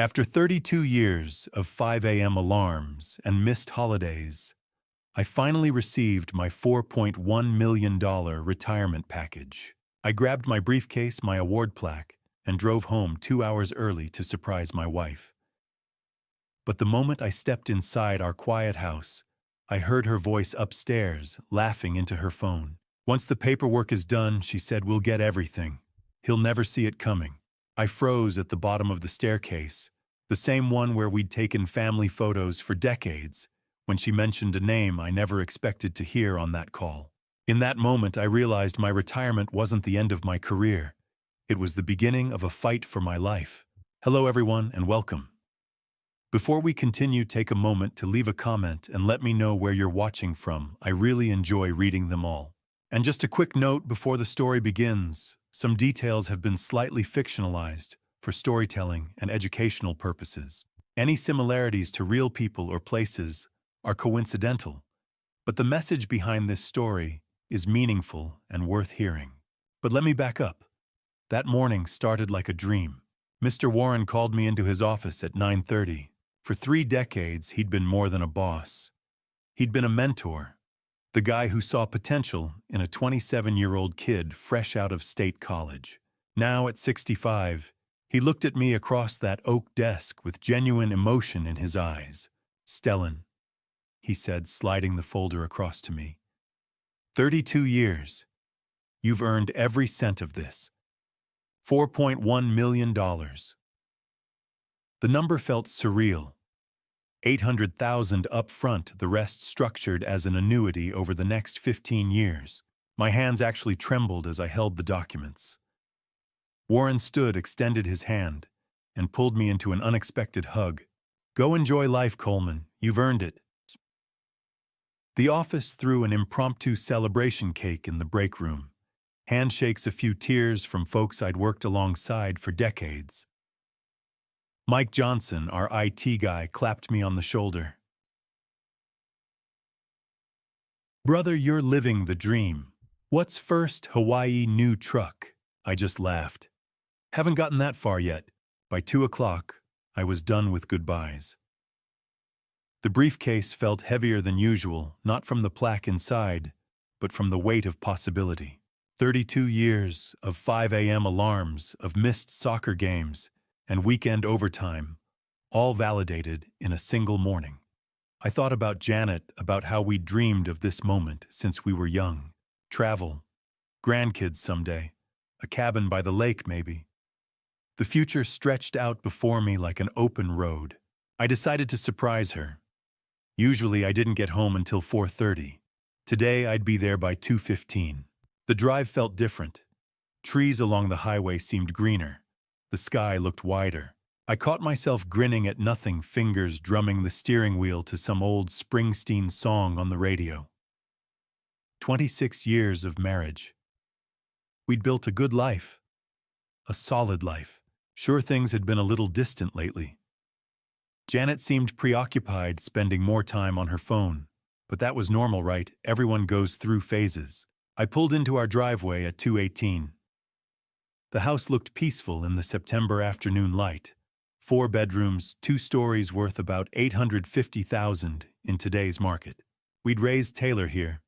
After 32 years of 5 a.m. alarms and missed holidays, I finally received my $4.1 million retirement package. I grabbed my briefcase, my award plaque, and drove home 2 hours early to surprise my wife. But the moment I stepped inside our quiet house, I heard her voice upstairs, laughing into her phone. "Once the paperwork is done," she said, "we'll get everything. He'll never see it coming." I froze at the bottom of the staircase, the same one where we'd taken family photos for decades, when she mentioned a name I never expected to hear on that call. In that moment, I realized my retirement wasn't the end of my career. It was the beginning of a fight for my life. Hello, everyone, and welcome. Before we continue, take a moment to leave a comment and let me know where you're watching from. I really enjoy reading them all. And just a quick note before the story begins, some details have been slightly fictionalized for storytelling and educational purposes. Any similarities to real people or places are coincidental, but the message behind this story is meaningful and worth hearing. But let me back up. That morning started like a dream. Mr. Warren called me into his office at 9:30. For 3 decades, he'd been more than a boss. He'd been a mentor, the guy who saw potential in a 27-year-old kid fresh out of state college. Now, at 65, he looked at me across that oak desk with genuine emotion in his eyes. "Stellan," he said, sliding the folder across to me. "32 years. You've earned every cent of this. $4.1 million. The number felt surreal. 800,000 up front, the rest structured as an annuity over the next 15 years. My hands actually trembled as I held the documents. Warren stood, extended his hand, and pulled me into an unexpected hug. "Go enjoy life, Coleman. You've earned it." The office threw an impromptu celebration cake in the break room. Handshakes, a few tears from folks I'd worked alongside for decades. Mike Johnson, our IT guy, clapped me on the shoulder. "Brother, you're living the dream. What's first? Hawaii new truck." I just laughed. Haven't gotten that far yet. By 2 o'clock, I was done with goodbyes. The briefcase felt heavier than usual, not from the plaque inside, but from the weight of possibility. 32 years of 5 a.m. alarms, of missed soccer games, and weekend overtime, all validated in a single morning. I thought about Janet, about how we dreamed of this moment since we were young. Travel, grandkids someday, a cabin by the lake maybe. The future stretched out before me like an open road. I decided to surprise her. Usually I didn't get home until 4:30. Today I'd be there by 2:15. The drive felt different. Trees along the highway seemed greener. The sky looked wider. I caught myself grinning at nothing, fingers drumming the steering wheel to some old Springsteen song on the radio. 26 years of marriage. We'd built a good life. A solid life. Sure, things had been a little distant lately. Janet seemed preoccupied, spending more time on her phone. But that was normal, right? Everyone goes through phases. I pulled into our driveway at 2:18. The house looked peaceful in the September afternoon light. 4 bedrooms, 2 stories, worth about $850,000 in today's market. We'd raised Taylor here.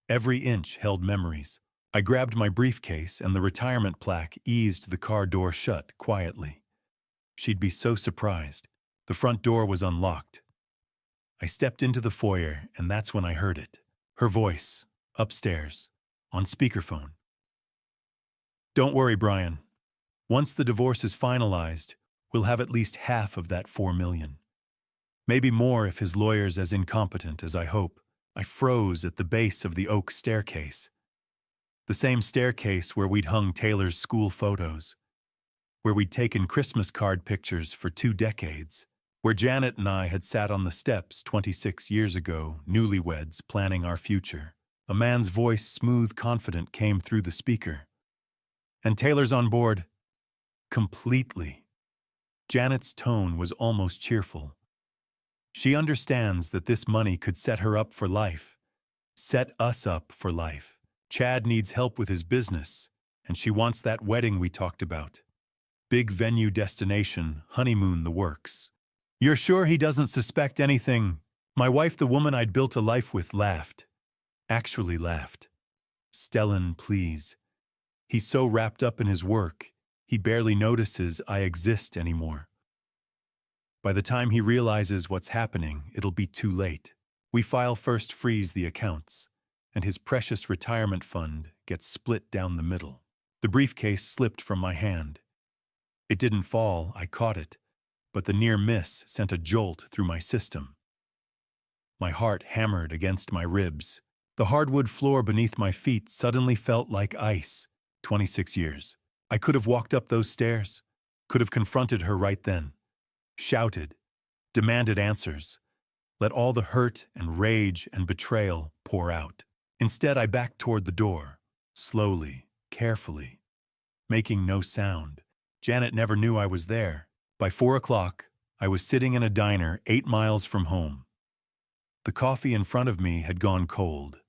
Every inch held memories. I grabbed my briefcase and the retirement plaque eased the car door shut quietly. She'd be so surprised. The front door was unlocked. I stepped into the foyer, and that's when I heard it. Her voice, upstairs, on speakerphone. "Don't worry, Brian. Once the divorce is finalized, we'll have at least half of that $4 million. Maybe more if his lawyer's as incompetent as I hope." I froze at the base of the oak staircase. The same staircase where we'd hung Taylor's school photos, where we'd taken Christmas card pictures for 2 decades, where Janet and I had sat on the steps 26 years ago, newlyweds planning our future. A man's voice, smooth, confident, came through the speaker. "And Taylor's on board." Completely. Janet's tone was almost cheerful. She understands that this money could set her up for life. Set us up for life. Chad needs help with his business, and she wants that wedding we talked about. Big venue destination, honeymoon the works. You're sure he doesn't suspect anything? My wife, the woman I'd built a life with, laughed. Actually laughed. Stellan, please. He's so wrapped up in his work, he barely notices I exist anymore. By the time he realizes what's happening, it'll be too late. We file first freeze the accounts, and his precious retirement fund gets split down the middle. The briefcase slipped from my hand. It didn't fall, I caught it, but the near miss sent a jolt through my system. My heart hammered against my ribs. The hardwood floor beneath my feet suddenly felt like ice. 26 years. I could have walked up those stairs, could have confronted her right then, shouted, demanded answers, let all the hurt and rage and betrayal pour out. Instead, I backed toward the door, slowly, carefully, making no sound. Janet never knew I was there. By 4 o'clock, I was sitting in a diner 8 miles from home. The coffee in front of me had gone cold.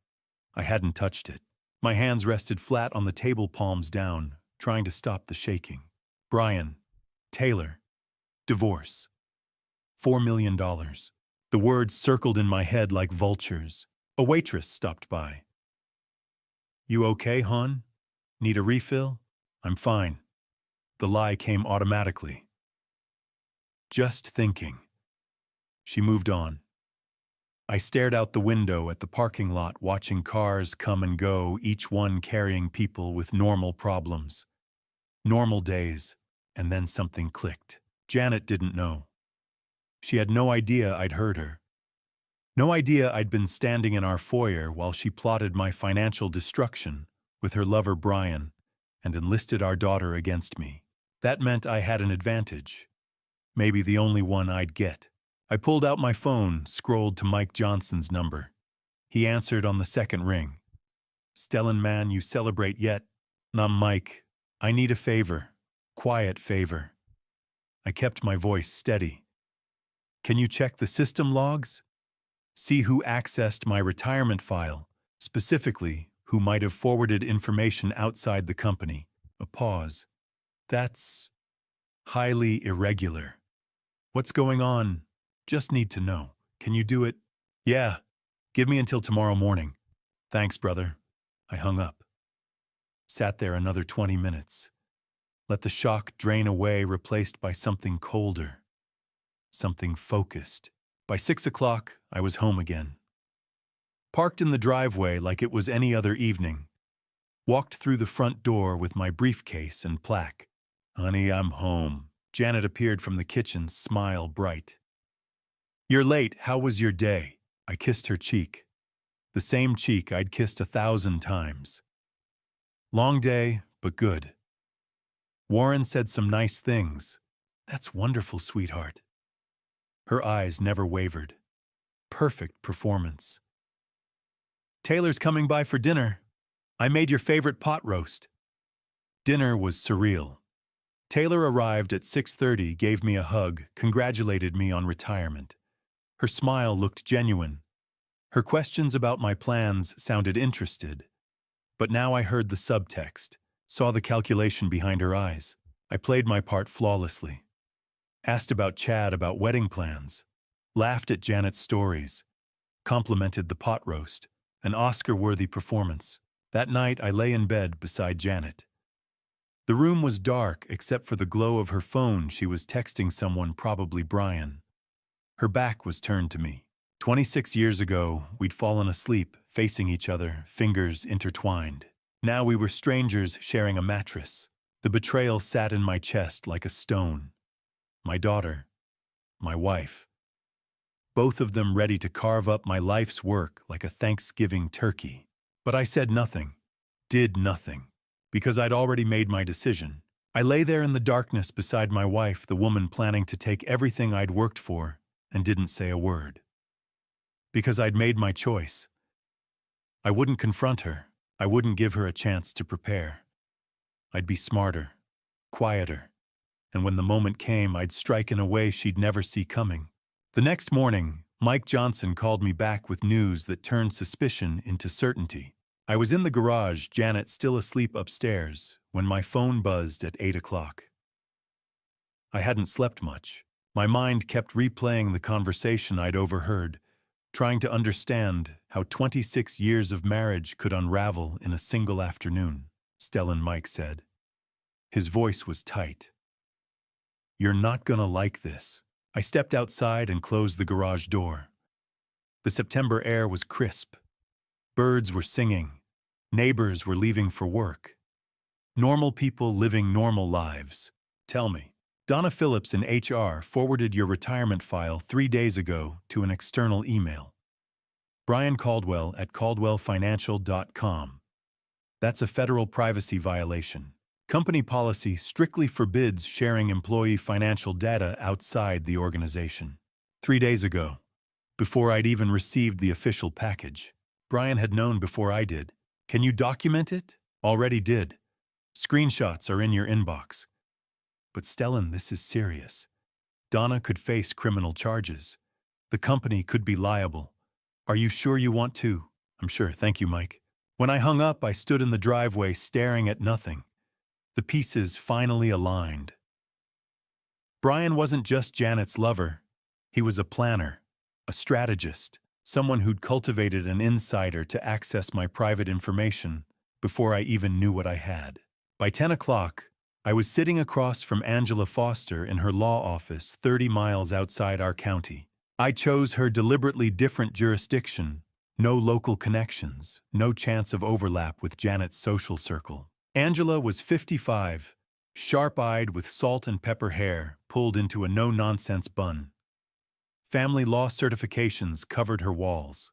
I hadn't touched it. My hands rested flat on the table, palms down, trying to stop the shaking. Brian, Taylor, divorce, $4 million. The words circled in my head like vultures. A waitress stopped by. You okay, hon? Need a refill? I'm fine. The lie came automatically. Just thinking. She moved on. I stared out the window at the parking lot, watching cars come and go, each one carrying people with normal problems. Normal days, and then something clicked. Janet didn't know. She had no idea I'd heard her. No idea I'd been standing in our foyer while she plotted my financial destruction with her lover Brian and enlisted our daughter against me. That meant I had an advantage. Maybe the only one I'd get. I pulled out my phone, scrolled to Mike Johnson's number. He answered on the second ring. Stellan, man, you celebrate yet? Mike. I need a favor. Quiet favor. I kept my voice steady. Can you check the system logs? See who accessed my retirement file, specifically who might have forwarded information outside the company. A pause. That's highly irregular. What's going on? Just need to know. Can you do it? Yeah. Give me until tomorrow morning. Thanks, brother. I hung up. Sat there another 20 minutes. Let the shock drain away, replaced by something colder. Something focused. By 6 o'clock, I was home again. Parked in the driveway like it was any other evening. Walked through the front door with my briefcase and plaque. Honey, I'm home. Janet appeared from the kitchen, smile bright. You're late. How was your day? I kissed her cheek. The same cheek I'd kissed 1,000 times. Long day, but good. Warren said some nice things. That's wonderful, sweetheart. Her eyes never wavered. Perfect performance. Taylor's coming by for dinner. I made your favorite pot roast. Dinner was surreal. Taylor arrived at 6:30, gave me a hug, congratulated me on retirement. Her smile looked genuine. Her questions about my plans sounded interested. But now I heard the subtext, saw the calculation behind her eyes. I played my part flawlessly. Asked about Chad, about wedding plans. Laughed at Janet's stories. Complimented the pot roast. An Oscar-worthy performance. That night I lay in bed beside Janet. The room was dark except for the glow of her phone. She was texting someone, probably Brian. Her back was turned to me. 26 years ago, we'd fallen asleep, facing each other, fingers intertwined. Now we were strangers sharing a mattress. The betrayal sat in my chest like a stone. My daughter, my wife. Both of them ready to carve up my life's work like a Thanksgiving turkey. But I said nothing, did nothing, because I'd already made my decision. I lay there in the darkness beside my wife, the woman planning to take everything I'd worked for, and didn't say a word. Because I'd made my choice. I wouldn't confront her. I wouldn't give her a chance to prepare. I'd be smarter, quieter, and when the moment came, I'd strike in a way she'd never see coming. The next morning, Mike Johnson called me back with news that turned suspicion into certainty. I was in the garage, Janet still asleep upstairs, when my phone buzzed at 8 o'clock. I hadn't slept much. My mind kept replaying the conversation I'd overheard, trying to understand how 26 years of marriage could unravel in a single afternoon, Stellan Mike said. His voice was tight. "You're not gonna like this." I stepped outside and closed the garage door. The September air was crisp. Birds were singing. Neighbors were leaving for work. Normal people living normal lives. "Tell me, Donna Phillips in HR forwarded your retirement file 3 days ago to an external email. Brian Caldwell at caldwellfinancial.com. That's a federal privacy violation. Company policy strictly forbids sharing employee financial data outside the organization." 3 days ago, before I'd even received the official package. Brian had known before I did. "Can you document it?" "Already did. Screenshots are in your inbox." "But Stellan, this is serious. Donna could face criminal charges. The company could be liable. Are you sure you want to?" "I'm sure, thank you, Mike." When I hung up, I stood in the driveway staring at nothing. The pieces finally aligned. Brian wasn't just Janet's lover. He was a planner, a strategist, someone who'd cultivated an insider to access my private information before I even knew what I had. By 10 o'clock, I was sitting across from Angela Foster in her law office 30 miles outside our county. I chose her deliberately different jurisdiction, no local connections, no chance of overlap with Janet's social circle. Angela was 55, sharp-eyed with salt and pepper hair pulled into a no-nonsense bun. Family law certifications covered her walls.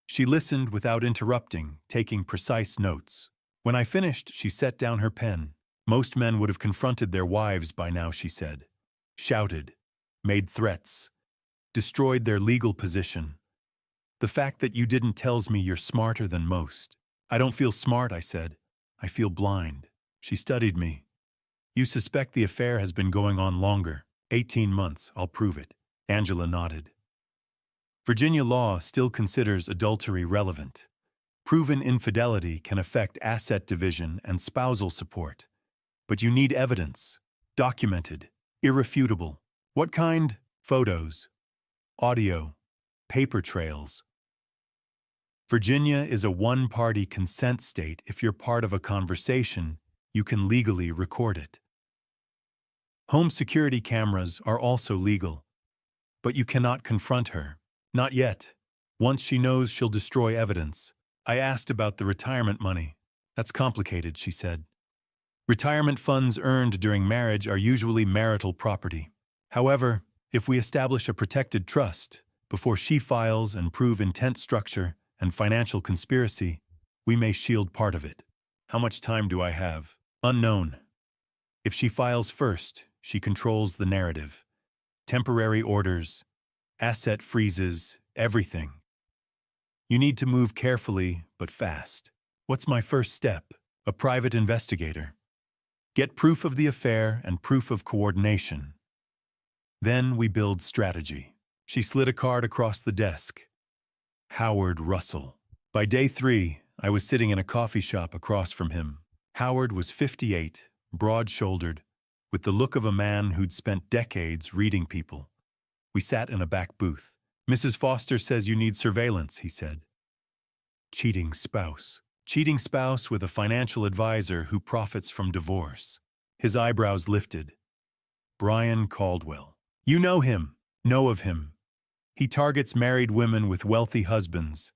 She listened without interrupting, taking precise notes. When I finished, she set down her pen. "Most men would have confronted their wives by now," she said. "Shouted, made threats, destroyed their legal position. The fact that you didn't tells me you're smarter than most." "I don't feel smart," I said. "I feel blind." She studied me. "You suspect the affair has been going on longer. 18 months, I'll prove it." Angela nodded. "Virginia law still considers adultery relevant. Proven infidelity can affect asset division and spousal support. But you need evidence. Documented. Irrefutable." "What kind?" "Photos. Audio. Paper trails." Virginia is a one-party consent state. If you're part of a conversation, you can legally record it. Home security cameras are also legal. But you cannot confront her. Not yet. Once she knows, she'll destroy evidence. I asked about the retirement money. "That's complicated," she said. "Retirement funds earned during marriage are usually marital property. However, if we establish a protected trust before she files and prove intent structure and financial conspiracy, we may shield part of it." "How much time do I have?" "Unknown. If she files first, she controls the narrative. Temporary orders, asset freezes, everything. You need to move carefully, but fast." "What's my first step?" "A private investigator. Get proof of the affair and proof of coordination. Then we build strategy." She slid a card across the desk. Howard Russell. By day 3, I was sitting in a coffee shop across from him. Howard was 58, broad-shouldered, with the look of a man who'd spent decades reading people. We sat in a back booth. "Mrs. Foster says you need surveillance," he said. Cheating spouse. Cheating spouse with a financial advisor who profits from divorce. His eyebrows lifted. "Brian Caldwell. You know him. Know of him. He targets married women with wealthy husbands,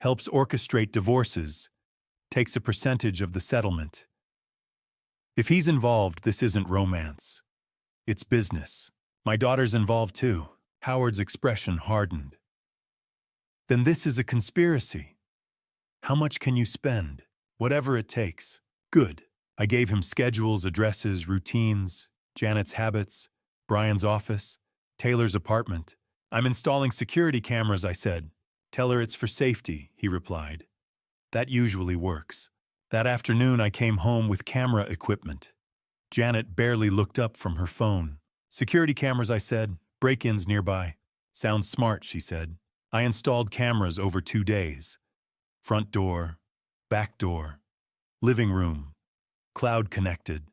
helps orchestrate divorces, takes a percentage of the settlement. If he's involved, this isn't romance. It's business. My daughter's involved too." Howard's expression hardened. "Then this is a conspiracy. How much can you spend?" "Whatever it takes." "Good." I gave him schedules, addresses, routines, Janet's habits, Brian's office, Taylor's apartment. "I'm installing security cameras," I said. "Tell her it's for safety," he replied. "That usually works." That afternoon, I came home with camera equipment. Janet barely looked up from her phone. "Security cameras," I said. "Break-ins nearby." "Sounds smart," she said. I installed cameras over 2 days. Front door, back door, living room, cloud connected.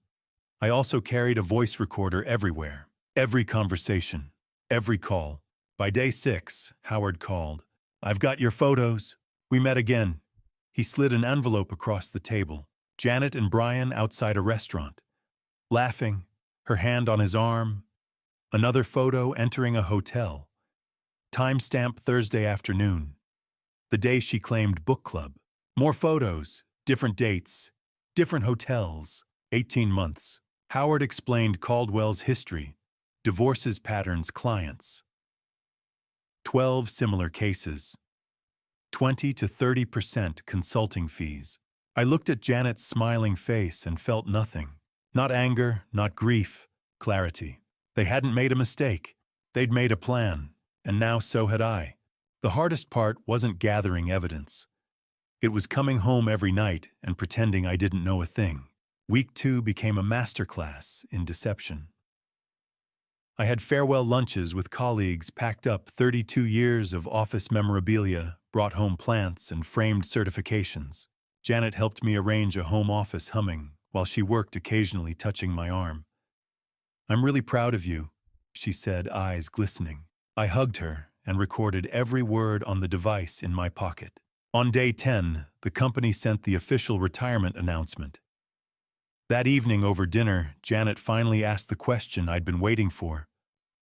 I also carried a voice recorder everywhere. Every conversation, every call. By day 6, Howard called. "I've got your photos." We met again. He slid an envelope across the table. Janet and Brian outside a restaurant, laughing, her hand on his arm. Another photo entering a hotel. Timestamp Thursday afternoon. The day she claimed book club. More photos, different dates, different hotels. 18 months. Howard explained Caldwell's history, divorces patterns clients. 12 similar cases. 20 to 30% consulting fees. I looked at Janet's smiling face and felt nothing. Not anger, not grief, clarity. They hadn't made a mistake. They'd made a plan, and now so had I. The hardest part wasn't gathering evidence. It was coming home every night and pretending I didn't know a thing. Week 2 became a masterclass in deception. I had farewell lunches with colleagues, packed up 32 years of office memorabilia, brought home plants and framed certifications. Janet helped me arrange a home office humming, while she worked occasionally touching my arm. "I'm really proud of you," she said, eyes glistening. I hugged her and recorded every word on the device in my pocket. On day 10, the company sent the official retirement announcement. That evening over dinner, Janet finally asked the question I'd been waiting for.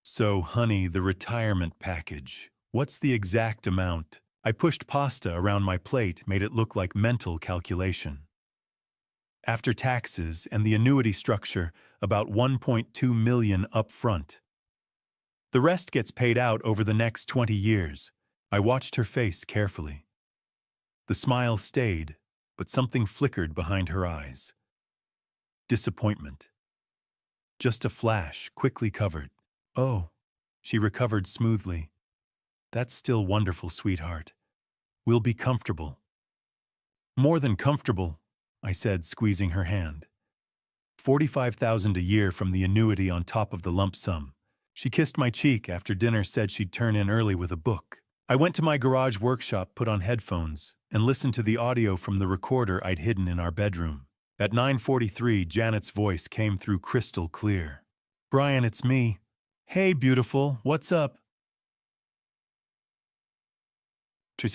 "So, honey, the retirement package. What's the exact amount?" I pushed pasta around my plate, made it look like mental calculation. "After taxes and the annuity structure, about 1.2 million up front. The rest gets paid out over the next 20 years. I watched her face carefully. The smile stayed, but something flickered behind her eyes. Disappointment. Just a flash, quickly covered. "Oh," she recovered smoothly. "That's still wonderful, sweetheart. We'll be comfortable." "More than comfortable," I said, squeezing her hand. $45,000 a year from the annuity on top of the lump sum. She kissed my cheek after dinner, said she'd turn in early with a book. I went to my garage workshop, put on headphones, and listened to the audio from the recorder I'd hidden in our bedroom. At 9:43, Janet's voice came through crystal clear. "Brian, it's me." "Hey, beautiful, what's up?"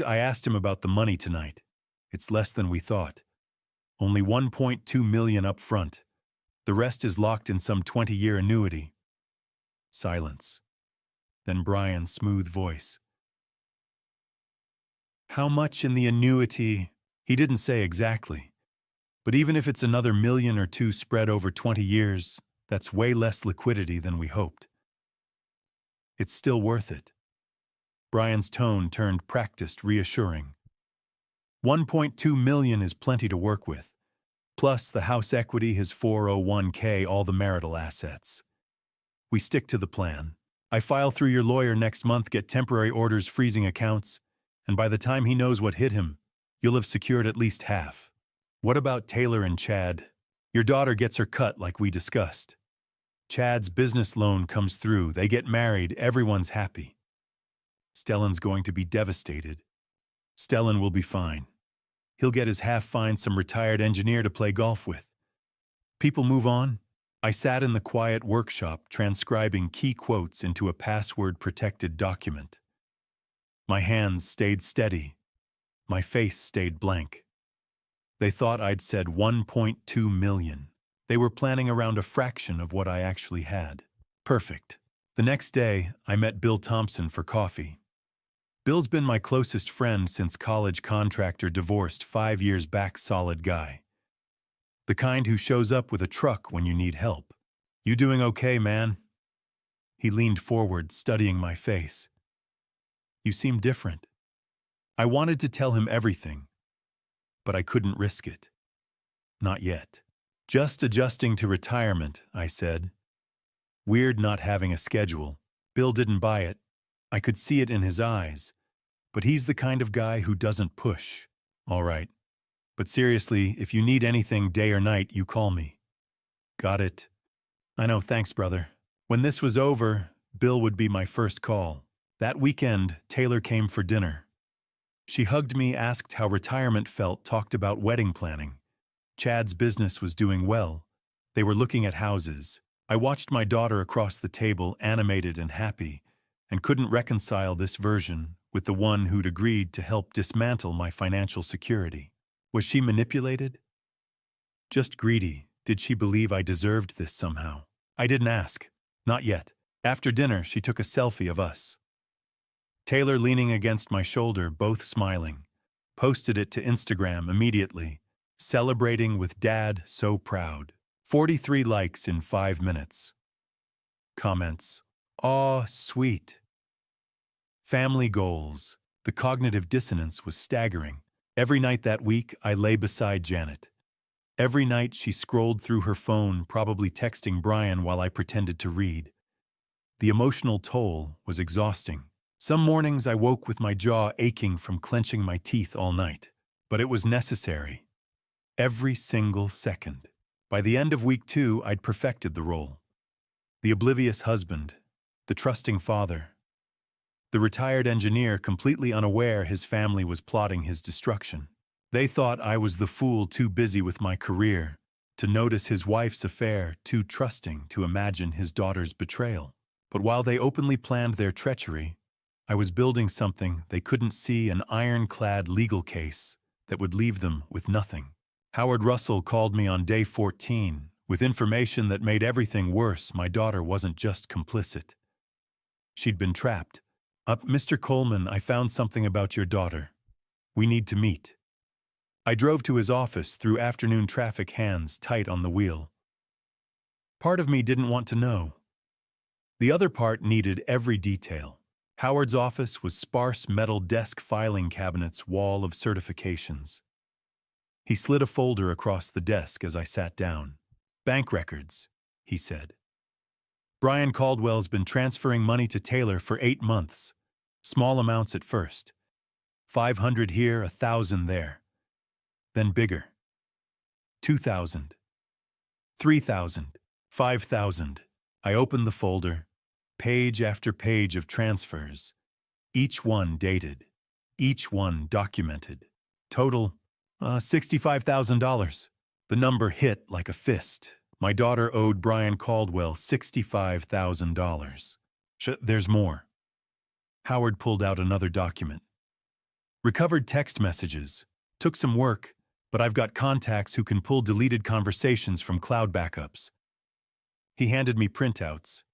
I asked him about the money tonight. It's less than we thought. Only 1.2 million up front. The rest is locked in some 20-year annuity. Silence. Then Brian's smooth voice. "How much in the annuity?" He didn't say exactly. But even if it's another million or two spread over 20 years, that's way less liquidity than we hoped. It's still worth it. Brian's tone turned practiced, reassuring. 1.2 million is plenty to work with. Plus the house equity, his 401k, all the marital assets. We stick to the plan. I file through your lawyer next month, get temporary orders freezing accounts, and by the time he knows what hit him, you'll have secured at least half. What about Taylor and Chad? Your daughter gets her cut like we discussed. Chad's business loan comes through, they get married, everyone's happy. Stellan's going to be devastated. Stellan will be fine. He'll get his half, find some retired engineer to play golf with. People move on. I sat in the quiet workshop transcribing key quotes into a password-protected document. My hands stayed steady. My face stayed blank. They thought I'd said 1.2 million. They were planning around a fraction of what I actually had. Perfect. The next day, I met Bill Thompson for coffee. Bill's been my closest friend since college, contractor, divorced 5 years back, solid guy. The kind who shows up with a truck when you need help. "You doing okay, man?" He leaned forward, studying my face. "You seem different." I wanted to tell him everything, but I couldn't risk it. Not yet. "Just adjusting to retirement," I said. Weird not having a schedule. Bill didn't buy it. I could see it in his eyes. But he's the kind of guy who doesn't push. "All right. But seriously, if you need anything day or night, you call me." "Got it." "I know, thanks, brother." When this was over, Bill would be my first call. That weekend, Taylor came for dinner. She hugged me, asked how retirement felt, talked about wedding planning. Chad's business was doing well. They were looking at houses. I watched my daughter across the table, animated and happy, and couldn't reconcile this version with the one who'd agreed to help dismantle my financial security. Was she manipulated? Just greedy? Did she believe I deserved this somehow? I didn't ask. Not yet. After dinner, she took a selfie of us. Taylor leaning against my shoulder, both smiling. Posted it to Instagram immediately, celebrating with Dad, so proud. 43 likes in 5 minutes. Comments. Aw, sweet. Family goals. The cognitive dissonance was staggering. Every night that week, I lay beside Janet. Every night she scrolled through her phone, probably texting Brian while I pretended to read. The emotional toll was exhausting. Some mornings I woke with my jaw aching from clenching my teeth all night. But it was necessary. Every single second. By the end of week 2, I'd perfected the role. The oblivious husband, the trusting father, the retired engineer completely unaware his family was plotting his destruction. They thought I was the fool too busy with my career to notice his wife's affair, too trusting to imagine his daughter's betrayal. But while they openly planned their treachery, I was building something they couldn't see, an ironclad legal case that would leave them with nothing. Howard Russell called me on day 14 with information that made everything worse. My daughter wasn't just complicit. She'd been trapped. Mr. Coleman, I found something about your daughter. We need to meet. I drove to his office through afternoon traffic, hands tight on the wheel. Part of me didn't want to know. The other part needed every detail. Howard's office was sparse metal desk, filing cabinets, wall of certifications. He slid a folder across the desk as I sat down. Bank records, he said. Brian Caldwell's been transferring money to Taylor for 8 months. Small amounts at first. 500 here, 1,000 there. Then bigger. 2,000. 3,000. 5,000. I opened the folder. Page after page of transfers. Each one dated. Each one documented. Total, $65,000. The number hit like a fist. My daughter owed Brian Caldwell $65,000. There's more. Howard pulled out another document. Recovered text messages. Took some work, but I've got contacts who can pull deleted conversations from cloud backups. He handed me printouts.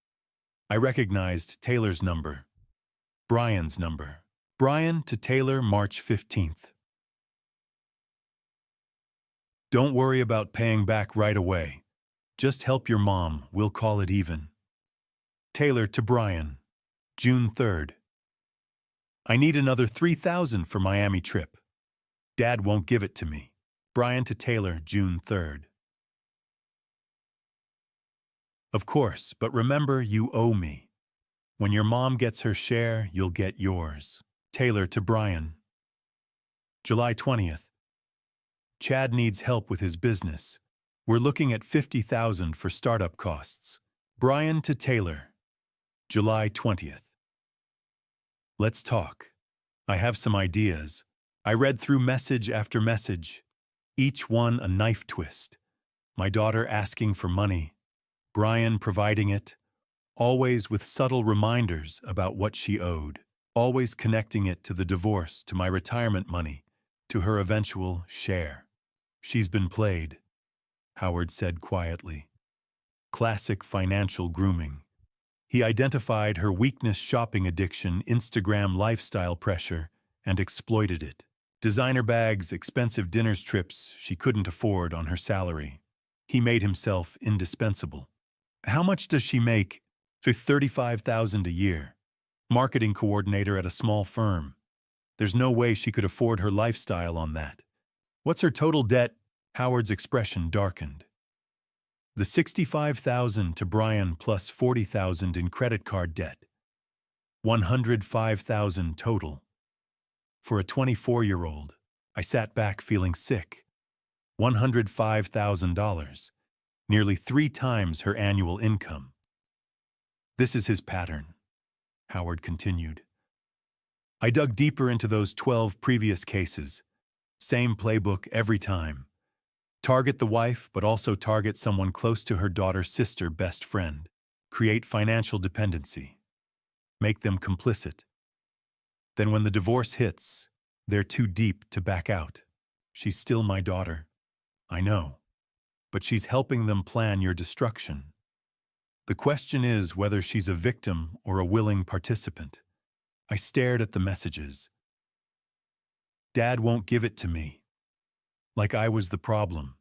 I recognized Taylor's number. Brian's number. Brian to Taylor, March 15th. Don't worry about paying back right away. Just help your mom, we'll call it even. Taylor to Brian, June 3rd. I need another $3,000 for Miami trip. Dad won't give it to me. Brian to Taylor, June 3rd. Of course, but remember, you owe me. When your mom gets her share, you'll get yours. Taylor to Brian. July 20th. Chad needs help with his business. We're looking at $50,000 for startup costs. Brian to Taylor. July 20th. Let's talk. I have some ideas. I read through message after message, each one a knife twist. My daughter asking for money, Brian providing it, always with subtle reminders about what she owed, always connecting it to the divorce, to my retirement money, to her eventual share. She's been played, Howard said quietly. Classic financial grooming. He identified her weakness, shopping addiction, Instagram lifestyle pressure, and exploited it. Designer bags, expensive dinners, trips she couldn't afford on her salary. He made himself indispensable. How much does she make? $35,000 a year. Marketing coordinator at a small firm. There's no way she could afford her lifestyle on that. What's her total debt? Howard's expression darkened. The $65,000 to Brian plus $40,000 in credit card debt. $105,000 total. For a 24-year-old, I sat back feeling sick. $105,000, nearly 3 times her annual income. This is his pattern, Howard continued. I dug deeper into those 12 previous cases. Same playbook every time. Target the wife, but also target someone close to her daughter's sister, best friend. Create financial dependency. Make them complicit. Then when the divorce hits, they're too deep to back out. She's still my daughter. I know. But she's helping them plan your destruction. The question is whether she's a victim or a willing participant. I stared at the messages. Dad won't give it to me. Like I was the problem.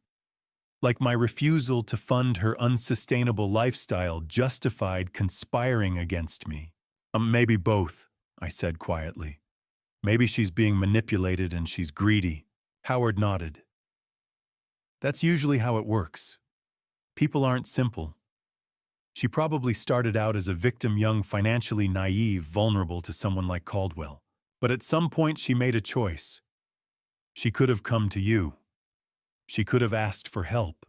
Like my refusal to fund her unsustainable lifestyle justified conspiring against me. Maybe both, I said quietly. Maybe she's being manipulated and she's greedy. Howard nodded. That's usually how it works. People aren't simple. She probably started out as a victim, young, financially naive, vulnerable to someone like Caldwell. But at some point she made a choice. She could have come to you. She could have asked for help.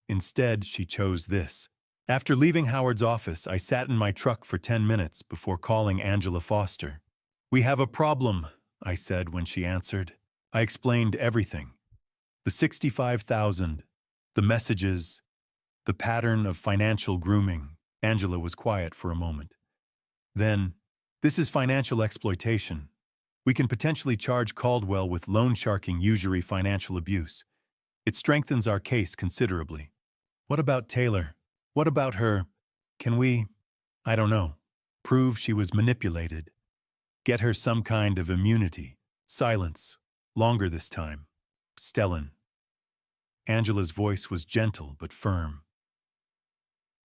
Instead, she chose this. After leaving Howard's office, I sat in my truck for 10 minutes before calling Angela Foster. "We have a problem," I said when she answered. I explained everything. The $65,000, the messages, the pattern of financial grooming. Angela was quiet for a moment. Then, "This is financial exploitation. We can potentially charge Caldwell with loan sharking, usury, financial abuse. It strengthens our case considerably. What about Taylor? What about her? Can we, I don't know, prove she was manipulated? Get her some kind of immunity? Silence. Longer this time. Stellan." Angela's voice was gentle but firm.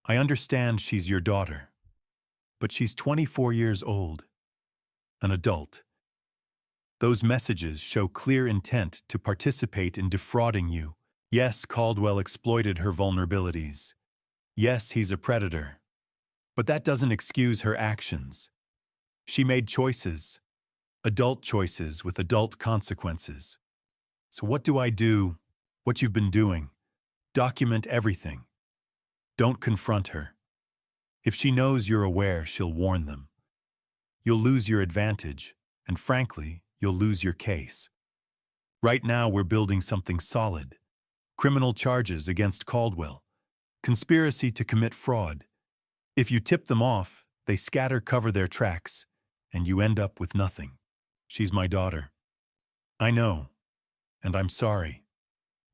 "I understand she's your daughter, but she's 24 years old. An adult. Those messages show clear intent to participate in defrauding you. Yes, Caldwell exploited her vulnerabilities. Yes, he's a predator. But that doesn't excuse her actions. She made choices. Adult choices with adult consequences. So what do I do? What you've been doing. Document everything. Don't confront her. If she knows you're aware, she'll warn them. You'll lose your advantage, and frankly, you'll lose your case. Right now, we're building something solid. Criminal charges against Caldwell. Conspiracy to commit fraud. If you tip them off, they scatter, cover their tracks, and you end up with nothing. She's my daughter. I know, and I'm sorry.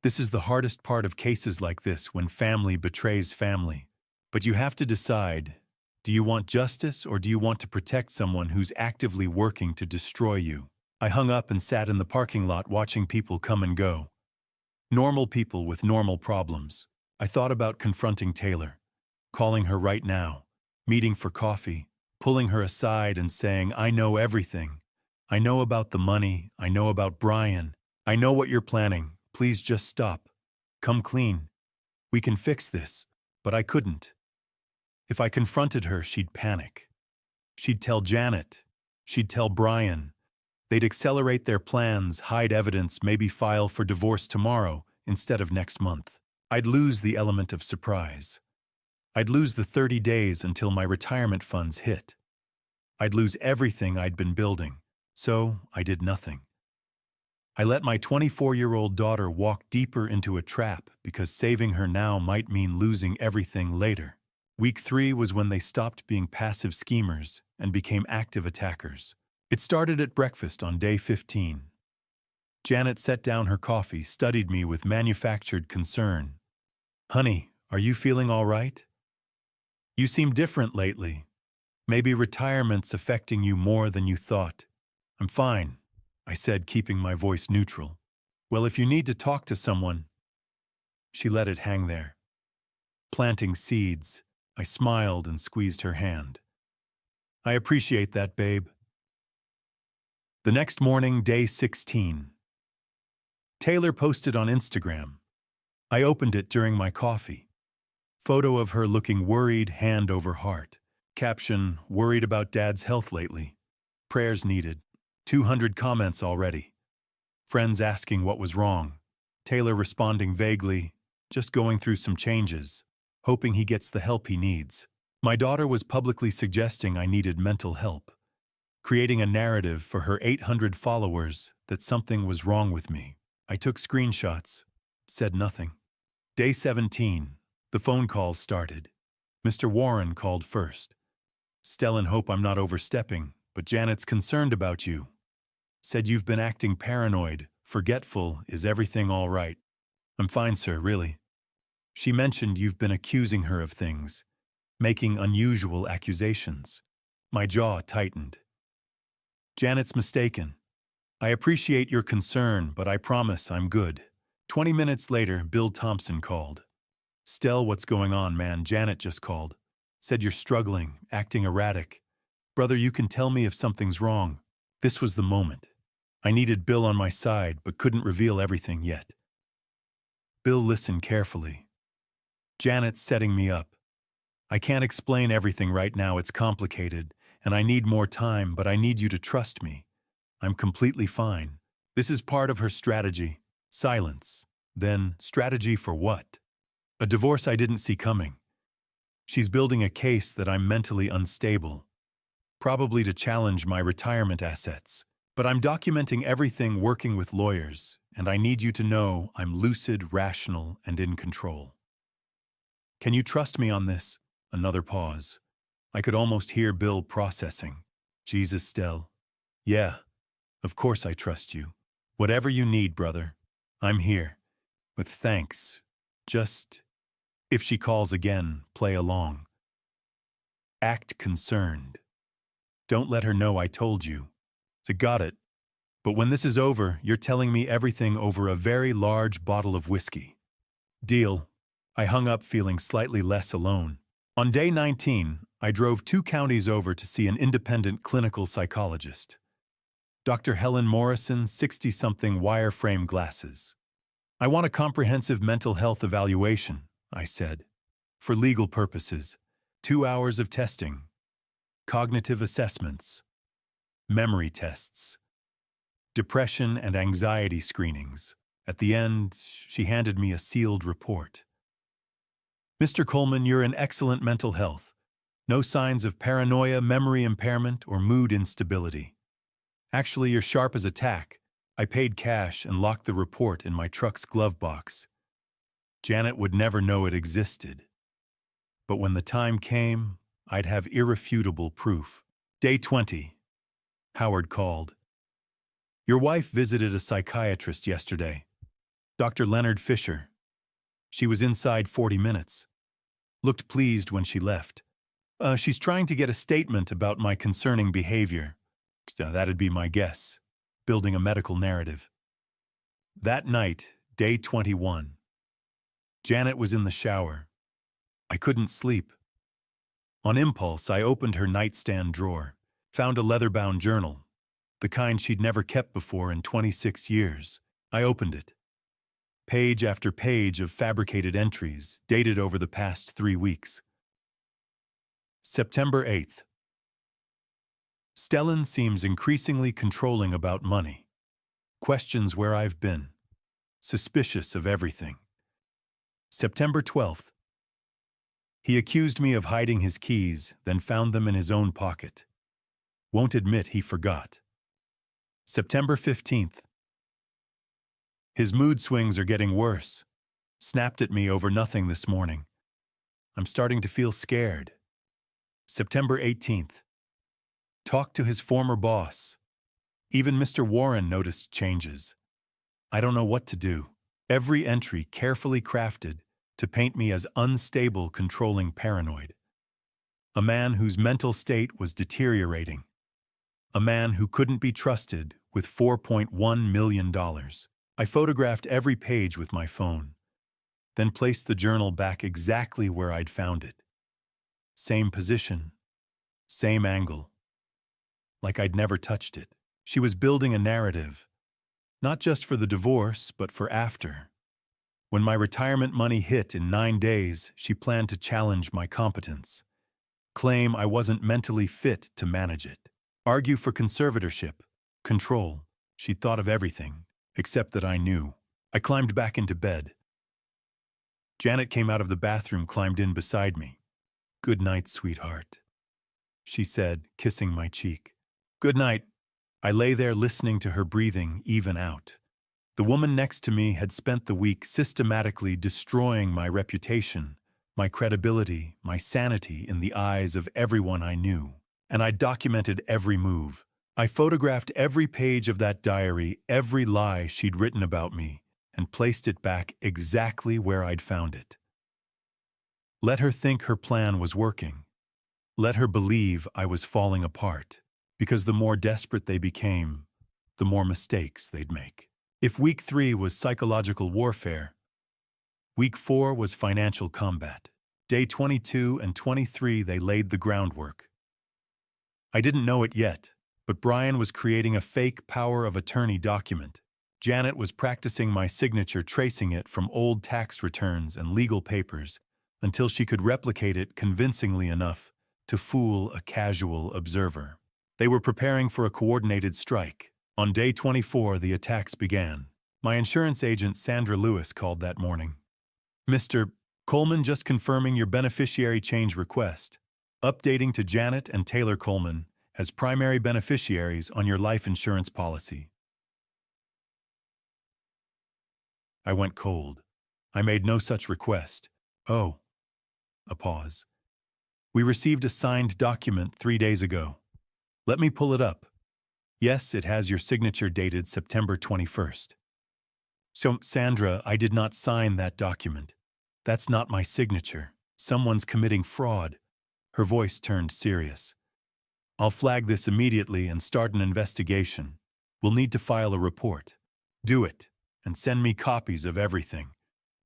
This is the hardest part of cases like this, when family betrays family. But you have to decide, do you want justice or do you want to protect someone who's actively working to destroy you? I hung up and sat in the parking lot watching people come and go. Normal people with normal problems. I thought about confronting Taylor, calling her right now, meeting for coffee, pulling her aside and saying, "I know everything. I know about the money. I know about Brian. I know what you're planning. Please just stop. Come clean. We can fix this." But I couldn't. If I confronted her, she'd panic. She'd tell Janet. She'd tell Brian. They'd accelerate their plans, hide evidence, maybe file for divorce tomorrow instead of next month. I'd lose the element of surprise. I'd lose the 30 days until my retirement funds hit. I'd lose everything I'd been building, so I did nothing. I let my 24-year-old daughter walk deeper into a trap because saving her now might mean losing everything later. Week 3 was when they stopped being passive schemers and became active attackers. It started at breakfast on day 15. Janet set down her coffee, studied me with manufactured concern. "Honey, are you feeling all right? You seem different lately. Maybe retirement's affecting you more than you thought." "I'm fine," I said, keeping my voice neutral. "Well, if you need to talk to someone..." She let it hang there. Planting seeds, I smiled and squeezed her hand. "I appreciate that, babe." The next morning, day 16. Taylor posted on Instagram. I opened it during my coffee. Photo of her looking worried, hand over heart. Caption, "Worried about Dad's health lately. Prayers needed." 200 comments already. Friends asking what was wrong. Taylor responding vaguely, "Just going through some changes," hoping he gets the help he needs. My daughter was publicly suggesting I needed mental help, creating a narrative for her 800 followers that something was wrong with me. I took screenshots. Said nothing. Day 17. The phone calls started. Mr. Warren called first. Stellan, hope I'm not overstepping, but Janet's concerned about you. Said you've been acting paranoid, forgetful. Is everything all right? I'm fine, sir, really. She mentioned you've been accusing her of things, making unusual accusations. My jaw tightened. Janet's mistaken. I appreciate your concern, but I promise I'm good. 20 minutes later, Bill Thompson called. Stell, what's going on, man? Janet just called. Said you're struggling, acting erratic. Brother, you can tell me if something's wrong. This was the moment. I needed Bill on my side, but couldn't reveal everything yet. Bill listened carefully. Janet's setting me up. I can't explain everything right now, it's complicated, and I need more time, but I need you to trust me. I'm completely fine. This is part of her strategy. Silence. Then, strategy for what? A divorce I didn't see coming. She's building a case that I'm mentally unstable. Probably to challenge my retirement assets. But I'm documenting everything, working with lawyers, and I need you to know I'm lucid, rational, and in control. Can you trust me on this? Another pause. I could almost hear Bill processing. Jesus, Stell. Yeah, of course I trust you. Whatever you need, brother. I'm here. With thanks. Just, if she calls again, play along. Act concerned. Don't let her know I told you. So got it. But when this is over, you're telling me everything over a very large bottle of whiskey. Deal. I hung up feeling slightly less alone. On day 19, I drove 2 counties over to see an independent clinical psychologist. Dr. Helen Morrison, 60-something, wireframe glasses. I want a comprehensive mental health evaluation, I said. For legal purposes, 2 hours of testing, cognitive assessments, memory tests, depression and anxiety screenings. At the end, she handed me a sealed report. Mr. Coleman, you're in excellent mental health. No signs of paranoia, memory impairment, or mood instability. Actually, you're sharp as a tack. I paid cash and locked the report in my truck's glove box. Janet would never know it existed. But when the time came, I'd have irrefutable proof. Day 20. Howard called. Your wife visited a psychiatrist yesterday. Dr. Leonard Fisher. She was inside 40 minutes. Looked pleased when she left. She's trying to get a statement about my concerning behavior. That'd be my guess. Building a medical narrative. That night, day 21. Janet was in the shower. I couldn't sleep. On impulse, I opened her nightstand drawer, found a leather-bound journal, the kind she'd never kept before in 26 years. I opened it. Page after page of fabricated entries, dated over the past 3 weeks. September 8th. Stellan seems increasingly controlling about money. Questions where I've been. Suspicious of everything. September 12th. He accused me of hiding his keys, then found them in his own pocket. Won't admit he forgot. September 15th. His mood swings are getting worse. Snapped at me over nothing this morning. I'm starting to feel scared. September 18th. Talked to his former boss. Even Mr. Warren noticed changes. I don't know what to do. Every entry carefully crafted to paint me as unstable, controlling, paranoid. A man whose mental state was deteriorating. A man who couldn't be trusted with $4.1 million. I photographed every page with my phone, then placed the journal back exactly where I'd found it. Same position, same angle. Like I'd never touched it. She was building a narrative, not just for the divorce, but for after. When my retirement money hit in 9 days, she planned to challenge my competence, claim I wasn't mentally fit to manage it, argue for conservatorship, control. She'd thought of everything, except that I knew. I climbed back into bed. Janet came out of the bathroom, climbed in beside me. "Good night, sweetheart," she said, kissing my cheek. "Good night." I lay there listening to her breathing even out. The woman next to me had spent the week systematically destroying my reputation, my credibility, my sanity in the eyes of everyone I knew. And I documented every move. I photographed every page of that diary, every lie she'd written about me, and placed it back exactly where I'd found it. Let her think her plan was working. Let her believe I was falling apart, because the more desperate they became, the more mistakes they'd make. If week 3 was psychological warfare, week 4 was financial combat. Day 22 and 23 they laid the groundwork. I didn't know it yet, but Brian was creating a fake power of attorney document. Janet was practicing my signature, tracing it from old tax returns and legal papers until she could replicate it convincingly enough to fool a casual observer. They were preparing for a coordinated strike. On day 24, the attacks began. My insurance agent, Sandra Lewis, called that morning. "Mr. Coleman, just confirming your beneficiary change request. Updating to Janet and Taylor Coleman as primary beneficiaries on your life insurance policy." I went cold. I made no such request. Oh. A pause. "We received a signed document 3 days ago. Let me pull it up. Yes, it has your signature dated September 21st. So, Sandra, I did not sign that document. That's not my signature. Someone's committing fraud." Her voice turned serious. "I'll flag this immediately and start an investigation. We'll need to file a report. Do it, and send me copies of everything."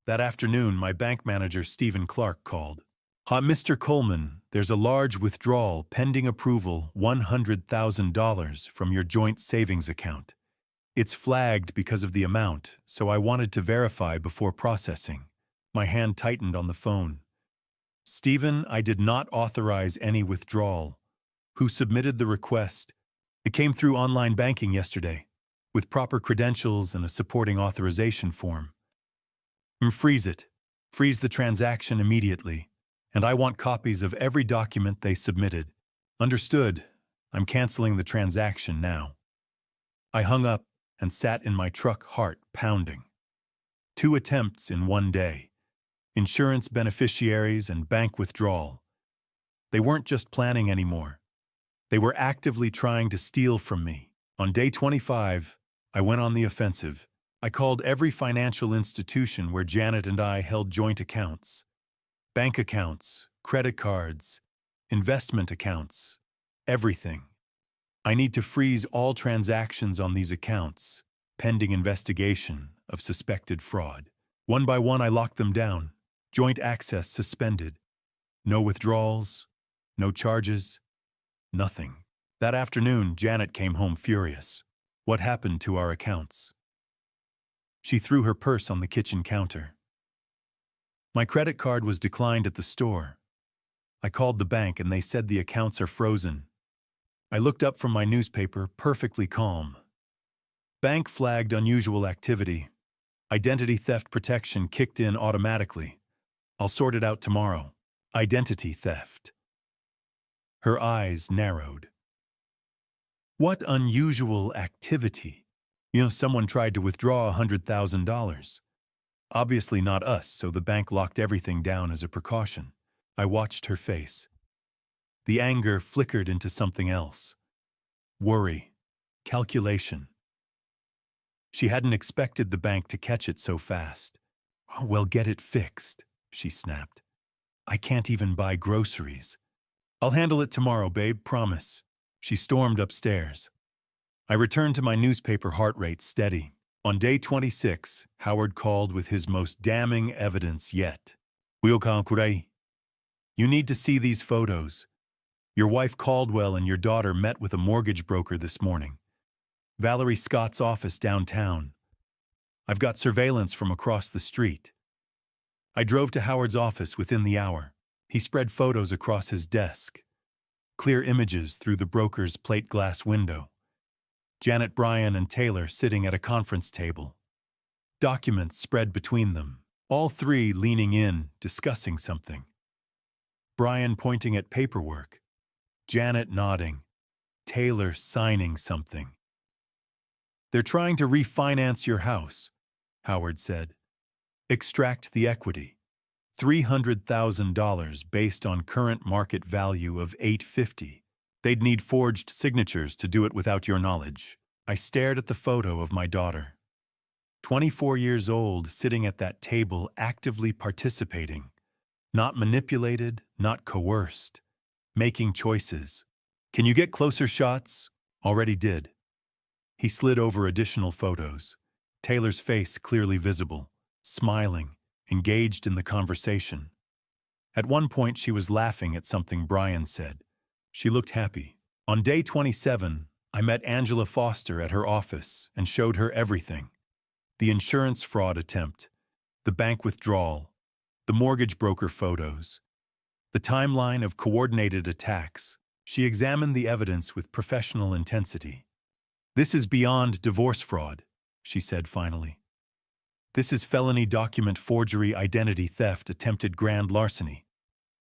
That afternoon, my bank manager, Stephen Clark, called. "Hi, Mr. Coleman, there's a large withdrawal pending approval, $100,000 from your joint savings account. It's flagged because of the amount, so I wanted to verify before processing." My hand tightened on the phone. "Stephen, I did not authorize any withdrawal. Who submitted the request? It came through online banking yesterday, with proper credentials and a supporting authorization form." Freeze it. Freeze the transaction immediately. And I want copies of every document they submitted." "Understood. I'm canceling the transaction now." I hung up and sat in my truck, heart pounding. 2 attempts in 1 day. Insurance beneficiaries and bank withdrawal. They weren't just planning anymore. They were actively trying to steal from me. On day 25, I went on the offensive. I called every financial institution where Janet and I held joint accounts. Bank accounts, credit cards, investment accounts, everything. I need to freeze all transactions on these accounts, pending investigation of suspected fraud. One by one, I locked them down. Joint access suspended. No withdrawals, no charges, nothing. That afternoon, Janet came home furious. What happened to our accounts? She threw her purse on the kitchen counter. My credit card was declined at the store. I called the bank and they said the accounts are frozen. I looked up from my newspaper, perfectly calm. Bank flagged unusual activity. Identity theft protection kicked in automatically. I'll sort it out tomorrow. Identity theft. Her eyes narrowed. What unusual activity? Someone tried to withdraw $100,000. Obviously not us, so the bank locked everything down as a precaution. I watched her face. The anger flickered into something else. Worry. Calculation. She hadn't expected the bank to catch it so fast. "Oh, well, get it fixed," she snapped. "I can't even buy groceries." "I'll handle it tomorrow, babe, promise." She stormed upstairs. I returned to my newspaper, heart rate steady. On day 26, Howard called with his most damning evidence yet. "You need to see these photos. Your wife Caldwell and your daughter met with a mortgage broker this morning. Valerie Scott's office downtown. I've got surveillance from across the street." I drove to Howard's office within the hour. He spread photos across his desk. Clear images through the broker's plate glass window. Janet, Brian, and Taylor sitting at a conference table. Documents spread between them, all 3 leaning in, discussing something. Brian pointing at paperwork. Janet nodding. Taylor signing something. They're trying to refinance your house, Howard said. Extract the equity. $300,000 based on current market value of $850. They'd need forged signatures to do it without your knowledge. I stared at the photo of my daughter. 24 years old, sitting at that table, actively participating. Not manipulated, not coerced. Making choices. Can you get closer shots? Already did. He slid over additional photos. Taylor's face clearly visible, smiling, engaged in the conversation. At one point, she was laughing at something Brian said. She looked happy. On day 27, I met Angela Foster at her office and showed her everything. The insurance fraud attempt, the bank withdrawal, the mortgage broker photos, the timeline of coordinated attacks. She examined the evidence with professional intensity. This is beyond divorce fraud, she said finally. This is felony document forgery, identity theft, attempted grand larceny.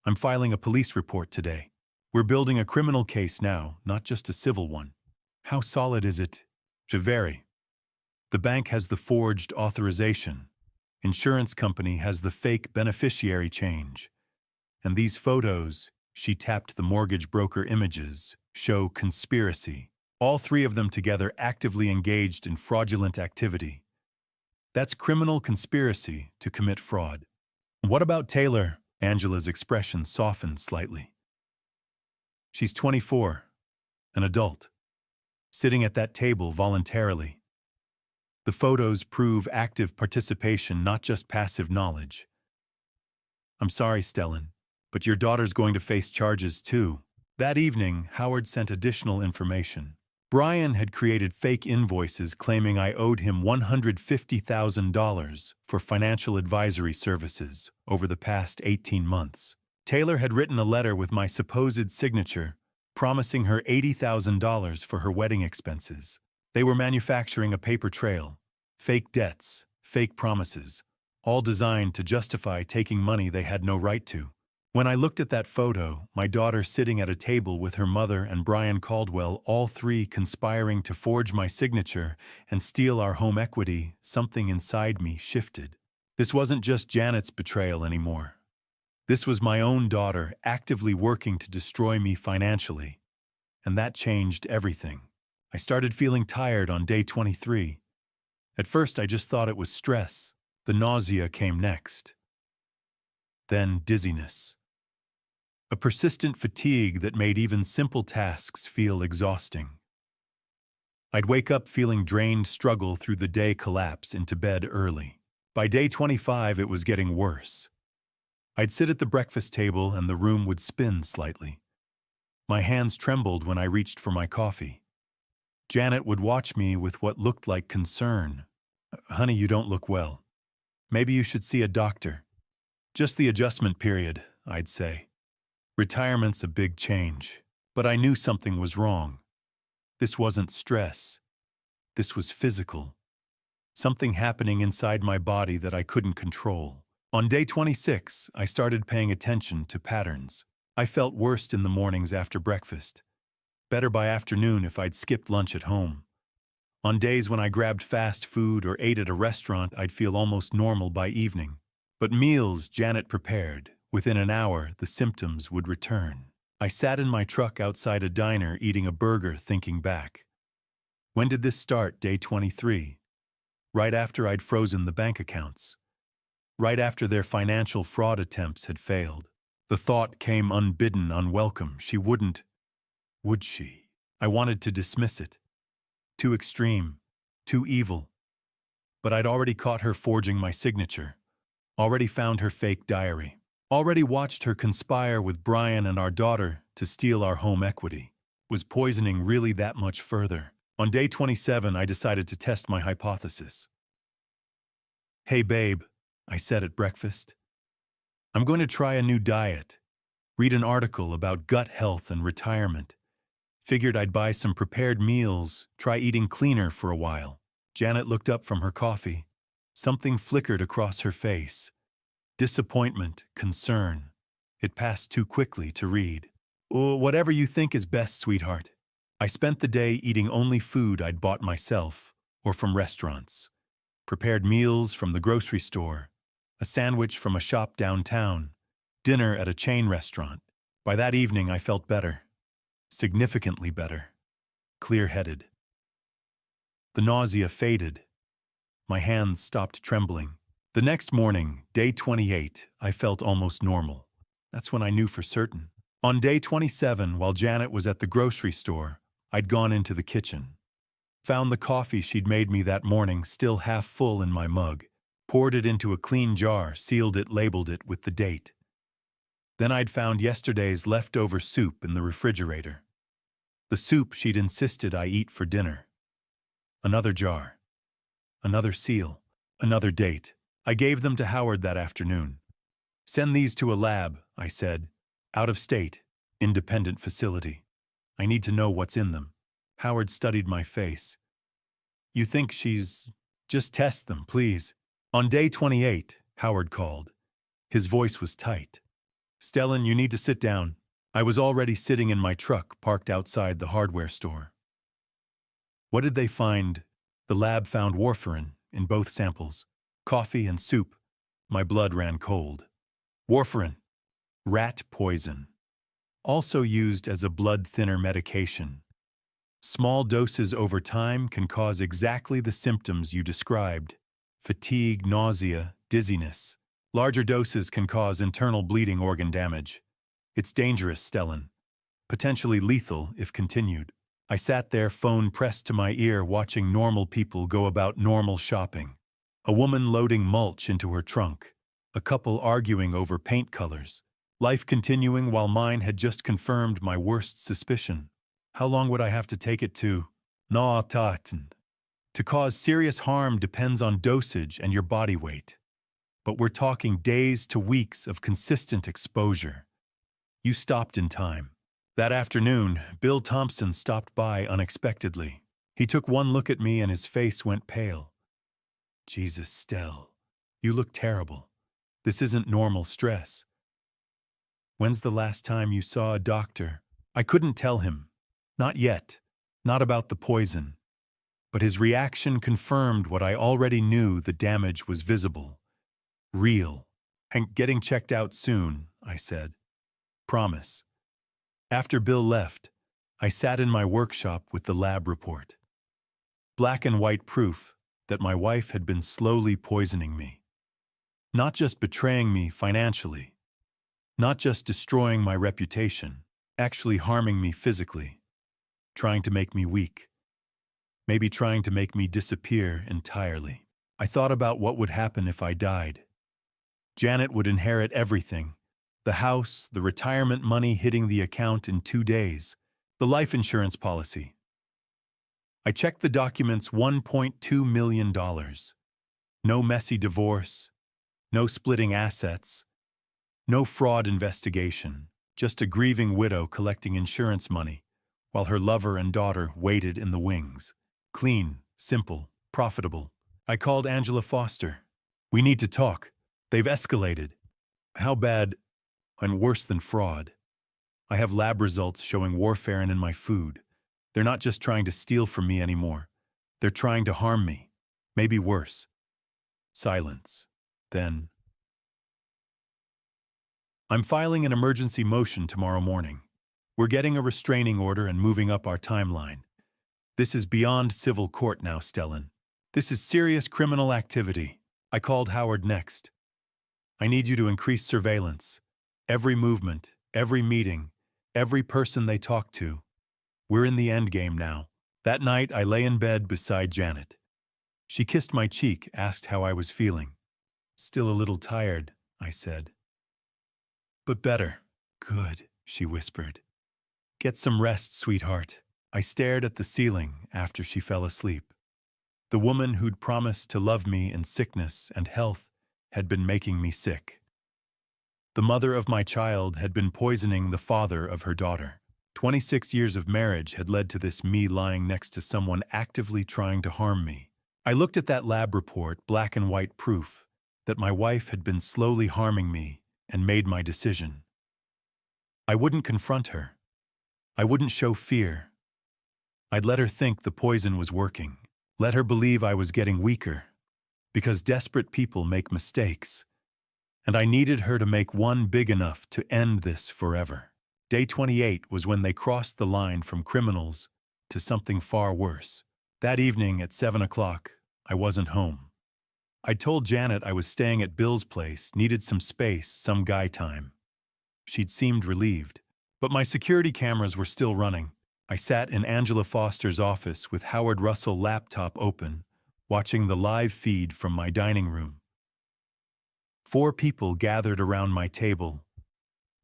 I'm filing a police report today. We're building a criminal case now, not just a civil one. How solid is it? Very. The bank has the forged authorization. Insurance company has the fake beneficiary change. And these photos, she tapped the mortgage broker images, show conspiracy. All three of them together actively engaged in fraudulent activity. That's criminal conspiracy to commit fraud. What about Taylor? Angela's expression softened slightly. She's 24, an adult, sitting at that table voluntarily. The photos prove active participation, not just passive knowledge. I'm sorry, Stellan, but your daughter's going to face charges too. That evening, Howard sent additional information. Brian had created fake invoices claiming I owed him $150,000 for financial advisory services over the past 18 months. Taylor had written a letter with my supposed signature, promising her $80,000 for her wedding expenses. They were manufacturing a paper trail, fake debts, fake promises, all designed to justify taking money they had no right to. When I looked at that photo, my daughter sitting at a table with her mother and Brian Caldwell, all three conspiring to forge my signature and steal our home equity, something inside me shifted. This wasn't just Janet's betrayal anymore. This was my own daughter actively working to destroy me financially. And that changed everything. I started feeling tired on day 23. At first, I just thought it was stress. The nausea came next. Then dizziness. A persistent fatigue that made even simple tasks feel exhausting. I'd wake up feeling drained, struggle through the day, collapse into bed early. By day 25, it was getting worse. I'd sit at the breakfast table and the room would spin slightly. My hands trembled when I reached for my coffee. Janet would watch me with what looked like concern. Honey, you don't look well. Maybe you should see a doctor. Just the adjustment period, I'd say. Retirement's a big change, but I knew something was wrong. This wasn't stress. This was physical. Something happening inside my body that I couldn't control. On day 26, I started paying attention to patterns. I felt worst in the mornings after breakfast. Better by afternoon if I'd skipped lunch at home. On days when I grabbed fast food or ate at a restaurant, I'd feel almost normal by evening. But meals Janet prepared, within an hour, the symptoms would return. I sat in my truck outside a diner eating a burger, thinking back. When did this start? Day 23. Right after I'd frozen the bank accounts. Right after their financial fraud attempts had failed. The thought came unbidden, unwelcome. She wouldn't. Would she? I wanted to dismiss it. Too extreme. Too evil. But I'd already caught her forging my signature. Already found her fake diary. Already watched her conspire with Brian and our daughter to steal our home equity. Was poisoning really that much further? On day 27, I decided to test my hypothesis. Hey babe, I said at breakfast. I'm going to try a new diet. Read an article about gut health and retirement. Figured I'd buy some prepared meals, try eating cleaner for a while. Janet looked up from her coffee. Something flickered across her face. Disappointment, concern. It passed too quickly to read. Oh, whatever you think is best, sweetheart. I spent the day eating only food I'd bought myself. or from restaurants. Prepared meals from the grocery store, a sandwich from a shop downtown, dinner at a chain restaurant. By that evening, I felt better. Significantly better. Clear-headed. The nausea faded. My hands stopped trembling. The next morning, day 28, I felt almost normal. That's when I knew for certain. On day 27, while Janet was at the grocery store, I'd gone into the kitchen. Found the coffee she'd made me that morning still half full in my mug, poured it into a clean jar, sealed it, labeled it with the date. Then I'd found yesterday's leftover soup in the refrigerator. The soup she'd insisted I eat for dinner. Another jar. Another seal. Another date. I gave them to Howard that afternoon. "Send these to a lab," I said. "Out of state. Independent facility. I need to know what's in them." Howard studied my face. "You think she's... Just test them, please." On day 28, Howard called. His voice was tight. "Stellan, you need to sit down." I was already sitting in my truck parked outside the hardware store. What did they find? The lab found warfarin in both samples. Coffee and soup. My blood ran cold. Warfarin. Rat poison. Also used as a blood thinner medication. Small doses over time can cause exactly the symptoms you described. Fatigue, nausea, dizziness. Larger doses can cause internal bleeding, organ damage. It's dangerous, Stellan. Potentially lethal if continued. I sat there, phone pressed to my ear, watching normal people go about normal shopping. A woman loading mulch into her trunk. A couple arguing over paint colors. Life continuing while mine had just confirmed my worst suspicion. How long would I have to take it to? To cause serious harm depends on dosage and your body weight. But we're talking days to weeks of consistent exposure. You stopped in time. That afternoon, Bill Thompson stopped by unexpectedly. He took one look at me and his face went pale. "Jesus, Stell, you look terrible. This isn't normal stress. When's the last time you saw a doctor?" I couldn't tell him. Not yet. Not about the poison. But his reaction confirmed what I already knew: the damage was visible. Real. "And getting checked out soon," I said. "Promise." After Bill left, I sat in my workshop with the lab report. Black and white proof that my wife had been slowly poisoning me. Not just betraying me financially. Not just destroying my reputation, actually harming me physically. Trying to make me weak. Maybe trying to make me disappear entirely. I thought about what would happen if I died. Janet would inherit everything. The house, the retirement money hitting the account in 2 days, the life insurance policy. I checked the documents: $1.2 million. No messy divorce, no splitting assets, no fraud investigation, just a grieving widow collecting insurance money while her lover and daughter waited in the wings. Clean, simple, profitable. I called Angela Foster. "We need to talk. They've escalated." "How bad?" "And worse than fraud. I have lab results showing warfarin in my food. They're not just trying to steal from me anymore. They're trying to harm me. Maybe worse." Silence. Then, "I'm filing an emergency motion tomorrow morning. We're getting a restraining order and moving up our timeline. This is beyond civil court now, Stellan. This is serious criminal activity." I called Howard next. "I need you to increase surveillance. Every movement, every meeting, every person they talk to. We're in the end game now." That night, I lay in bed beside Janet. She kissed my cheek, asked how I was feeling. "Still a little tired," I said. "But better." "Good," she whispered. "Get some rest, sweetheart." I stared at the ceiling after she fell asleep. The woman who'd promised to love me in sickness and health had been making me sick. The mother of my child had been poisoning the father of her daughter. 26 years of marriage had led to this: me lying next to someone actively trying to harm me. I looked at that lab report, black and white proof that my wife had been slowly harming me, and made my decision. I wouldn't confront her. I wouldn't show fear. I'd let her think the poison was working. Let her believe I was getting weaker, because desperate people make mistakes, and I needed her to make one big enough to end this forever. Day 28 was when they crossed the line from criminals to something far worse. That evening at 7 o'clock, I wasn't home. I told Janet I was staying at Bill's place, needed some space, some guy time. She'd seemed relieved, but my security cameras were still running. I sat in Angela Foster's office with Howard Russell laptop open, watching the live feed from my dining room. 4 people gathered around my table: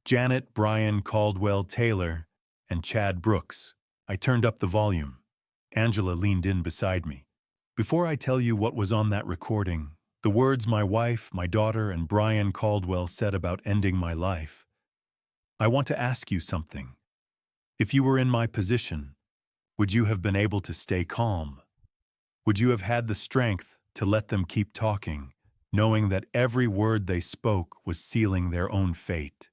Janet, Brian, Caldwell, Taylor, and Chad Brooks. I turned up the volume. Angela leaned in beside me. Before I tell you what was on that recording, the words my wife, my daughter, and Brian Caldwell said about ending my life, I want to ask you something. If you were in my position, would you have been able to stay calm? Would you have had the strength to let them keep talking, knowing that every word they spoke was sealing their own fate?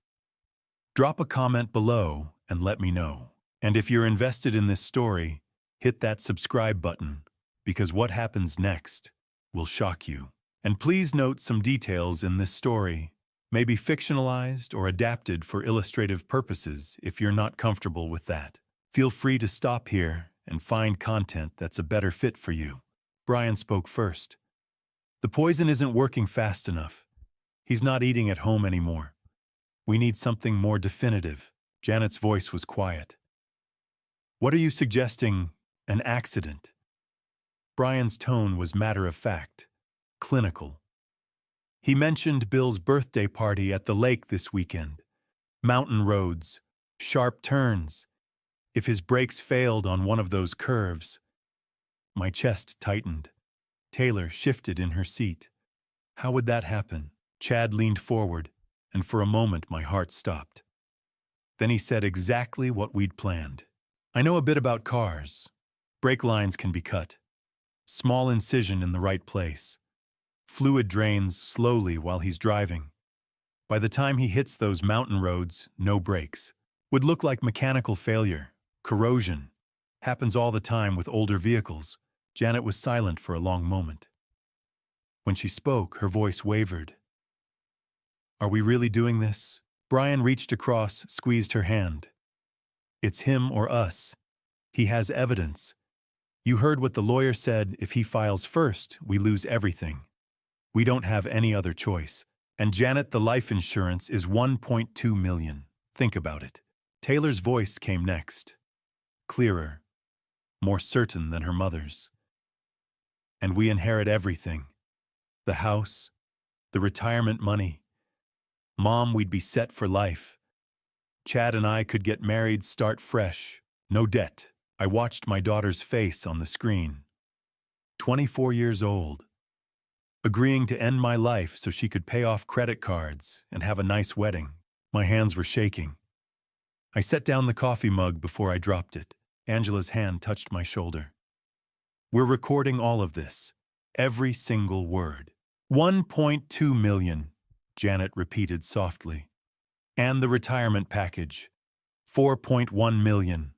Drop a comment below and let me know. And if you're invested in this story, hit that subscribe button, because what happens next will shock you. And please note some details in this story may be fictionalized or adapted for illustrative purposes. If you're not comfortable with that, feel free to stop here and find content that's a better fit for you. Brian spoke first. The poison isn't working fast enough. He's not eating at home anymore. We need something more definitive. Janet's voice was quiet. What are you suggesting? An accident? Brian's tone was matter-of-fact, clinical. He mentioned Bill's birthday party at the lake this weekend. Mountain roads, sharp turns. If his brakes failed on one of those curves. My chest tightened. Taylor shifted in her seat. How would that happen? Chad leaned forward, and for a moment my heart stopped. Then he said exactly what we'd planned. I know a bit about cars. Brake lines can be cut. Small incision in the right place. Fluid drains slowly while he's driving. By the time he hits those mountain roads, no brakes. Would look like mechanical failure, corrosion. Happens all the time with older vehicles. Janet was silent for a long moment. When she spoke, her voice wavered. Are we really doing this? Brian reached across, squeezed her hand. It's him or us. He has evidence. You heard what the lawyer said. If he files first, we lose everything. We don't have any other choice. And Janet, the life insurance is $1.2 million. Think about it. Taylor's voice came next. Clearer, more certain than her mother's. And we inherit everything. The house, the retirement money. Mom, we'd be set for life. Chad and I could get married, start fresh. No debt. I watched my daughter's face on the screen. 24 years old. Agreeing to end my life so she could pay off credit cards and have a nice wedding. My hands were shaking. I set down the coffee mug before I dropped it. Angela's hand touched my shoulder. We're recording all of this. Every single word. 1.2 million, Janet repeated softly. And the retirement package. 4.1 million.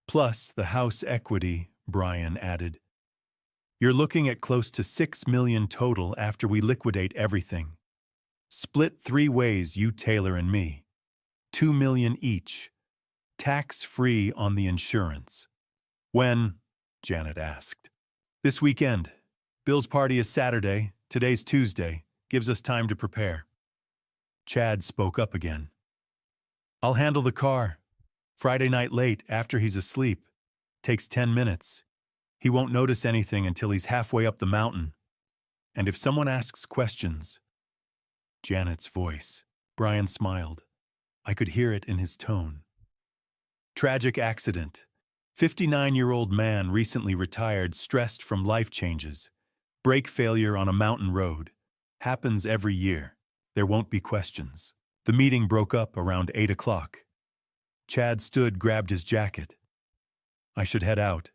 Plus the house equity, Brian added. You're looking at close to 6 million total after we liquidate everything. Split 3 ways, you, Taylor, and me. 2 million each. Tax-free on the insurance. When? Janet asked. This weekend. Bill's party is Saturday. Today's Tuesday. Gives us time to prepare. Chad spoke up again. I'll handle the car. Friday night late, after he's asleep. Takes 10 minutes. He won't notice anything until he's halfway up the mountain. And if someone asks questions... Janet's voice. Brian smiled. I could hear it in his tone. Tragic accident. 59-year-old man recently retired, stressed from life changes. Brake failure on a mountain road. Happens every year. There won't be questions. The meeting broke up around 8 o'clock. Chad stood, grabbed his jacket. I should head out.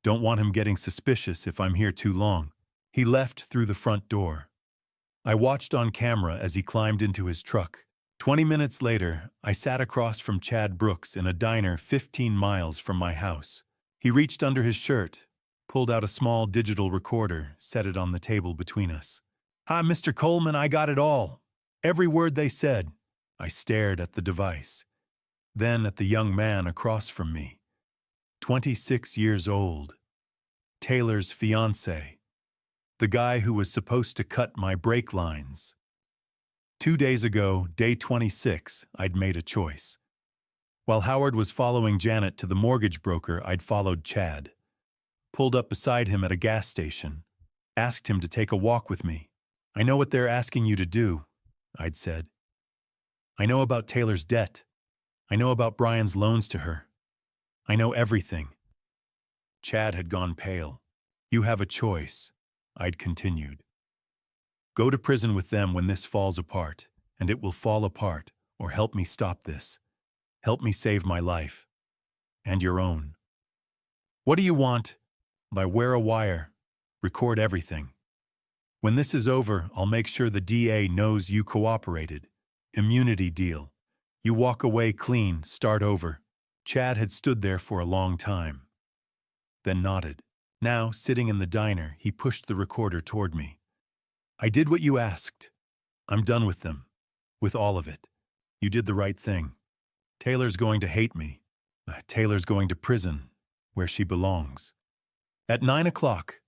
Don't want him getting suspicious if I'm here too long. He left through the front door. I watched on camera as he climbed into his truck. 20 minutes later, I sat across from Chad Brooks in a diner 15 miles from my house. He reached under his shirt, pulled out a small digital recorder, set it on the table between us. "Ah, Mr. Coleman, I got it all. Every word they said." I stared at the device, then at the young man across from me. 26 years old. Taylor's fiancé. The guy who was supposed to cut my brake lines. 2 days ago, day 26, I'd made a choice. While Howard was following Janet to the mortgage broker, I'd followed Chad. Pulled up beside him at a gas station. Asked him to take a walk with me. "I know what they're asking you to do," I'd said. "I know about Taylor's debt. I know about Brian's loans to her. I know everything." Chad had gone pale. "You have a choice," I'd continued. "Go to prison with them when this falls apart, and it will fall apart, or help me stop this. Help me save my life. And your own. What do you want? By wear a wire. Record everything. When this is over, I'll make sure the DA knows you cooperated. Immunity deal. You walk away clean, start over." Chad had stood there for a long time, then nodded. Now, sitting in the diner, he pushed the recorder toward me. "I did what you asked. I'm done with them. With all of it. You did the right thing. Taylor's going to hate me. Taylor's going to prison, where she belongs." At 9 o'clock,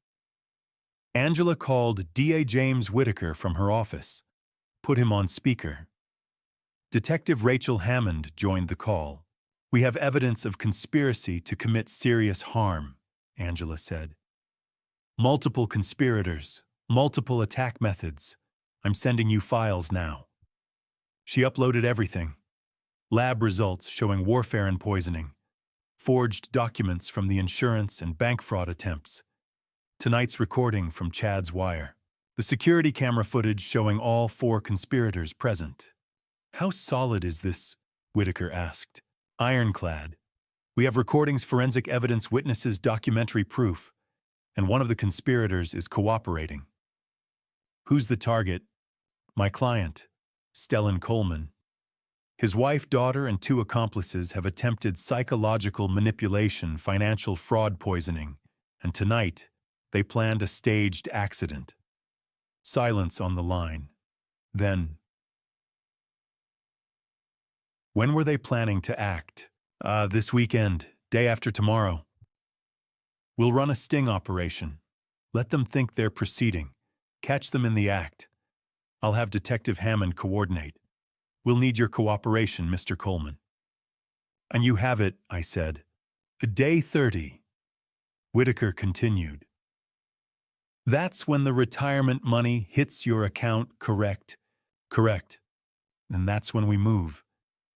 Angela called DA James Whitaker from her office, put him on speaker. Detective Rachel Hammond joined the call. "We have evidence of conspiracy to commit serious harm," Angela said. "Multiple conspirators, multiple attack methods. I'm sending you files now." She uploaded everything. Lab results showing warfare and poisoning. Forged documents from the insurance and bank fraud attempts. Tonight's recording from Chad's wire. The security camera footage showing all 4 conspirators present. "How solid is this?" Whitaker asked. "Ironclad. We have recordings, forensic evidence, witnesses, documentary proof, and one of the conspirators is cooperating." "Who's the target?" "My client, Stellan Coleman. His wife, daughter, and 2 accomplices have attempted psychological manipulation, financial fraud, poisoning, and tonight they planned a staged accident." Silence on the line. Then, "When were they planning to act?" This weekend, day after tomorrow. We'll run a sting operation. Let them think they're proceeding. Catch them in the act. I'll have Detective Hammond coordinate. We'll need your cooperation, Mr. Coleman." "And you have it," I said. Day 30. Whitaker continued. "That's when the retirement money hits your account, correct?" "Correct. And that's when we move.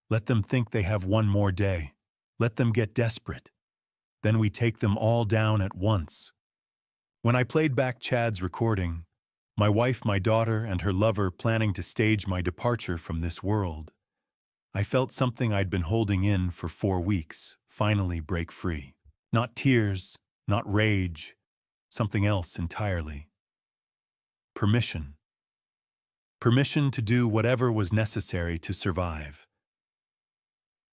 Let them think they have one more day. Let them get desperate. Then we take them all down at once." When I played back Chad's recording, my wife, my daughter, and her lover planning to stage my departure from this world, I felt something I'd been holding in for 4 weeks finally break free. Not tears, not rage, something else entirely. Permission. Permission to do whatever was necessary to survive.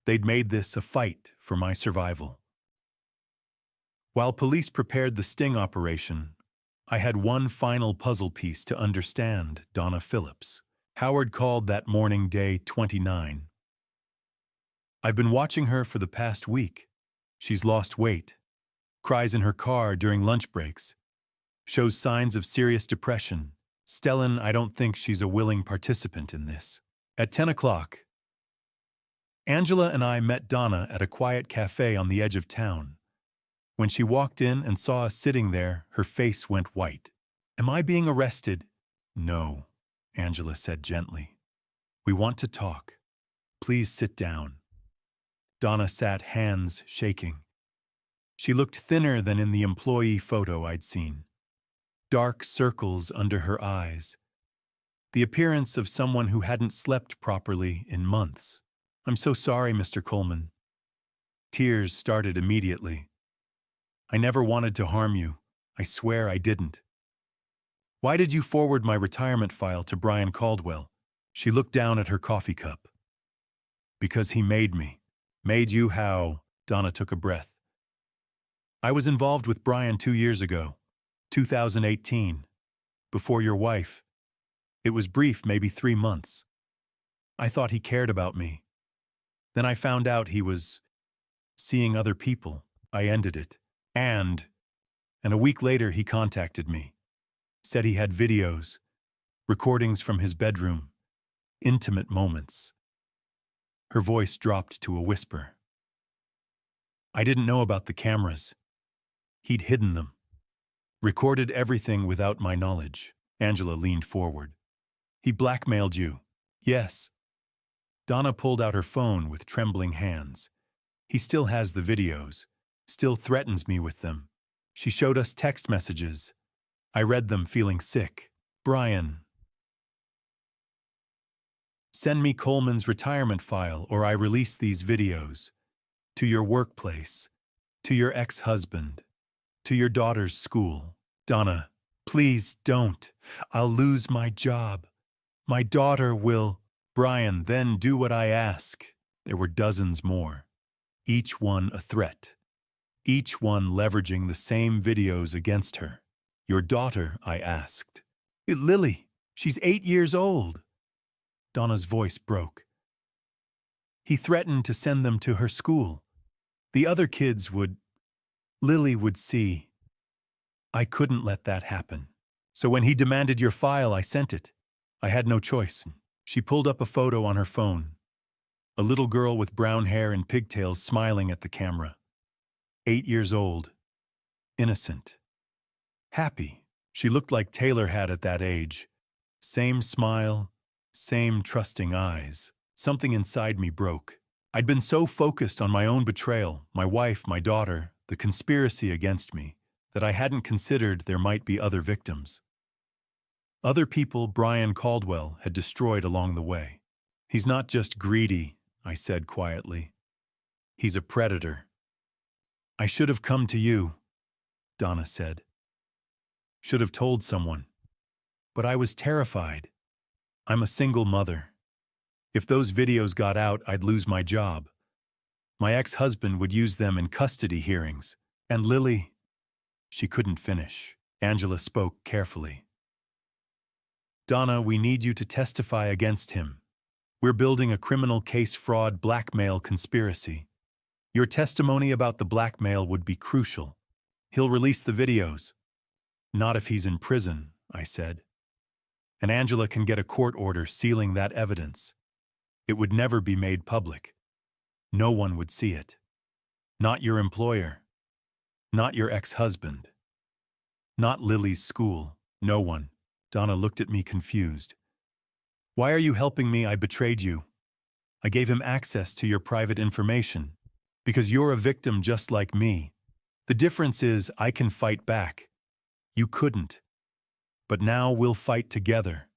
They'd made this a fight for my survival. While police prepared the sting operation, I had one final puzzle piece to understand Donna Phillips. Howard called that morning, day 29. "I've been watching her for the past week. She's lost weight, cries in her car during lunch breaks, shows signs of serious depression. Stellan, I don't think she's a willing participant in this." At 10 o'clock, Angela and I met Donna at a quiet cafe on the edge of town. When she walked in and saw us sitting there, her face went white. "Am I being arrested?" "No," Angela said gently. "We want to talk. Please sit down." Donna sat, hands shaking. She looked thinner than in the employee photo I'd seen. Dark circles under her eyes. The appearance of someone who hadn't slept properly in months. "I'm so sorry, Mr. Coleman." Tears started immediately. "I never wanted to harm you. I swear I didn't." "Why did you forward my retirement file to Brian Caldwell?" She looked down at her coffee cup. "Because he made me." "Made you how?" Donna took a breath. I was involved with Brian 2 years ago, 2018, before your wife. It was brief, maybe 3 months. I thought he cared about me. Then I found out he was seeing other people. I ended it. And a week later he contacted me. Said he had videos, recordings from his bedroom, intimate moments. Her voice dropped to a whisper. I didn't know about the cameras. He'd hidden them. Recorded everything without my knowledge. Angela leaned forward. He blackmailed you. Yes. Donna pulled out her phone with trembling hands. He still has the videos, still threatens me with them. She showed us text messages. I read them feeling sick. Brian, send me Coleman's retirement file or I release these videos. To your workplace, to your ex-husband, to your daughter's school. Donna, please don't. I'll lose my job. My daughter will. Brian, then do what I ask. There were dozens more, each one a threat, each one leveraging the same videos against her. Your daughter, I asked. Lily, she's 8 years old. Donna's voice broke. He threatened to send them to her school. The other kids would. Lily would see. I couldn't let that happen. So when he demanded your file, I sent it. I had no choice. She pulled up a photo on her phone. A little girl with brown hair and pigtails smiling at the camera. 8 years old. Innocent. Happy. She looked like Taylor had at that age. Same smile, same trusting eyes. Something inside me broke. I'd been so focused on my own betrayal, my wife, my daughter, the conspiracy against me, that I hadn't considered there might be other victims. Other people Brian Caldwell had destroyed along the way. He's not just greedy, I said quietly. He's a predator. I should have come to you, Donna said. Should have told someone. But I was terrified. I'm a single mother. If those videos got out, I'd lose my job. My ex-husband would use them in custody hearings. And Lily, she couldn't finish. Angela spoke carefully. Donna, we need you to testify against him. We're building a criminal case fraud blackmail conspiracy. Your testimony about the blackmail would be crucial. He'll release the videos. Not if he's in prison, I said. And Angela can get a court order sealing that evidence. It would never be made public. No one would see it. Not your employer. Not your ex-husband. Not Lily's school. No one. Donna looked at me confused. Why are you helping me? I betrayed you. I gave him access to your private information. Because you're a victim just like me. The difference is I can fight back. You couldn't. But now we'll fight together.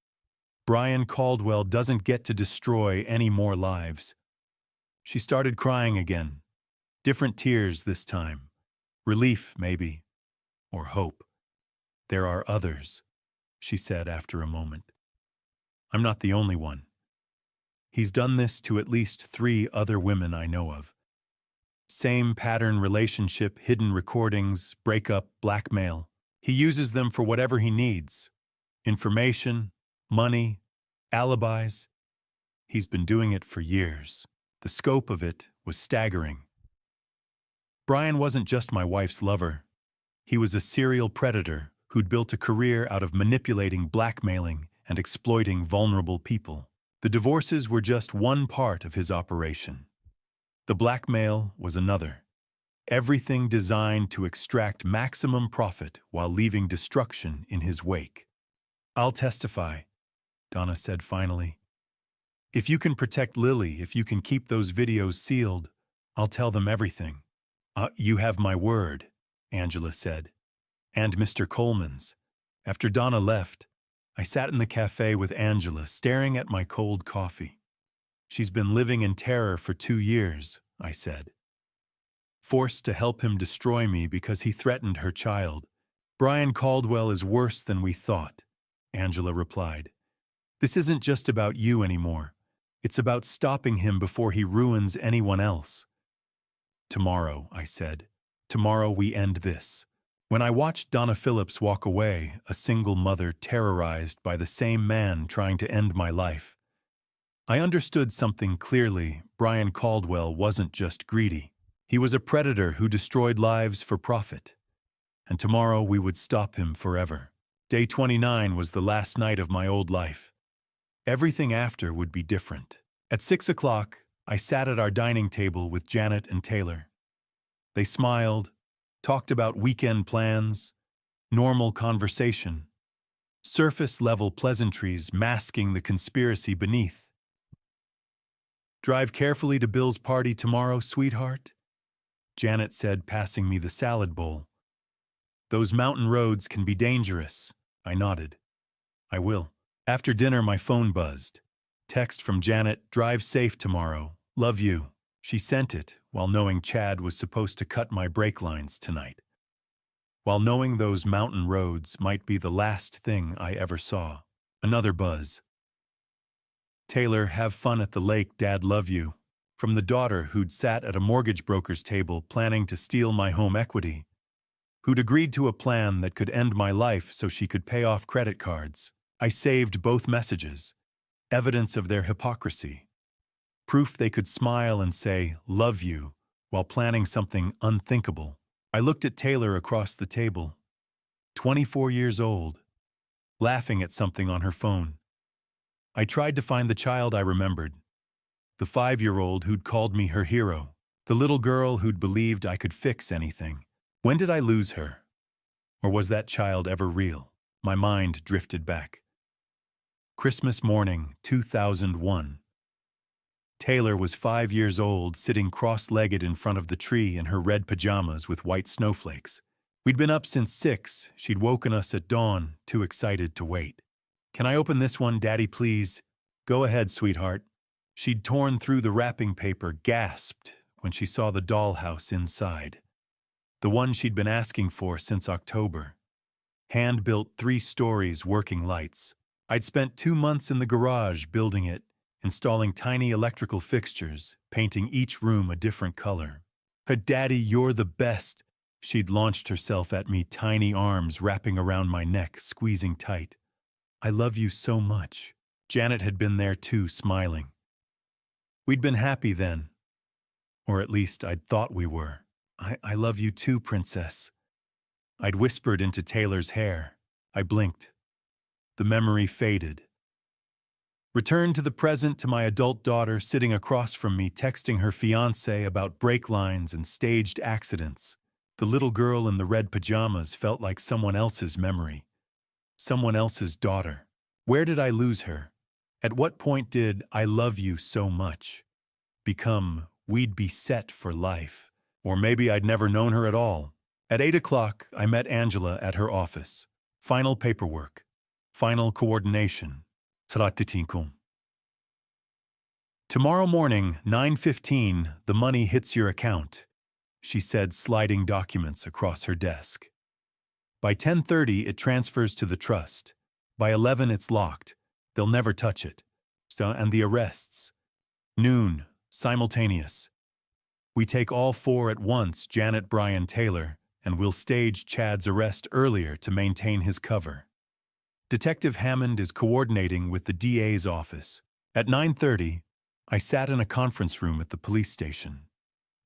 Brian Caldwell doesn't get to destroy any more lives. She started crying again. Different tears this time. Relief, maybe. Or hope. There are others, she said after a moment. I'm not the only one. He's done this to at least 3 other women I know of. Same pattern relationship, hidden recordings, breakup, blackmail. He uses them for whatever he needs. Information, money, alibis. He's been doing it for years. The scope of it was staggering. Brian wasn't just my wife's lover. He was a serial predator who'd built a career out of manipulating, blackmailing, and exploiting vulnerable people. The divorces were just one part of his operation. The blackmail was another. Everything designed to extract maximum profit while leaving destruction in his wake. I'll testify, Donna said finally. If you can protect Lily, if you can keep those videos sealed, I'll tell them everything. You have my word, Angela said. And Mr. Coleman's. After Donna left, I sat in the cafe with Angela, staring at my cold coffee. She's been living in terror for 2 years, I said. Forced to help him destroy me because he threatened her child. Brian Caldwell is worse than we thought, Angela replied. This isn't just about you anymore. It's about stopping him before he ruins anyone else. Tomorrow, I said. Tomorrow we end this. When I watched Donna Phillips walk away, a single mother terrorized by the same man trying to end my life, I understood something clearly. Brian Caldwell wasn't just greedy. He was a predator who destroyed lives for profit. And tomorrow we would stop him forever. Day 29 was the last night of my old life. Everything after would be different. At 6 o'clock, I sat at our dining table with Janet and Taylor. They smiled, talked about weekend plans, normal conversation, surface-level pleasantries masking the conspiracy beneath. "Drive carefully to Bill's party tomorrow, sweetheart," Janet said, passing me the salad bowl. "Those mountain roads can be dangerous." I nodded. "I will." After dinner, my phone buzzed. Text from Janet, "Drive safe tomorrow. Love you." She sent it while knowing Chad was supposed to cut my brake lines tonight. While knowing those mountain roads might be the last thing I ever saw. Another buzz. "Taylor, have fun at the lake, Dad, love you." From the daughter who'd sat at a mortgage broker's table planning to steal my home equity, who'd agreed to a plan that could end my life so she could pay off credit cards. I saved both messages, evidence of their hypocrisy, proof they could smile and say, "Love you," while planning something unthinkable. I looked at Taylor across the table, 24 years old, laughing at something on her phone. I tried to find the child I remembered, the 5-year-old who'd called me her hero, the little girl who'd believed I could fix anything. When did I lose her? Or was that child ever real? My mind drifted back. Christmas morning, 2001. Taylor was 5 years old, sitting cross-legged in front of the tree in her red pajamas with white snowflakes. We'd been up since 6. She'd woken us at dawn, too excited to wait. "Can I open this one, Daddy, please?" "Go ahead, sweetheart." She'd torn through the wrapping paper, gasped when she saw the dollhouse inside. The one she'd been asking for since October. Hand-built 3 stories, working lights. I'd spent 2 months in the garage building it, installing tiny electrical fixtures, painting each room a different color. "Daddy, you're the best." She'd launched herself at me, tiny arms wrapping around my neck, squeezing tight. "I love you so much." Janet had been there too, smiling. We'd been happy then. Or at least I'd thought we were. I love you too, princess." I'd whispered into Taylor's hair. I blinked. The memory faded. Returned to the present, to my adult daughter sitting across from me, texting her fiancé about brake lines and staged accidents. The little girl in the red pajamas felt like someone else's memory. Someone else's daughter. Where did I lose her? At what point did "I love you so much" become "we'd be set for life"? Or maybe I'd never known her at all. At 8 o'clock, I met Angela at her office. Final paperwork. Final coordination. "Tomorrow morning, 9:15, the money hits your account," she said, sliding documents across her desk. "By 10:30, it transfers to the trust. By 11, it's locked. They'll never touch it. And the arrests. Noon, simultaneous. We take all 4 at once, Janet, Brian, Taylor, and we'll stage Chad's arrest earlier to maintain his cover. Detective Hammond is coordinating with the DA's office. At 9:30, I sat in a conference room at the police station.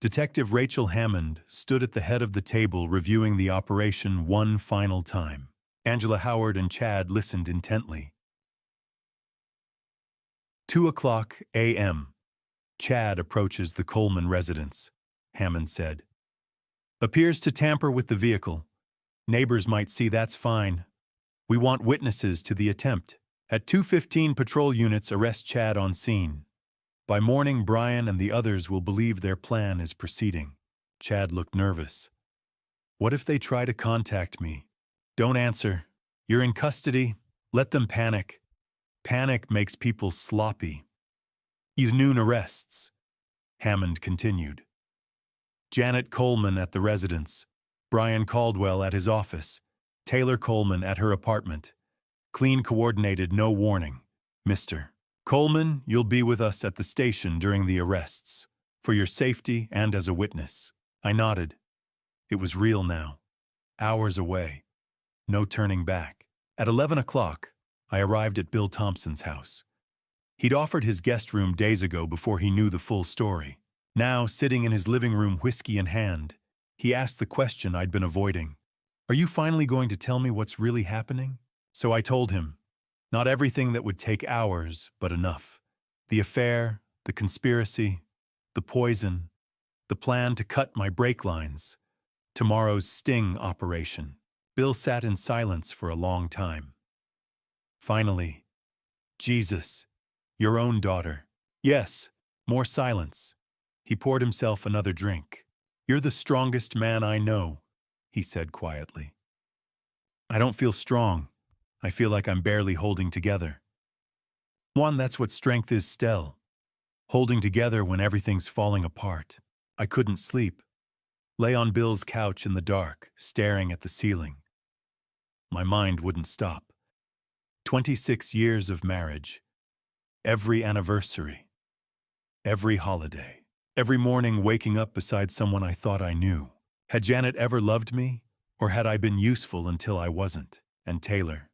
Detective Rachel Hammond stood at the head of the table reviewing the operation one final time. Angela Howard and Chad listened intently. 2:00 a.m. Chad approaches the Coleman residence, Hammond said. Appears to tamper with the vehicle. Neighbors might see, that's fine. We want witnesses to the attempt. At 2:15, patrol units arrest Chad on scene. By morning, Brian and the others will believe their plan is proceeding. Chad looked nervous. What if they try to contact me? Don't answer. You're in custody. Let them panic. Panic makes people sloppy. These noon arrests, Hammond continued. Janet Coleman at the residence, Brian Caldwell at his office, Taylor Coleman at her apartment. Clean, coordinated, no warning. Mr. Coleman, you'll be with us at the station during the arrests, for your safety and as a witness. I nodded. It was real now. Hours away. No turning back. At 11 o'clock, I arrived at Bill Thompson's house. He'd offered his guest room days ago before he knew the full story. Now, sitting in his living room, whiskey in hand, he asked the question I'd been avoiding. "Are you finally going to tell me what's really happening?" So I told him. Not everything that would take hours, but enough. The affair, the conspiracy, the poison, the plan to cut my brake lines, tomorrow's sting operation. Bill sat in silence for a long time. Finally, "Jesus, your own daughter." "Yes." More silence. He poured himself another drink. "You're the strongest man I know," he said quietly. "I don't feel strong. I feel like I'm barely holding together." Juan, that's what strength is, Stell. Holding together when everything's falling apart. I couldn't sleep. Lay on Bill's couch in the dark, staring at the ceiling. My mind wouldn't stop. 26 years of marriage. Every anniversary. Every holiday. Every morning waking up beside someone I thought I knew. Had Janet ever loved me? Or had I been useful until I wasn't? And Taylor.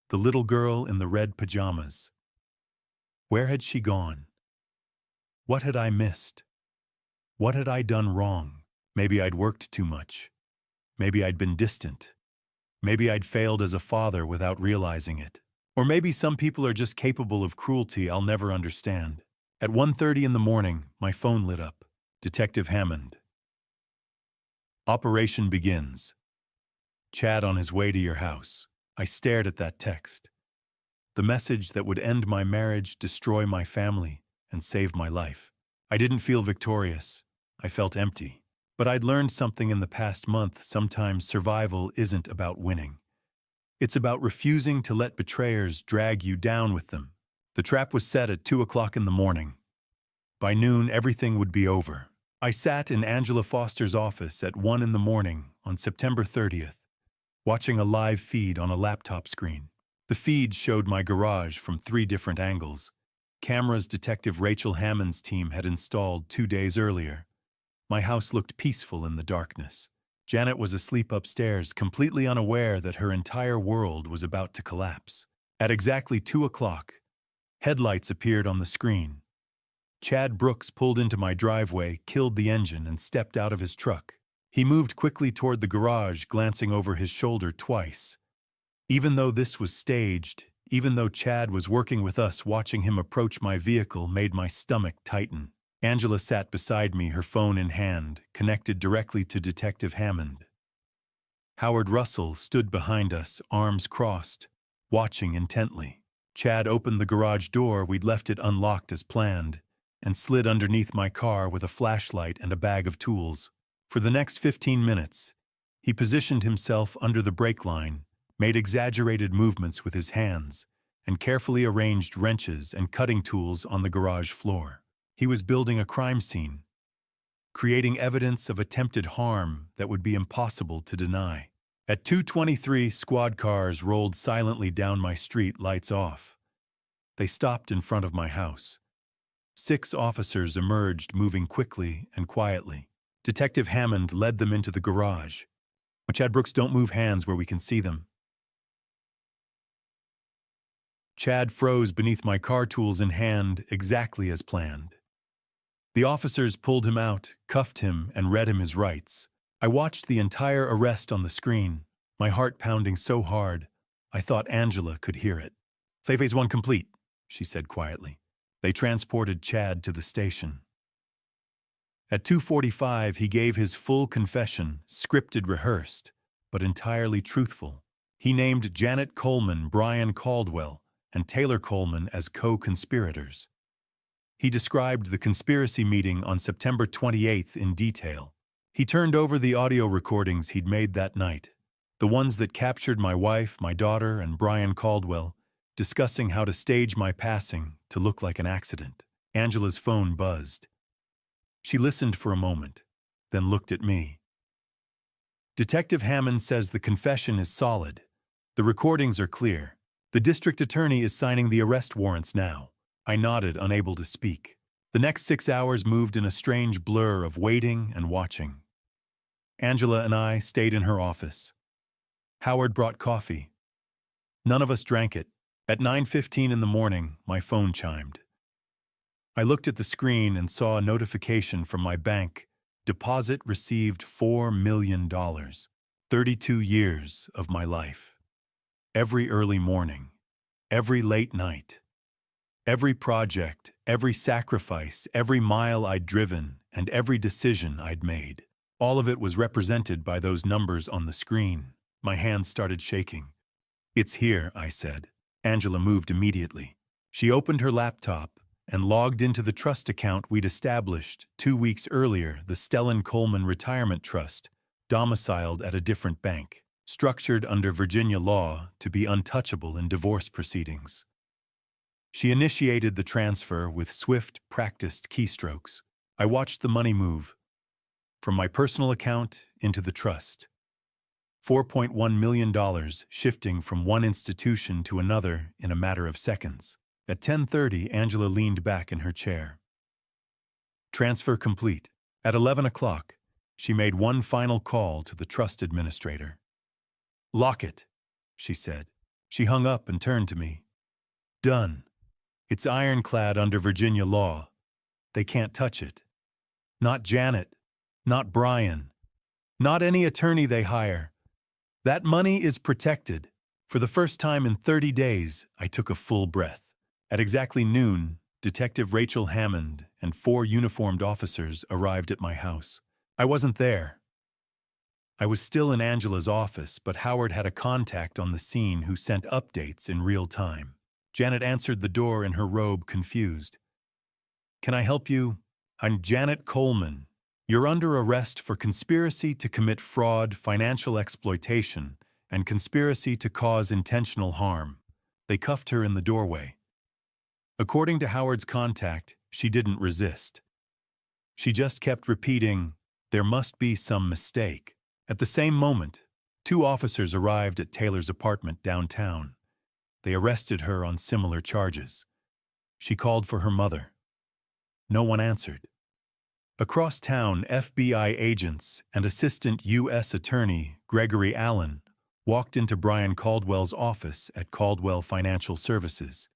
The little girl in the red pajamas. Where had she gone? What had I missed? What had I done wrong? Maybe I'd worked too much. Maybe I'd been distant. Maybe I'd failed as a father without realizing it. Or maybe some people are just capable of cruelty I'll never understand. At 1:30 in the morning, my phone lit up. Detective Hammond. "Operation begins. Chad on his way to your house." I stared at that text. The message that would end my marriage, destroy my family, and save my life. I didn't feel victorious. I felt empty. But I'd learned something in the past month. Sometimes survival isn't about winning. It's about refusing to let betrayers drag you down with them. The trap was set at 2 o'clock in the morning. By noon, everything would be over. I sat in Angela Foster's office at 1 in the morning on September 30th, watching a live feed on a laptop screen. The feed showed my garage from 3 different angles. Cameras Detective Rachel Hammond's team had installed 2 days earlier. My house looked peaceful in the darkness. Janet was asleep upstairs, completely unaware that her entire world was about to collapse. At exactly 2 o'clock, headlights appeared on the screen. Chad Brooks pulled into my driveway, killed the engine, and stepped out of his truck. He moved quickly toward the garage, glancing over his shoulder twice. Even though this was staged, even though Chad was working with us, watching him approach my vehicle made my stomach tighten. Angela sat beside me, her phone in hand, connected directly to Detective Hammond. Howard Russell stood behind us, arms crossed, watching intently. Chad opened the garage door, we'd left it unlocked as planned, and slid underneath my car with a flashlight and a bag of tools. For the next 15 minutes, he positioned himself under the brake line, made exaggerated movements with his hands, and carefully arranged wrenches and cutting tools on the garage floor. He was building a crime scene, creating evidence of attempted harm that would be impossible to deny. At 2:23, squad cars rolled silently down my street, lights off. They stopped in front of my house. 6 officers emerged, moving quickly and quietly. Detective Hammond led them into the garage. "Chad Brooks, don't move hands where we can see them." Chad froze beneath my car, tools in hand, exactly as planned. The officers pulled him out, cuffed him, and read him his rights. I watched the entire arrest on the screen, my heart pounding so hard, I thought Angela could hear it. "Phase 1 complete," she said quietly. They transported Chad to the station. At 2:45, he gave his full confession, scripted, rehearsed, but entirely truthful. He named Janet Coleman, Brian Caldwell, and Taylor Coleman as co-conspirators. He described the conspiracy meeting on September 28th in detail. He turned over the audio recordings he'd made that night, the ones that captured my wife, my daughter, and Brian Caldwell, discussing how to stage my passing to look like an accident. Angela's phone buzzed. She listened for a moment, then looked at me. "Detective Hammond says the confession is solid. The recordings are clear. The district attorney is signing the arrest warrants now." I nodded, unable to speak. The next 6 hours moved in a strange blur of waiting and watching. Angela and I stayed in her office. Howard brought coffee. None of us drank it. At 9:15 in the morning, my phone chimed. I looked at the screen and saw a notification from my bank. Deposit received $4 million. 32 years of my life. Every early morning, every late night, every project, every sacrifice, every mile I'd driven, and every decision I'd made. All of it was represented by those numbers on the screen. My hands started shaking. "It's here," I said. Angela moved immediately. She opened her laptop and logged into the trust account we'd established 2 weeks earlier, the Stellan Coleman Retirement Trust, domiciled at a different bank, structured under Virginia law to be untouchable in divorce proceedings. She initiated the transfer with swift, practiced keystrokes. I watched the money move from my personal account into the trust. $4.1 million shifting from one institution to another in a matter of seconds. At 10:30, Angela leaned back in her chair. Transfer complete. At 11 o'clock, she made one final call to the trust administrator. "Lock it," she said. She hung up and turned to me. "Done. It's ironclad under Virginia law. They can't touch it. Not Janet, not Brian, not any attorney they hire. That money is protected." For the first time in 30 days, I took a full breath. At exactly noon, Detective Rachel Hammond and 4 uniformed officers arrived at my house. I wasn't there. I was still in Angela's office, but Howard had a contact on the scene who sent updates in real time. Janet answered the door in her robe, confused. "Can I help you?" "I'm Janet Coleman. You're under arrest for conspiracy to commit fraud, financial exploitation, and conspiracy to cause intentional harm." They cuffed her in the doorway. According to Howard's contact, she didn't resist. She just kept repeating, "There must be some mistake." At the same moment, 2 officers arrived at Taylor's apartment downtown. They arrested her on similar charges. She called for her mother. No one answered. Across town, FBI agents and Assistant U.S. Attorney Gregory Allen walked into Brian Caldwell's office at Caldwell Financial Services.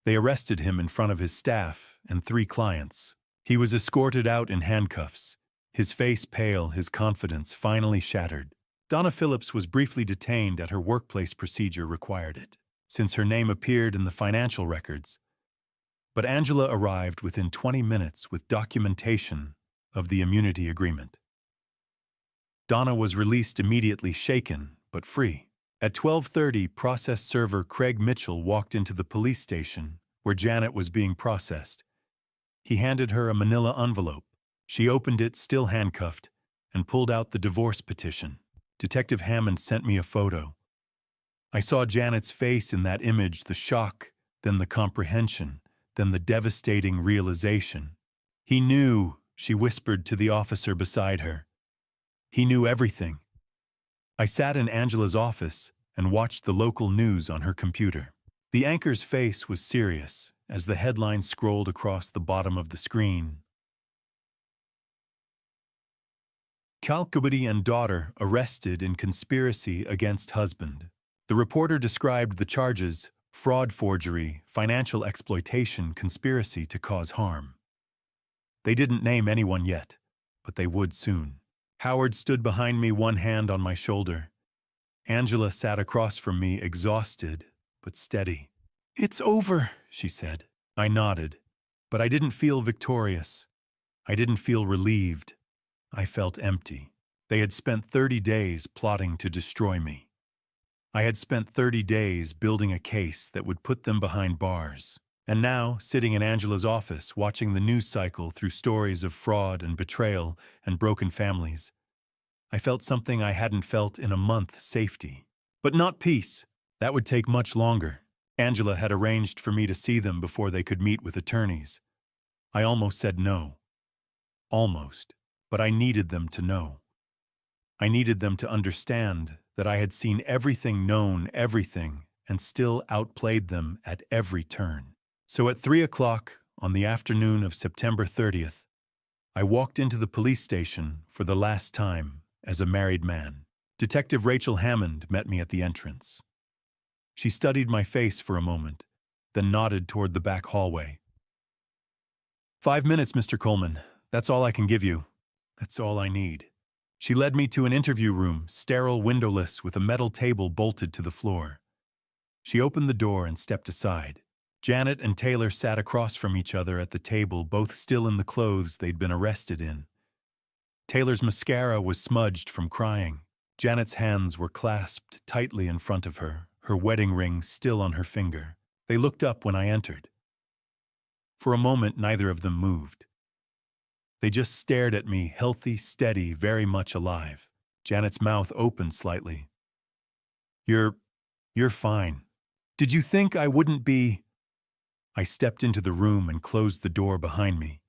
They arrested him in front of his staff and 3 clients. He was escorted out in handcuffs, his face pale, his confidence finally shattered. Donna Phillips was briefly detained at her workplace procedure required it, since her name appeared in the financial records. But Angela arrived within 20 minutes with documentation of the immunity agreement. Donna was released immediately, shaken but free. At 12:30, process server Craig Mitchell walked into the police station where Janet was being processed. He handed her a manila envelope. She opened it, still handcuffed, and pulled out the divorce petition. Detective Hammond sent me a photo. I saw Janet's face in that image, the shock, then the comprehension, then the devastating realization. "He knew," she whispered to the officer beside her. "He knew everything." I sat in Angela's office and watched the local news on her computer. The anchor's face was serious as the headline scrolled across the bottom of the screen. Calcubity and daughter arrested in conspiracy against husband. The reporter described the charges: fraud, forgery, financial exploitation, conspiracy to cause harm. They didn't name anyone yet, but they would soon. Howard stood behind me, one hand on my shoulder. Angela sat across from me, exhausted but steady. "It's over," she said. I nodded, but I didn't feel victorious. I didn't feel relieved. I felt empty. They had spent 30 days plotting to destroy me. I had spent 30 days building a case that would put them behind bars. And now, sitting in Angela's office, watching the news cycle through stories of fraud and betrayal and broken families, I felt something I hadn't felt in a month: safety. But not peace. That would take much longer. Angela had arranged for me to see them before they could meet with attorneys. I almost said no. Almost. But I needed them to know. I needed them to understand that I had seen everything, known everything, and still outplayed them at every turn. So at 3 o'clock on the afternoon of September 30th, I walked into the police station for the last time as a married man. Detective Rachel Hammond met me at the entrance. She studied my face for a moment, then nodded toward the back hallway. 5 minutes, Mr. Coleman. That's all I can give you. That's all I need. She led me to an interview room, sterile, windowless, with a metal table bolted to the floor. She opened the door and stepped aside. Janet and Taylor sat across from each other at the table, both still in the clothes they'd been arrested in. Taylor's mascara was smudged from crying. Janet's hands were clasped tightly in front of her, her wedding ring still on her finger. They looked up when I entered. For a moment, neither of them moved. They just stared at me, healthy, steady, very much alive. Janet's mouth opened slightly. You're fine. Did you think I wouldn't be? I stepped into the room and closed the door behind me.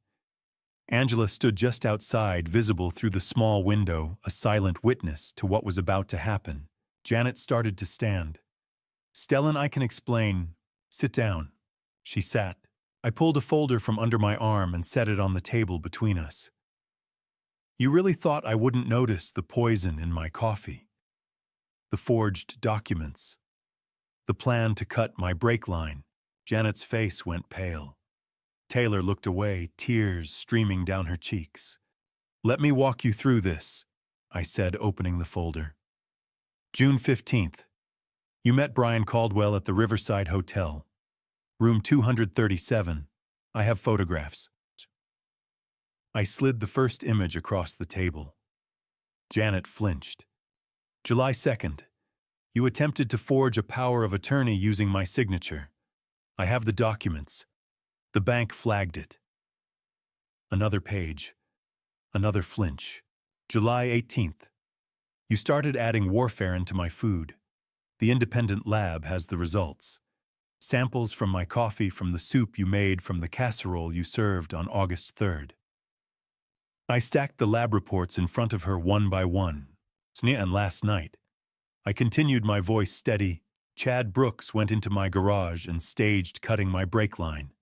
Angela stood just outside, visible through the small window, a silent witness to what was about to happen. Janet started to stand. Stellan, I can explain. Sit down. She sat. I pulled a folder from under my arm and set it on the table between us. You really thought I wouldn't notice the poison in my coffee? The forged documents? The plan to cut my brake line? Janet's face went pale. Taylor looked away, tears streaming down her cheeks. Let me walk you through this, I said, opening the folder. June 15th. You met Brian Caldwell at the Riverside Hotel. Room 237. I have photographs. I slid the first image across the table. Janet flinched. July 2nd. You attempted to forge a power of attorney using my signature. I have the documents. The bank flagged it. Another page. Another flinch. July 18th. You started adding warfarin to my food. The independent lab has the results. Samples from my coffee from the soup you made from the casserole you served on August 3rd. I stacked the lab reports in front of her one by one. And last night, I continued, my voice steady. Chad Brooks went into my garage and staged cutting my brake line.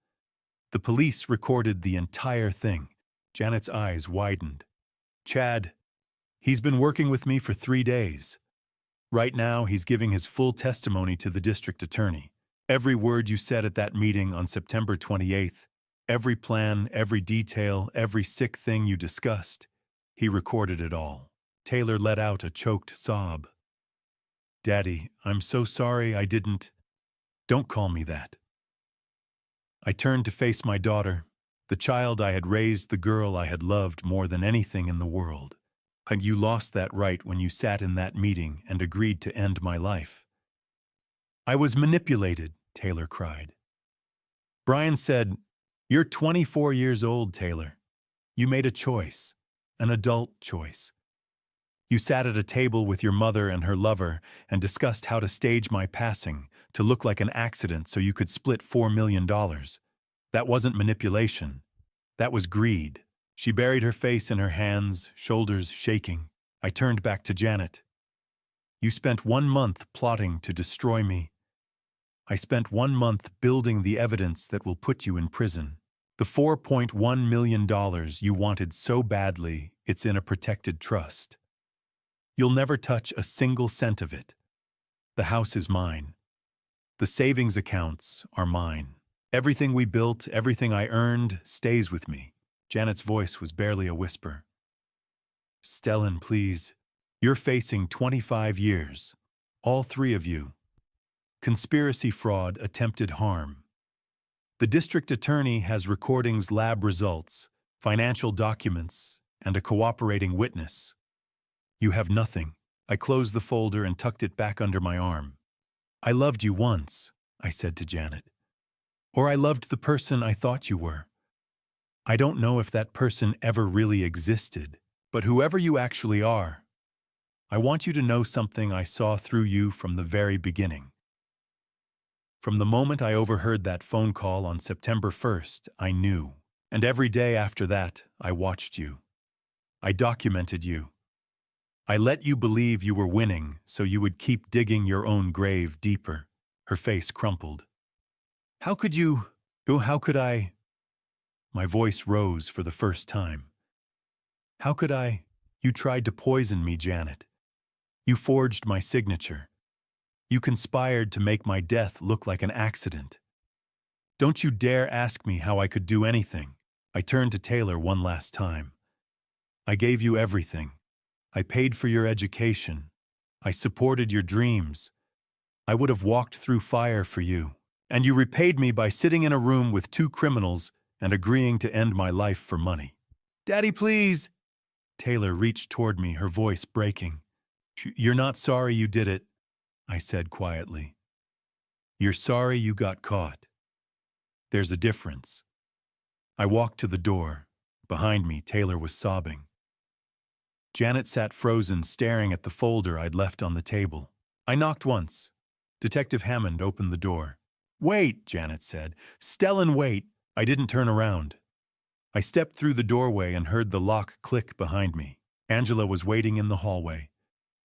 The police recorded the entire thing. Janet's eyes widened. Chad, he's been working with me for 3 days. Right now, he's giving his full testimony to the district attorney. Every word you said at that meeting on September 28th, every plan, every detail, every sick thing you discussed, he recorded it all. Taylor let out a choked sob. Daddy, I'm so sorry I didn't. Don't call me that. I turned to face my daughter, the child I had raised, the girl I had loved more than anything in the world. And you lost that right when you sat in that meeting and agreed to end my life. I was manipulated, Taylor cried. Brian said, You're 24 years old, Taylor. You made a choice, an adult choice. You sat at a table with your mother and her lover and discussed how to stage my passing to look like an accident so you could split $4 million. That wasn't manipulation. That was greed. She buried her face in her hands, shoulders shaking. I turned back to Janet. You spent 1 month plotting to destroy me. I spent 1 month building the evidence that will put you in prison. The $4.1 million you wanted so badly, it's in a protected trust. You'll never touch a single cent of it. The house is mine. The savings accounts are mine. Everything we built, everything I earned, stays with me. Janet's voice was barely a whisper. Stellan, please. You're facing 25 years. All 3 of you. Conspiracy, fraud, attempted harm. The district attorney has recordings, lab results, financial documents, and a cooperating witness. You have nothing. I closed the folder and tucked it back under my arm. I loved you once, I said to Janet. Or I loved the person I thought you were. I don't know if that person ever really existed, but whoever you actually are, I want you to know something I saw through you from the very beginning. From the moment I overheard that phone call on September 1st, I knew. And every day after that, I watched you. I documented you. I let you believe you were winning so you would keep digging your own grave deeper. Her face crumpled. How could you? How could I? My voice rose for the first time. How could I? You tried to poison me, Janet. You forged my signature. You conspired to make my death look like an accident. Don't you dare ask me how I could do anything. I turned to Taylor one last time. I gave you everything. I paid for your education. I supported your dreams. I would have walked through fire for you. And you repaid me by sitting in a room with two criminals and agreeing to end my life for money. Daddy, please! Taylor reached toward me, her voice breaking. You're not sorry you did it, I said quietly. You're sorry you got caught. There's a difference. I walked to the door. Behind me, Taylor was sobbing. Janet sat frozen, staring at the folder I'd left on the table. I knocked once. Detective Hammond opened the door. Wait, Janet said. Stellan, wait. I didn't turn around. I stepped through the doorway and heard the lock click behind me. Angela was waiting in the hallway.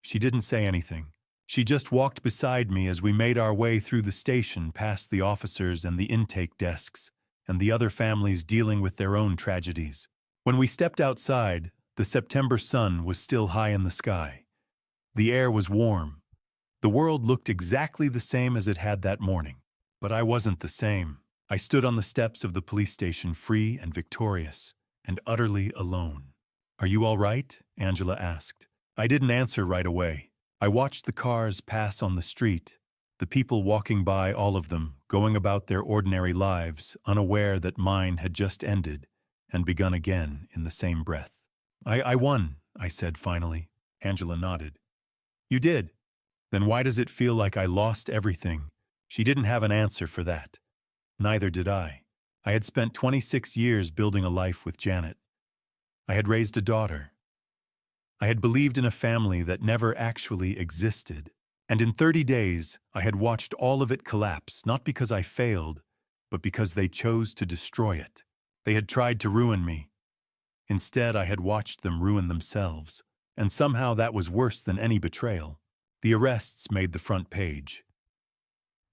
She didn't say anything. She just walked beside me as we made our way through the station, past the officers and the intake desks, and the other families dealing with their own tragedies. When we stepped outside, the September sun was still high in the sky. The air was warm. The world looked exactly the same as it had that morning. But I wasn't the same. I stood on the steps of the police station, free and victorious, and utterly alone. Are you all right? Angela asked. I didn't answer right away. I watched the cars pass on the street, the people walking by, all of them, going about their ordinary lives, unaware that mine had just ended and begun again in the same breath. I won, I said finally. Angela nodded. You did? Then why does it feel like I lost everything? She didn't have an answer for that. Neither did I. I had spent 26 years building a life with Janet. I had raised a daughter. I had believed in a family that never actually existed. And in 30 days, I had watched all of it collapse, not because I failed, but because they chose to destroy it. They had tried to ruin me. Instead, I had watched them ruin themselves. And somehow that was worse than any betrayal. The arrests made the front page.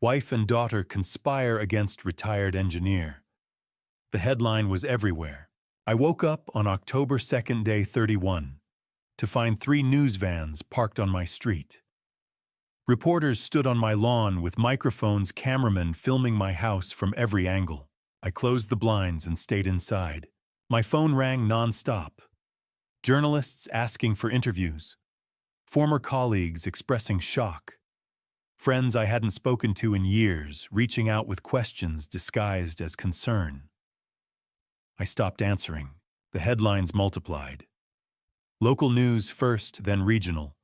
Wife and daughter conspire against retired engineer. The headline was everywhere. I woke up on October 2nd, day 31, to find 3 news vans parked on my street. Reporters stood on my lawn with microphones, cameramen filming my house from every angle. I closed the blinds and stayed inside. My phone rang nonstop. Journalists asking for interviews. Former colleagues expressing shock. Friends I hadn't spoken to in years, reaching out with questions disguised as concern. I stopped answering. The headlines multiplied. Local news first, then regional.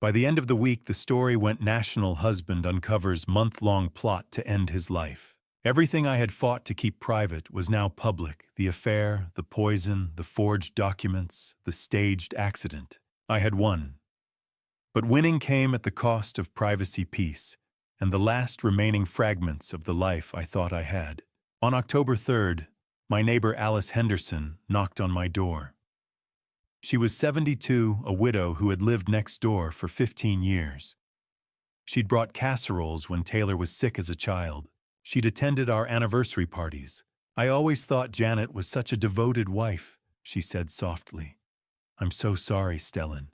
By the end of the week, the story went national. Husband uncovers month-long plot to end his life. Everything I had fought to keep private was now public. The affair, the poison, the forged documents, the staged accident. I had won. But winning came at the cost of privacy, peace, and the last remaining fragments of the life I thought I had. On October 3rd, my neighbor Alice Henderson knocked on my door. She was 72, a widow who had lived next door for 15 years. She'd brought casseroles when Taylor was sick as a child. She'd attended our anniversary parties. I always thought Janet was such a devoted wife, she said softly. I'm so sorry, Stellan.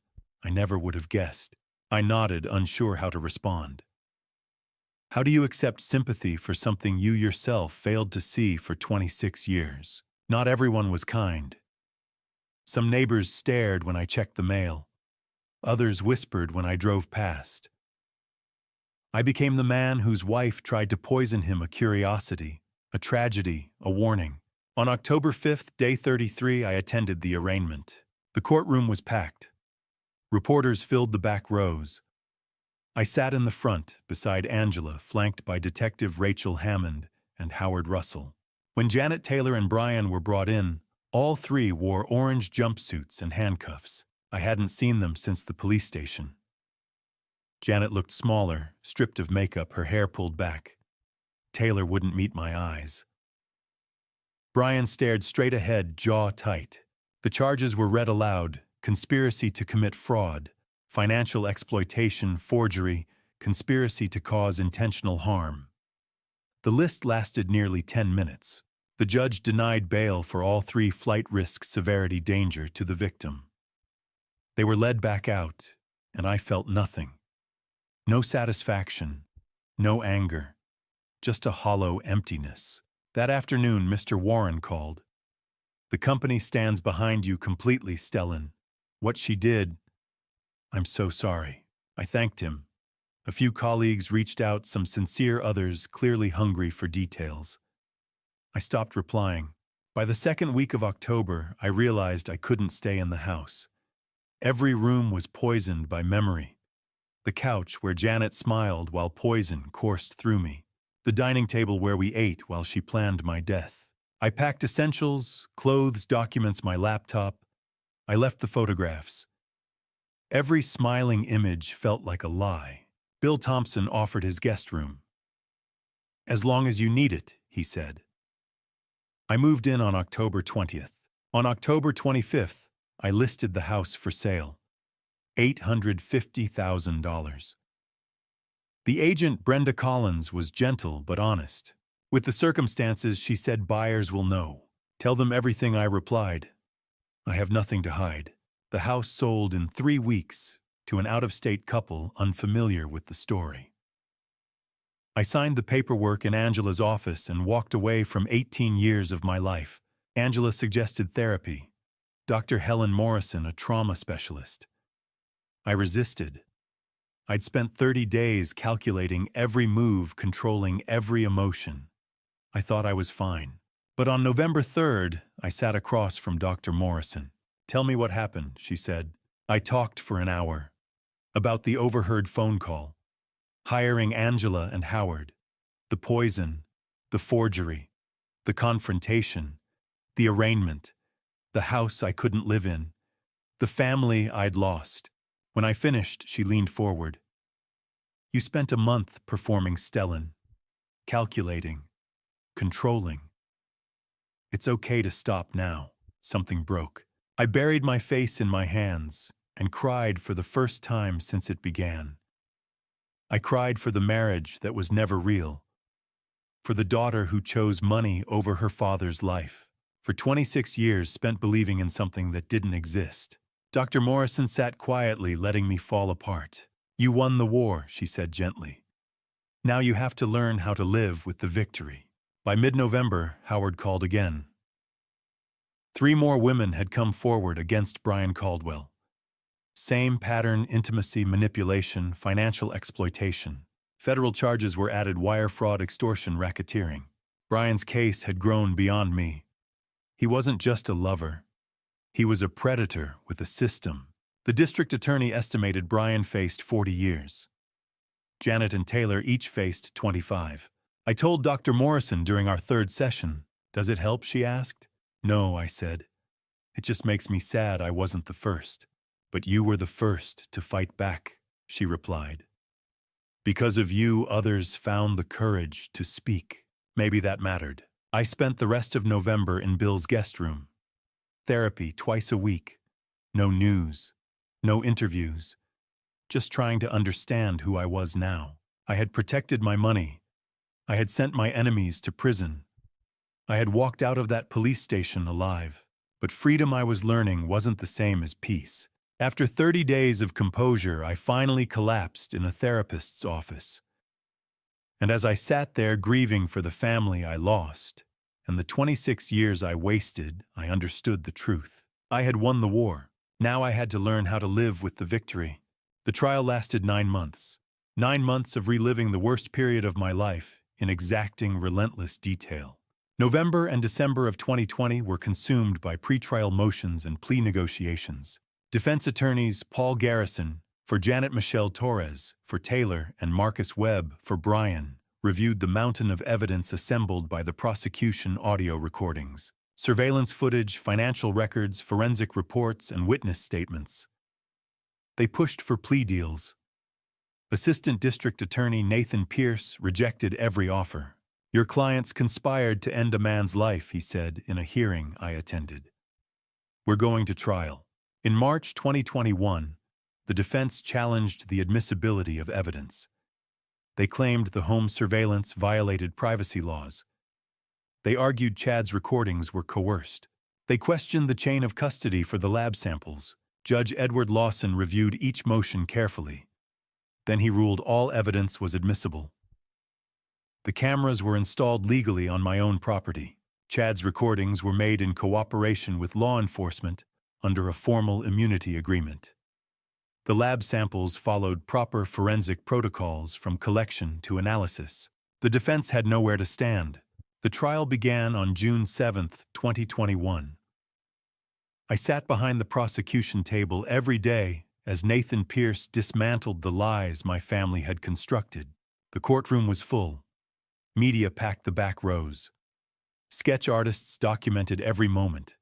I never would have guessed. I nodded, unsure how to respond. How do you accept sympathy for something you yourself failed to see for 26 years? Not everyone was kind. Some neighbors stared when I checked the mail. Others whispered when I drove past. I became the man whose wife tried to poison him, a curiosity, a tragedy, a warning. On October 5th, day 33, I attended the arraignment. The courtroom was packed. Reporters filled the back rows. I sat in the front, beside Angela, flanked by Detective Rachel Hammond and Howard Russell. When Janet, Taylor, and Brian were brought in, all 3 wore orange jumpsuits and handcuffs. I hadn't seen them since the police station. Janet looked smaller, stripped of makeup, her hair pulled back. Taylor wouldn't meet my eyes. Brian stared straight ahead, jaw tight. The charges were read aloud: conspiracy to commit fraud, financial exploitation, forgery, conspiracy to cause intentional harm. The list lasted nearly 10 minutes. The judge denied bail for all 3. Flight risk, severity, danger to the victim. They were led back out, and I felt nothing. No satisfaction, no anger, just a hollow emptiness. That afternoon, Mr. Warren called. "The company stands behind you completely, Stellan. What she did, I'm so sorry." I thanked him. A few colleagues reached out, some sincere, others clearly hungry for details. I stopped replying. By the second week of October, I realized I couldn't stay in the house. Every room was poisoned by memory. The couch where Janet smiled while poison coursed through me. The dining table where we ate while she planned my death. I packed essentials, clothes, documents, my laptop. I left the photographs. Every smiling image felt like a lie. Bill Thompson offered his guest room. "As long as you need it," he said. I moved in on October 20th. On October 25th, I listed the house for sale. $850,000. The agent, Brenda Collins, was gentle but honest. "With the circumstances," she said, "buyers will know. Tell them everything," I replied. "I have nothing to hide." The house sold in 3 weeks to an out-of-state couple unfamiliar with the story. I signed the paperwork in Angela's office and walked away from 18 years of my life. Angela suggested therapy. Dr. Helen Morrison, a trauma specialist. I resisted. I'd spent 30 days calculating every move, controlling every emotion. I thought I was fine. But on November 3rd, I sat across from Dr. Morrison. "Tell me what happened," she said. I talked for an hour. About the overheard phone call, hiring Angela and Howard, the poison, the forgery, the confrontation, the arraignment, the house I couldn't live in, the family I'd lost. When I finished, she leaned forward. "You spent a month performing, Stellan, calculating, controlling. It's okay to stop now." Something broke. I buried my face in my hands and cried for the first time since it began. I cried for the marriage that was never real, for the daughter who chose money over her father's life, for 26 years spent believing in something that didn't exist. Dr. Morrison sat quietly, letting me fall apart. "You won the war," she said gently. "Now you have to learn how to live with the victory." By mid-November, Howard called again. 3 more women had come forward against Brian Caldwell. Same pattern: intimacy, manipulation, financial exploitation. Federal charges were added: wire fraud, extortion, racketeering. Brian's case had grown beyond me. He wasn't just a lover. He was a predator with a system. The district attorney estimated Brian faced 40 years. Janet and Taylor each faced 25. I told Dr. Morrison during our 3rd session. "Does it help?" she asked. "No," I said. "It just makes me sad I wasn't the first." "But you were the first to fight back," she replied. "Because of you, others found the courage to speak." Maybe that mattered. I spent the rest of November in Bill's guest room. Therapy twice a week. No news. No interviews. Just trying to understand who I was now. I had protected my money. I had sent my enemies to prison. I had walked out of that police station alive. But freedom, I was learning, wasn't the same as peace. After 30 days of composure, I finally collapsed in a therapist's office. And as I sat there grieving for the family I lost and the 26 years I wasted, I understood the truth. I had won the war. Now I had to learn how to live with the victory. The trial lasted 9 months. 9 months of reliving the worst period of my life in exacting, relentless detail. November and December of 2020 were consumed by pretrial motions and plea negotiations. Defense attorneys Paul Garrison for Janet Michelle Torres, for Taylor, and Marcus Webb for Brian reviewed the mountain of evidence assembled by the prosecution: audio recordings, surveillance footage, financial records, forensic reports, and witness statements. They pushed for plea deals. Assistant District Attorney Nathan Pierce rejected every offer. "Your clients conspired to end a man's life," he said in a hearing I attended. "We're going to trial." In March 2021, the defense challenged the admissibility of evidence. They claimed the home surveillance violated privacy laws. They argued Chad's recordings were coerced. They questioned the chain of custody for the lab samples. Judge Edward Lawson reviewed each motion carefully. Then he ruled all evidence was admissible. The cameras were installed legally on my own property. Chad's recordings were made in cooperation with law enforcement under a formal immunity agreement. The lab samples followed proper forensic protocols from collection to analysis. The defense had nowhere to stand. The trial began on June 7, 2021. I sat behind the prosecution table every day as Nathan Pierce dismantled the lies my family had constructed. The courtroom was full. Media packed the back rows. Sketch artists documented every moment.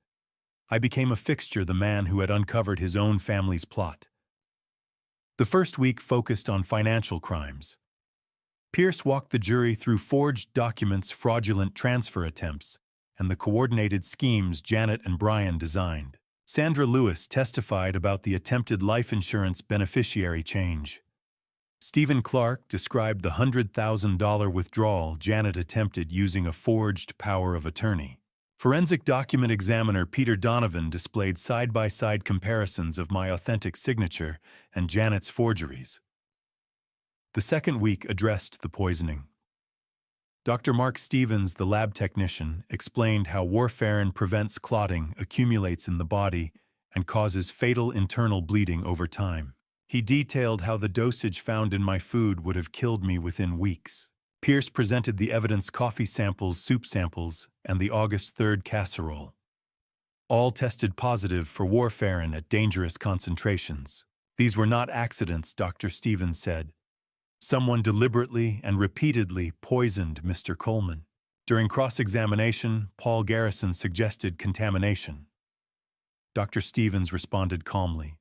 I became a fixture, the man who had uncovered his own family's plot. The first week focused on financial crimes. Pierce walked the jury through forged documents, fraudulent transfer attempts, and the coordinated schemes Janet and Brian designed. Sandra Lewis testified about the attempted life insurance beneficiary change. Stephen Clark described the $100,000 withdrawal Janet attempted using a forged power of attorney. Forensic document examiner Peter Donovan displayed side-by-side comparisons of my authentic signature and Janet's forgeries. The second week addressed the poisoning. Dr. Mark Stevens, the lab technician, explained how warfarin prevents clotting, accumulates in the body, and causes fatal internal bleeding over time. He detailed how the dosage found in my food would have killed me within weeks. Pierce presented the evidence: coffee samples, soup samples, and the August 3rd casserole. All tested positive for warfarin at dangerous concentrations. These were not accidents, Dr. Stevens said. Someone deliberately and repeatedly poisoned Mr. Coleman. During cross-examination, Paul Garrison suggested contamination. Dr. Stevens responded calmly.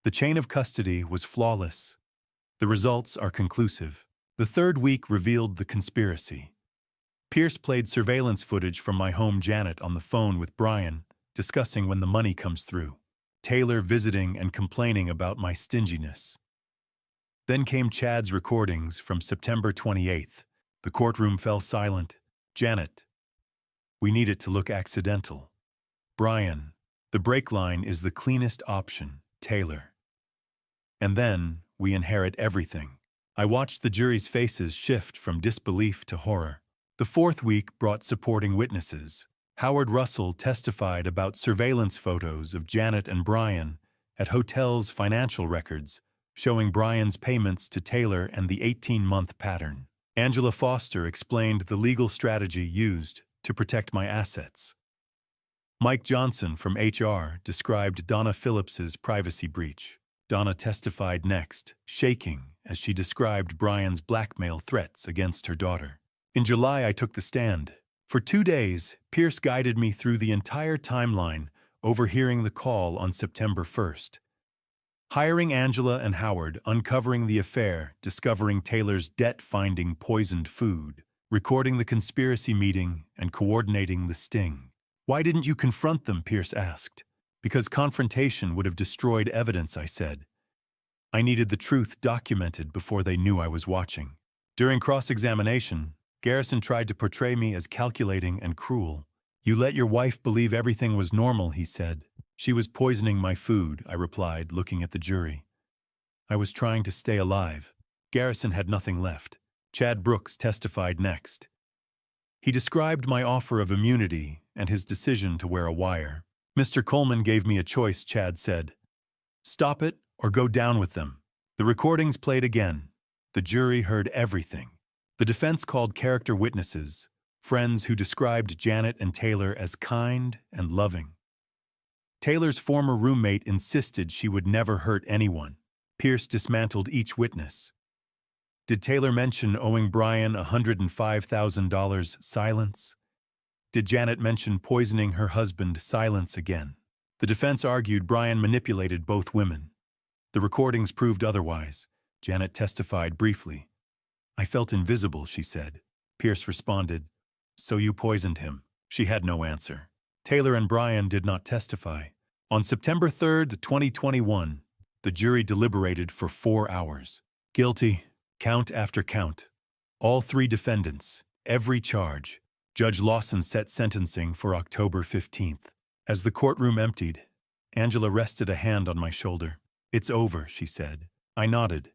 The chain of custody was flawless. The results are conclusive. The third week revealed the conspiracy. Pierce played surveillance footage from my home, Janet on the phone with Brian, discussing when the money comes through. Taylor visiting and complaining about my stinginess. Then came Chad's recordings from September 28th. The courtroom fell silent. Janet, we need it to look accidental. Brian, the break line is the cleanest option. Taylor. And then we inherit everything. I watched the jury's faces shift from disbelief to horror. The fourth week brought supporting witnesses. Howard Russell testified about surveillance photos of Janet and Brian at hotels' financial records, showing Brian's payments to Taylor and the 18-month pattern. Angela Foster explained the legal strategy used to protect my assets. Mike Johnson from HR described Donna Phillips's privacy breach. Donna testified next, shaking as she described Brian's blackmail threats against her daughter. In July, I took the stand. For 2 days, Pierce guided me through the entire timeline, overhearing the call on September 1st. Hiring Angela and Howard, uncovering the affair, discovering Taylor's debt-finding poisoned food, recording the conspiracy meeting, and coordinating the sting. Why didn't you confront them? Pierce asked. Because confrontation would have destroyed evidence, I said. I needed the truth documented before they knew I was watching. During cross-examination, Garrison tried to portray me as calculating and cruel. You let your wife believe everything was normal, he said. She was poisoning my food, I replied, looking at the jury. I was trying to stay alive. Garrison had nothing left. Chad Brooks testified next. He described my offer of immunity and his decision to wear a wire. Mr. Coleman gave me a choice, Chad said. Stop it or go down with them. The recordings played again. The jury heard everything. The defense called character witnesses, friends who described Janet and Taylor as kind and loving. Taylor's former roommate insisted she would never hurt anyone. Pierce dismantled each witness. Did Taylor mention owing Brian $105,000? Silence. Did Janet mention poisoning her husband? Silence again. The defense argued Brian manipulated both women. The recordings proved otherwise. Janet testified briefly. I felt invisible, she said. Pierce responded, So you poisoned him. She had no answer. Taylor and Brian did not testify. On September 3rd, 2021, the jury deliberated for 4 hours. Guilty, count after count. All 3 defendants, every charge. Judge Lawson set sentencing for October 15th. As the courtroom emptied, Angela rested a hand on my shoulder. "It's over," she said. I nodded.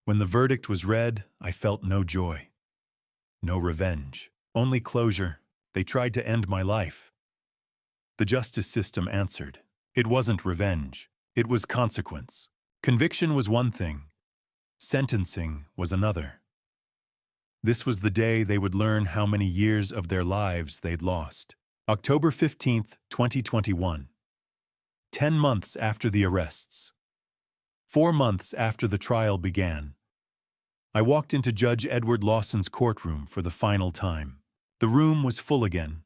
When the verdict was read, I felt no joy. No revenge. Only closure. They tried to end my life. The justice system answered. It wasn't revenge. It was consequence. Conviction was one thing. Sentencing was another. This was the day they would learn how many years of their lives they'd lost. October 15th, 2021. 10 months after the arrests. 4 months after the trial began. I walked into Judge Edward Lawson's courtroom for the final time. The room was full again.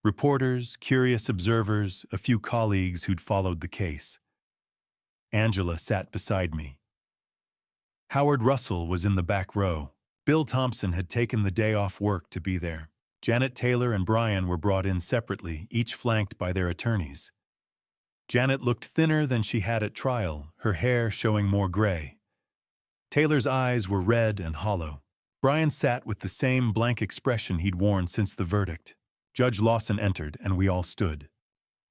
Reporters, curious observers, a few colleagues who'd followed the case. Angela sat beside me. Howard Russell was in the back row. Bill Thompson had taken the day off work to be there. Janet Taylor and Brian were brought in separately, each flanked by their attorneys. Janet looked thinner than she had at trial, her hair showing more gray. Taylor's eyes were red and hollow. Brian sat with the same blank expression he'd worn since the verdict. Judge Lawson entered, and we all stood.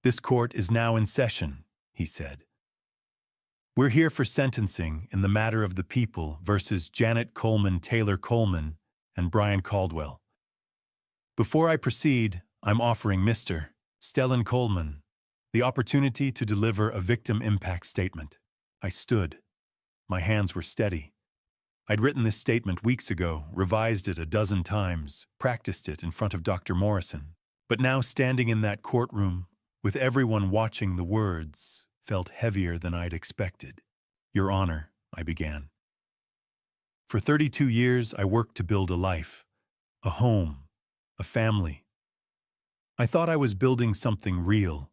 "This court is now in session," he said. "We're here for sentencing in the matter of the people versus Janet Coleman, Taylor Coleman, and Brian Caldwell. Before I proceed, I'm offering Mr. Stellan Coleman the opportunity to deliver a victim impact statement." I stood. My hands were steady. I'd written this statement weeks ago, revised it a dozen times, practiced it in front of Dr. Morrison. But now standing in that courtroom, with everyone watching, the words felt heavier than I'd expected. "Your Honor," I began. "For 32 years, I worked to build a life, a home, a family. I thought I was building something real,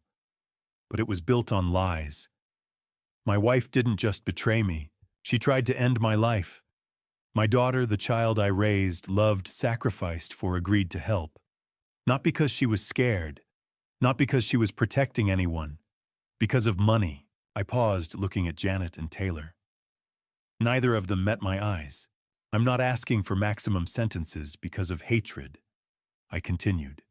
but it was built on lies. My wife didn't just betray me, she tried to end my life. My daughter, the child I raised, loved, sacrificed for, agreed to help. Not because she was scared, not because she was protecting anyone, because of money." I paused, looking at Janet and Taylor. Neither of them met my eyes. "I'm not asking for maximum sentences because of hatred," I continued.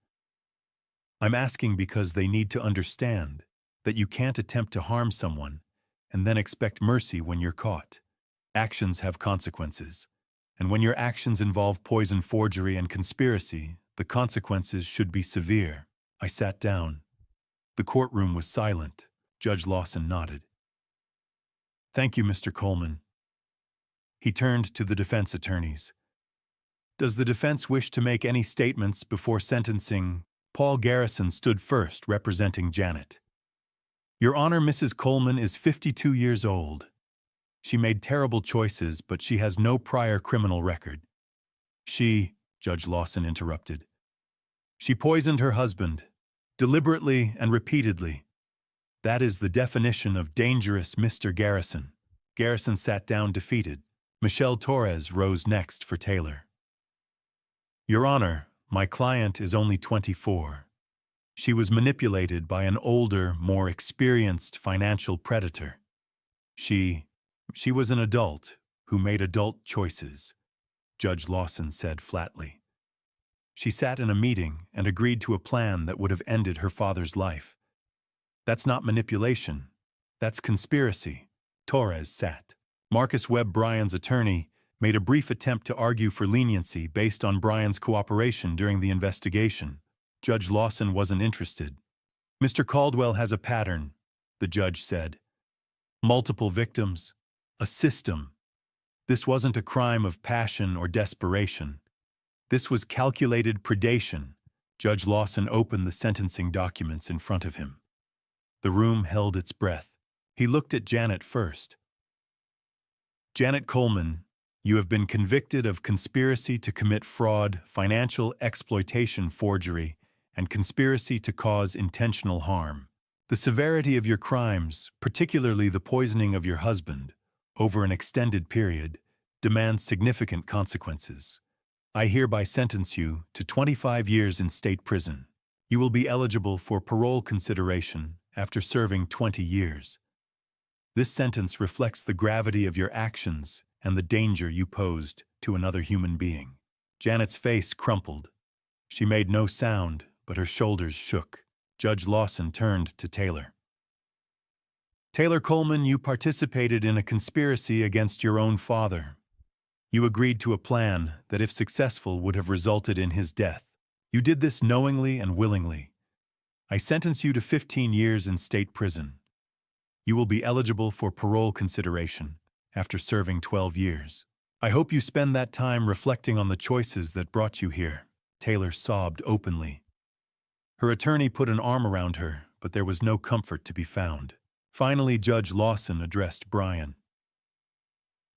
"I'm asking because they need to understand that you can't attempt to harm someone and then expect mercy when you're caught. Actions have consequences. And when your actions involve poison, forgery, and conspiracy, the consequences should be severe." I sat down. The courtroom was silent. Judge Lawson nodded. "Thank you, Mr. Coleman." He turned to the defense attorneys. "Does the defense wish to make any statements before sentencing?" Paul Garrison stood first, representing Janet. "Your Honor, Mrs. Coleman is 52 years old. She made terrible choices, but she has no prior criminal record. Judge Lawson interrupted. "She poisoned her husband, deliberately and repeatedly. That is the definition of dangerous, Mr. Garrison." Garrison sat down defeated. Michelle Torres rose next for Taylor. "Your Honor, my client is only 24. She was manipulated by an older, more experienced financial predator. She was an adult who made adult choices," Judge Lawson said flatly. "She sat in a meeting and agreed to a plan that would have ended her father's life. That's not manipulation. That's conspiracy." Torres sat. Marcus Webb, Brian's attorney, made a brief attempt to argue for leniency based on Brian's cooperation during the investigation. Judge Lawson wasn't interested. "Mr. Caldwell has a pattern," the judge said. "Multiple victims. A system. This wasn't a crime of passion or desperation. This was calculated predation." Judge Lawson opened the sentencing documents in front of him. The room held its breath. He looked at Janet first. "Janet Coleman, you have been convicted of conspiracy to commit fraud, financial exploitation, forgery, and conspiracy to cause intentional harm. The severity of your crimes, particularly the poisoning of your husband, over an extended period, demands significant consequences. I hereby sentence you to 25 years in state prison. You will be eligible for parole consideration after serving 20 years. This sentence reflects the gravity of your actions and the danger you posed to another human being." Janet's face crumpled. She made no sound, but her shoulders shook. Judge Lawson turned to Taylor. Taylor Coleman, you participated in a conspiracy against your own father. You agreed to a plan that, if successful, would have resulted in his death. You did this knowingly and willingly. I sentence you to 15 years in state prison. You will be eligible for parole consideration after serving 12 years. I hope you spend that time reflecting on the choices that brought you here. Taylor sobbed openly. Her attorney put an arm around her, but there was no comfort to be found. Finally, Judge Lawson addressed Brian.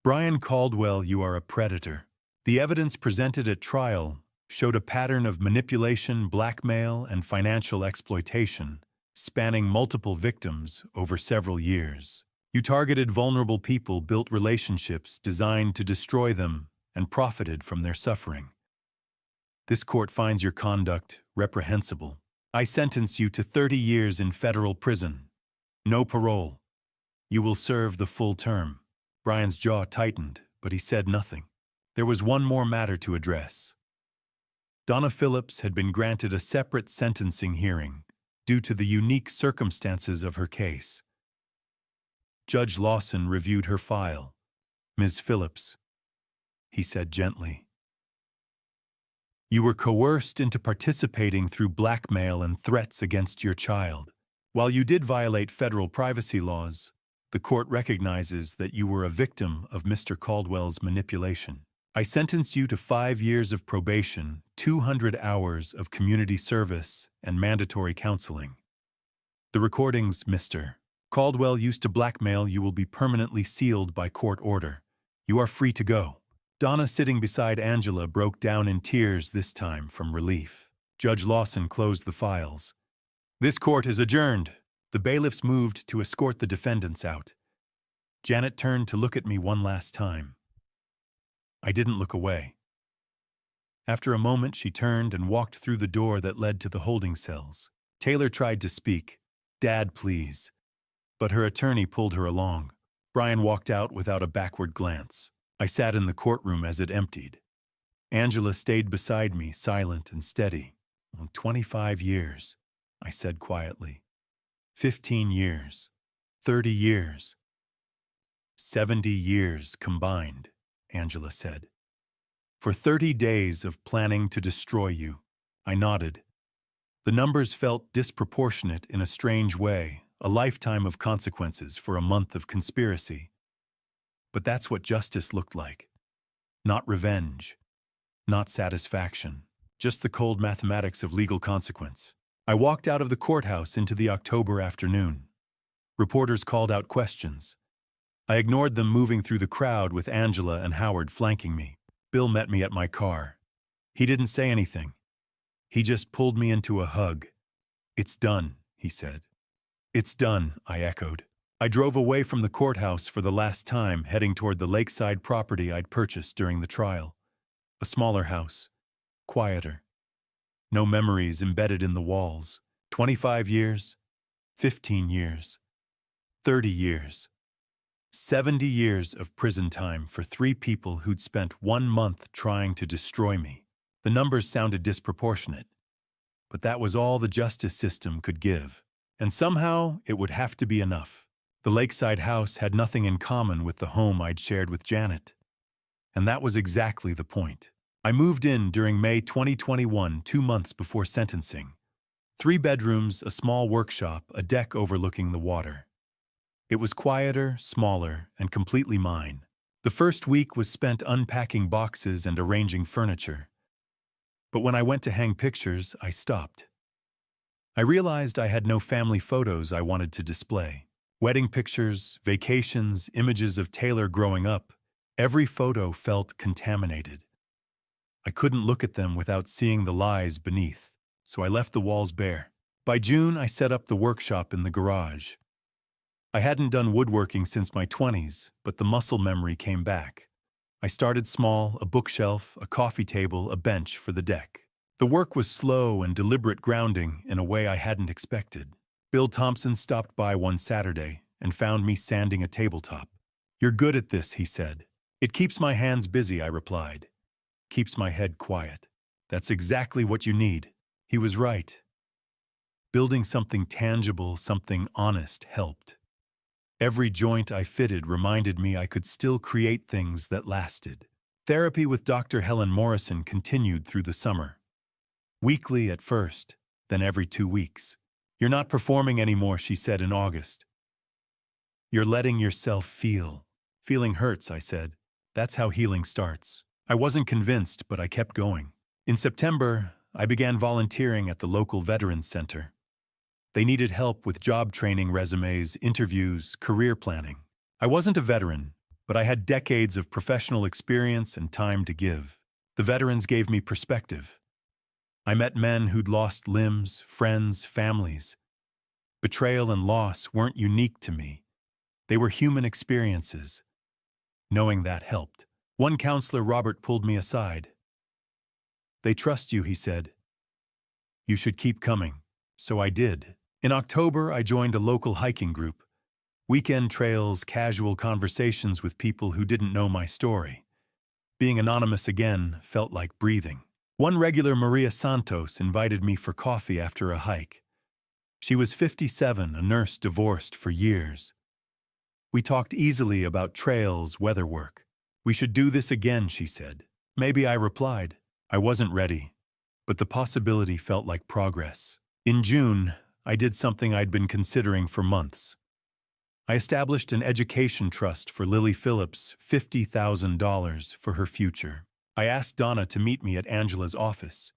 Brian Caldwell, you are a predator. The evidence presented at trial showed a pattern of manipulation, blackmail, and financial exploitation, spanning multiple victims over several years. You targeted vulnerable people, built relationships designed to destroy them, and profited from their suffering. This court finds your conduct reprehensible. I sentence you to 30 years in federal prison. No parole. You will serve the full term. Brian's jaw tightened, but he said nothing. There was one more matter to address. Donna Phillips had been granted a separate sentencing hearing due to the unique circumstances of her case. Judge Lawson reviewed her file. Ms. Phillips, he said gently, you were coerced into participating through blackmail and threats against your child. While you did violate federal privacy laws, the court recognizes that you were a victim of Mr. Caldwell's manipulation. I sentence you to 5 years of probation, 200 hours of community service, and mandatory counseling. The recordings, Mr. Caldwell used to blackmail you will be permanently sealed by court order. You are free to go. Donna, sitting beside Angela, broke down in tears, this time from relief. Judge Lawson closed the files. This court is adjourned. The bailiffs moved to escort the defendants out. Janet turned to look at me one last time. I didn't look away. After a moment, she turned and walked through the door that led to the holding cells. Taylor tried to speak. Dad, please. But her attorney pulled her along. Brian walked out without a backward glance. I sat in the courtroom as it emptied. Angela stayed beside me, silent and steady. 25 years, I said quietly. 15 years. 30 years. 70 years combined, Angela said. For 30 days of planning to destroy you. I nodded. The numbers felt disproportionate in a strange way, a lifetime of consequences for a month of conspiracy. But that's what justice looked like. Not revenge. Not satisfaction. Just the cold mathematics of legal consequence. I walked out of the courthouse into the October afternoon. Reporters called out questions. I ignored them, moving through the crowd with Angela and Howard flanking me. Bill met me at my car. He didn't say anything. He just pulled me into a hug. It's done, he said. It's done, I echoed. I drove away from the courthouse for the last time, heading toward the lakeside property I'd purchased during the trial. A smaller house. Quieter. No memories embedded in the walls. 25 years. 15 years. 30 years. 70 years of prison time for 3 people who'd spent 1 month trying to destroy me. The numbers sounded disproportionate, but that was all the justice system could give. And somehow, it would have to be enough. The lakeside house had nothing in common with the home I'd shared with Janet. And that was exactly the point. I moved in during May 2021, 2 months before sentencing. 3 bedrooms, a small workshop, a deck overlooking the water. It was quieter, smaller, and completely mine. The first week was spent unpacking boxes and arranging furniture. But when I went to hang pictures, I stopped. I realized I had no family photos I wanted to display. Wedding pictures, vacations, images of Taylor growing up, every photo felt contaminated. I couldn't look at them without seeing the lies beneath, so I left the walls bare. By June, I set up the workshop in the garage. I hadn't done woodworking since my 20s, but the muscle memory came back. I started small, a bookshelf, a coffee table, a bench for the deck. The work was slow and deliberate, grounding in a way I hadn't expected. Bill Thompson stopped by one Saturday and found me sanding a tabletop. "You're good at this," he said. "It keeps my hands busy," I replied. "Keeps my head quiet." "That's exactly what you need." He was right. Building something tangible, something honest, helped. Every joint I fitted reminded me I could still create things that lasted. Therapy with Dr. Helen Morrison continued through the summer. Weekly at first, then every 2 weeks. "You're not performing anymore," she said in August. "You're letting yourself feel." "Feeling hurts," I said. "That's how healing starts." I wasn't convinced, but I kept going. In September, I began volunteering at the local Veterans Center. They needed help with job training, resumes, interviews, career planning. I wasn't a veteran, but I had decades of professional experience and time to give. The veterans gave me perspective. I met men who'd lost limbs, friends, families. Betrayal and loss weren't unique to me. They were human experiences. Knowing that helped. One counselor, Robert, pulled me aside. "They trust you," he said. "You should keep coming." So I did. In October, I joined a local hiking group. Weekend trails, casual conversations with people who didn't know my story. Being anonymous again felt like breathing. One regular, Maria Santos, invited me for coffee after a hike. She was 57, a nurse divorced for years. We talked easily about trails, weather work. "We should do this again," she said. Maybe, I replied. I wasn't ready, but the possibility felt like progress. In June, I did something I'd been considering for months. I established an education trust for Lily Phillips, $50,000 for her future. I asked Donna to meet me at Angela's office.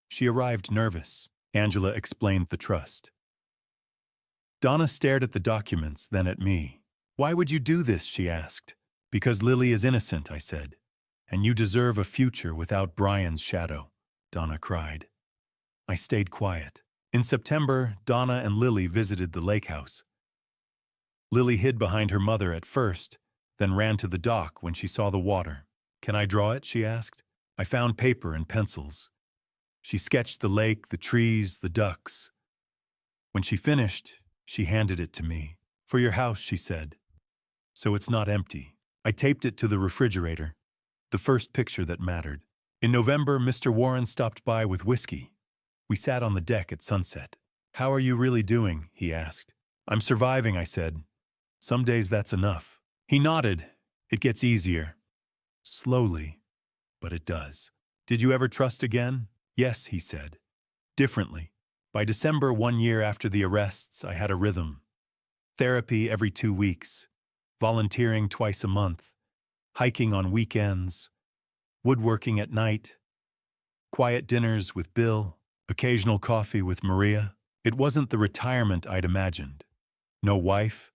She arrived nervous. Angela explained the trust. Donna stared at the documents, then at me. "Why would you do this?" she asked. "Because Lily is innocent," I said. "And you deserve a future without Brian's shadow," Donna cried. I stayed quiet. In September, Donna and Lily visited the lake house. Lily hid behind her mother at first, then ran to the dock when she saw the water. "Can I draw it?" she asked. I found paper and pencils. She sketched the lake, the trees, the ducks. When she finished, she handed it to me. "For your house," she said. "So it's not empty." I taped it to the refrigerator, the first picture that mattered. In November, Mr. Warren stopped by with whiskey. We sat on the deck at sunset. "How are you really doing?" he asked. "I'm surviving," I said. "Some days that's enough." He nodded. "It gets easier. Slowly, but it does." "Did you ever trust again?" "Yes," he said. "Differently." By December, 1 year after the arrests, I had a rhythm. Therapy every 2 weeks, volunteering twice a month, hiking on weekends, woodworking at night, quiet dinners with Bill, occasional coffee with Maria. It wasn't the retirement I'd imagined. No wife,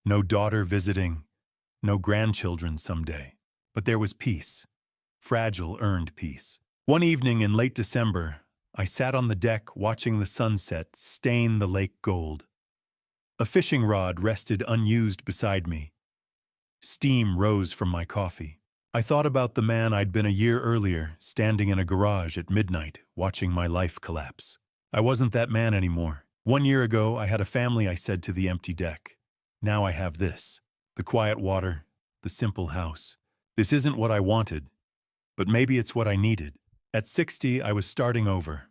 no daughter visiting, no grandchildren someday. But there was peace. Fragile, earned peace. One evening in late December, I sat on the deck watching the sunset stain the lake gold. A fishing rod rested unused beside me. Steam rose from my coffee. I thought about the man I'd been a year earlier, standing in a garage at midnight, watching my life collapse. I wasn't that man anymore. 1 year ago, I had a family, I said to the empty deck. Now I have this. The quiet water, the simple house. This isn't what I wanted, but maybe it's what I needed. At 60, I was starting over.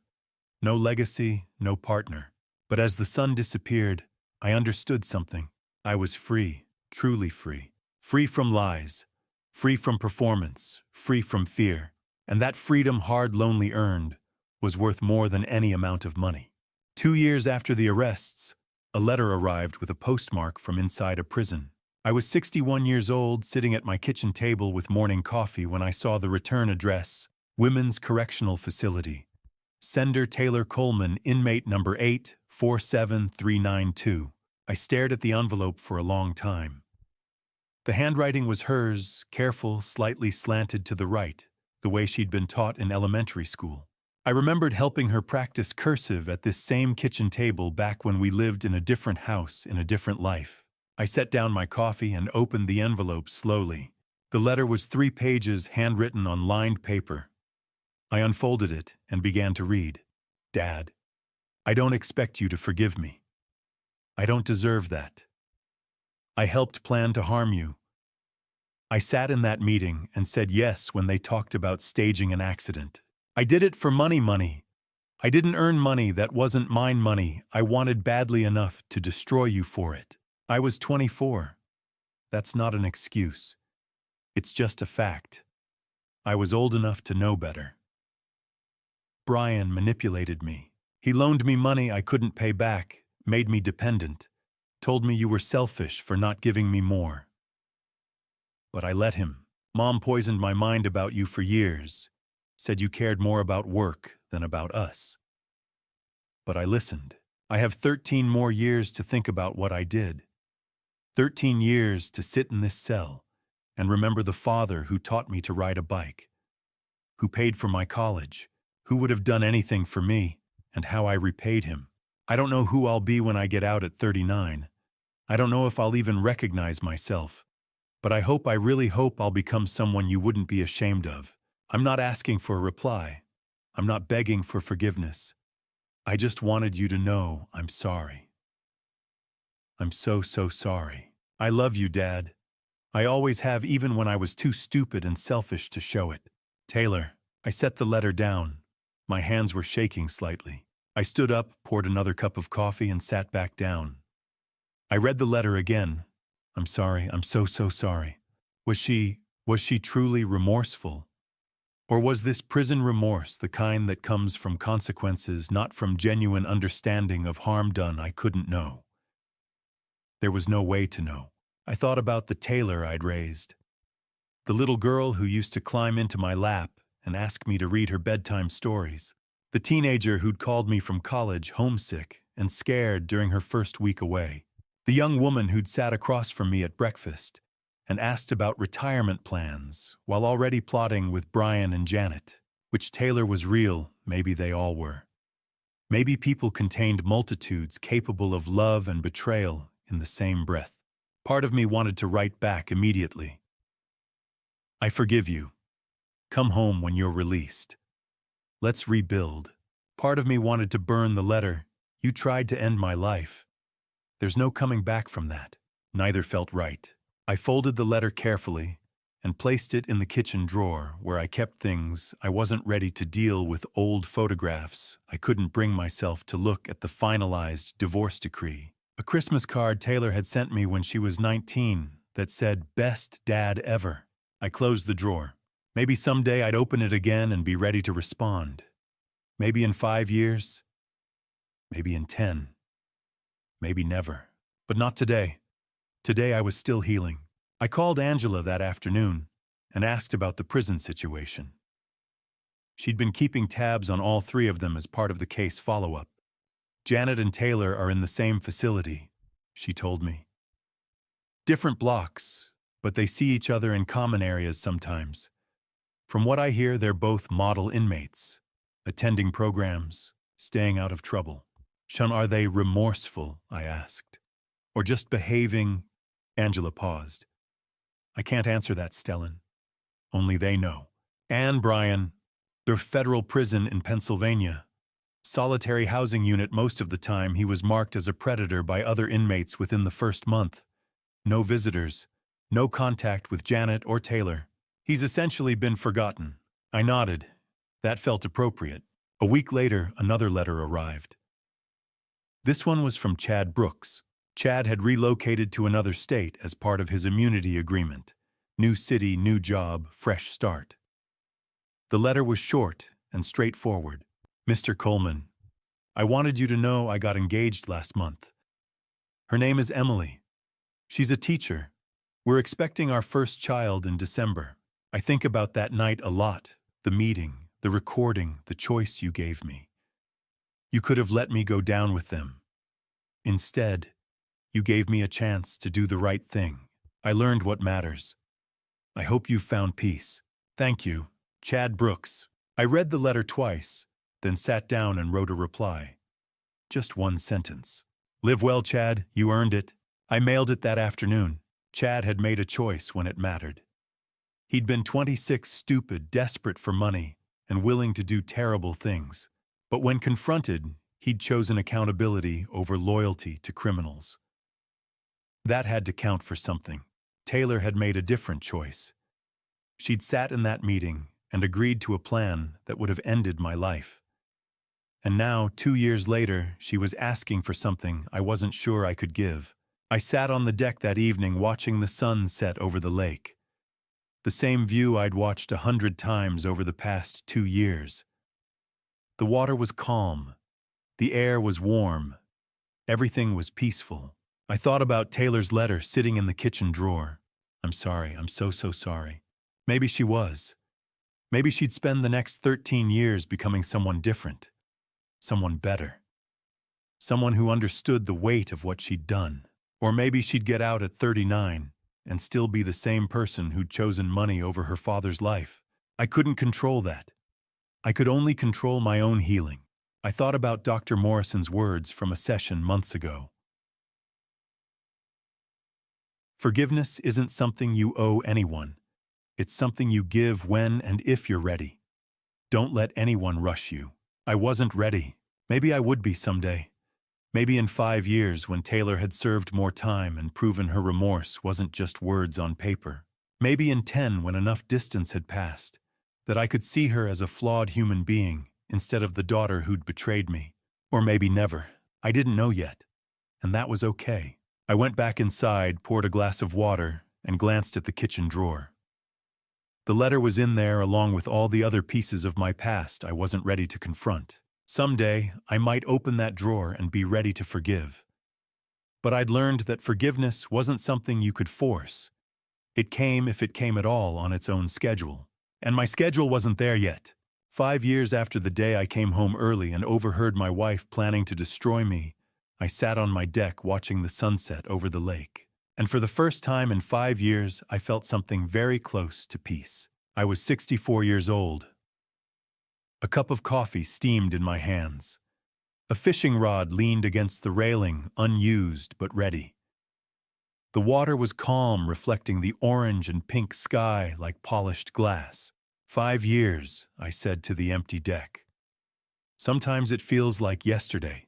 No legacy, no partner. But as the sun disappeared, I understood something. I was free, truly free. Free from lies, free from performance, free from fear. And that freedom, hard, lonely earned, was worth more than any amount of money. 2 years after the arrests, a letter arrived with a postmark from inside a prison. I was 61 years old, sitting at my kitchen table with morning coffee when I saw the return address, Women's Correctional Facility. Sender Taylor Coleman, inmate number 847392. I stared at the envelope for a long time. The handwriting was hers, careful, slightly slanted to the right, the way she'd been taught in elementary school. I remembered helping her practice cursive at this same kitchen table back when we lived in a different house in a different life. I set down my coffee and opened the envelope slowly. The letter was 3 pages handwritten on lined paper. I unfolded it and began to read. "Dad, I don't expect you to forgive me. I don't deserve that. I helped plan to harm you. I sat in that meeting and said yes when they talked about staging an accident. I did it for money. I didn't earn money that wasn't mine money. I wanted badly enough to destroy you for it. I was 24. That's not an excuse. It's just a fact. I was old enough to know better. Brian manipulated me. He loaned me money I couldn't pay back, made me dependent, told me you were selfish for not giving me more. But I let him. Mom poisoned my mind about you for years, said you cared more about work than about us. But I listened. I have 13 more years to think about what I did. 13 years to sit in this cell and remember the father who taught me to ride a bike, who paid for my college, who would have done anything for me, and how I repaid him. I don't know who I'll be when I get out at 39. I don't know if I'll even recognize myself. But I really hope I'll become someone you wouldn't be ashamed of. I'm not asking for a reply. I'm not begging for forgiveness. I just wanted you to know I'm sorry. I'm so sorry. I love you, Dad. I always have, even when I was too stupid and selfish to show it. Taylor, I set the letter down. My hands were shaking slightly. I stood up, poured another cup of coffee, and sat back down. I read the letter again. I'm sorry. I'm so sorry. Was she truly remorseful? Or was this prison remorse the kind that comes from consequences, not from genuine understanding of harm done I couldn't know? There was no way to know. I thought about the Taylor I'd raised. The little girl who used to climb into my lap and ask me to read her bedtime stories. The teenager who'd called me from college homesick and scared during her first week away. The young woman who'd sat across from me at breakfast and asked about retirement plans while already plotting with Brian and Janet. Which Taylor was real, maybe they all were. Maybe people contained multitudes capable of love and betrayal in the same breath. Part of me wanted to write back immediately. I forgive you. Come home when you're released. Let's rebuild. Part of me wanted to burn the letter. You tried to end my life. There's no coming back from that. Neither felt right. I folded the letter carefully and placed it in the kitchen drawer where I kept things. I wasn't ready to deal with old photographs. I couldn't bring myself to look at the finalized divorce decree. A Christmas card Taylor had sent me when she was 19 that said, "Best dad ever." I closed the drawer. Maybe someday I'd open it again and be ready to respond. Maybe in 5 years. Maybe in 10. Maybe never. But not today. Today I was still healing. I called Angela that afternoon and asked about the prison situation. She'd been keeping tabs on all three of them as part of the case follow-up. Janet and Taylor are in the same facility, she told me. Different blocks, but they see each other in common areas sometimes. From what I hear, they're both model inmates, attending programs, staying out of trouble. Sean, are they remorseful? I asked. Or just behaving? Angela paused. I can't answer that, Stellan. Only they know. And Brian, they're federal prison in Pennsylvania. Solitary housing unit most of the time. He was marked as a predator by other inmates within the first month. No visitors, no contact with Janet or Taylor. He's essentially been forgotten. I nodded. That felt appropriate. A week later, another letter arrived. This one was from Chad Brooks. Chad had relocated to another state as part of his immunity agreement. New city, new job, fresh start. The letter was short and straightforward. Mr. Coleman, I wanted you to know I got engaged last month. Her name is Emily. She's a teacher. We're expecting our first child in December. I think about that night a lot, the meeting, the recording, the choice you gave me. You could have let me go down with them. Instead, you gave me a chance to do the right thing. I learned what matters. I hope you've found peace. Thank you, Chad Brooks. I read the letter twice, then sat down and wrote a reply. Just one sentence. Live well, Chad, you earned it. I mailed it that afternoon. Chad had made a choice when it mattered. He'd been 26, stupid, desperate for money, and willing to do terrible things. But when confronted, he'd chosen accountability over loyalty to criminals. That had to count for something. Taylor had made a different choice. She'd sat in that meeting and agreed to a plan that would have ended my life. And now, 2 years later, she was asking for something I wasn't sure I could give. I sat on the deck that evening watching the sun set over the lake. The same view I'd watched 100 times over the past 2 years. The water was calm. The air was warm. Everything was peaceful. I thought about Taylor's letter sitting in the kitchen drawer. I'm sorry, I'm so sorry. Maybe she was. Maybe she'd spend the next 13 years becoming someone different. Someone better. Someone who understood the weight of what she'd done. Or maybe she'd get out at 39 and still be the same person who'd chosen money over her father's life. I couldn't control that. I could only control my own healing. I thought about Dr. Morrison's words from a session months ago. Forgiveness isn't something you owe anyone. It's something you give when and if you're ready. Don't let anyone rush you. I wasn't ready. Maybe I would be someday. Maybe in 5 years when Taylor had served more time and proven her remorse wasn't just words on paper. Maybe in 10 when enough distance had passed, that I could see her as a flawed human being instead of the daughter who'd betrayed me. Or maybe never. I didn't know yet. And that was okay. I went back inside, poured a glass of water, and glanced at the kitchen drawer. The letter was in there along with all the other pieces of my past I wasn't ready to confront. Someday, I might open that drawer and be ready to forgive. But I'd learned that forgiveness wasn't something you could force. It came, if it came at all, on its own schedule. And my schedule wasn't there yet. 5 years after the day I came home early and overheard my wife planning to destroy me, I sat on my deck watching the sunset over the lake. And for the first time in 5 years, I felt something very close to peace. I was 64 years old. A cup of coffee steamed in my hands. A fishing rod leaned against the railing, unused but ready. The water was calm, reflecting the orange and pink sky like polished glass. 5 years, I said to the empty deck. Sometimes it feels like yesterday.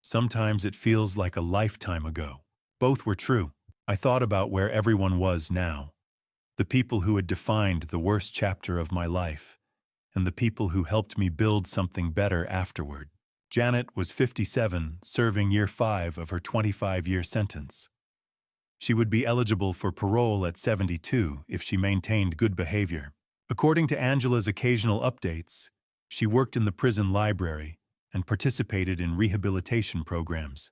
Sometimes it feels like a lifetime ago. Both were true. I thought about where everyone was now. The people who had defined the worst chapter of my life, and the people who helped me build something better afterward. Janet was 57, serving year 5 of her 25-year sentence. She would be eligible for parole at 72 if she maintained good behavior. According to Angela's occasional updates, she worked in the prison library and participated in rehabilitation programs.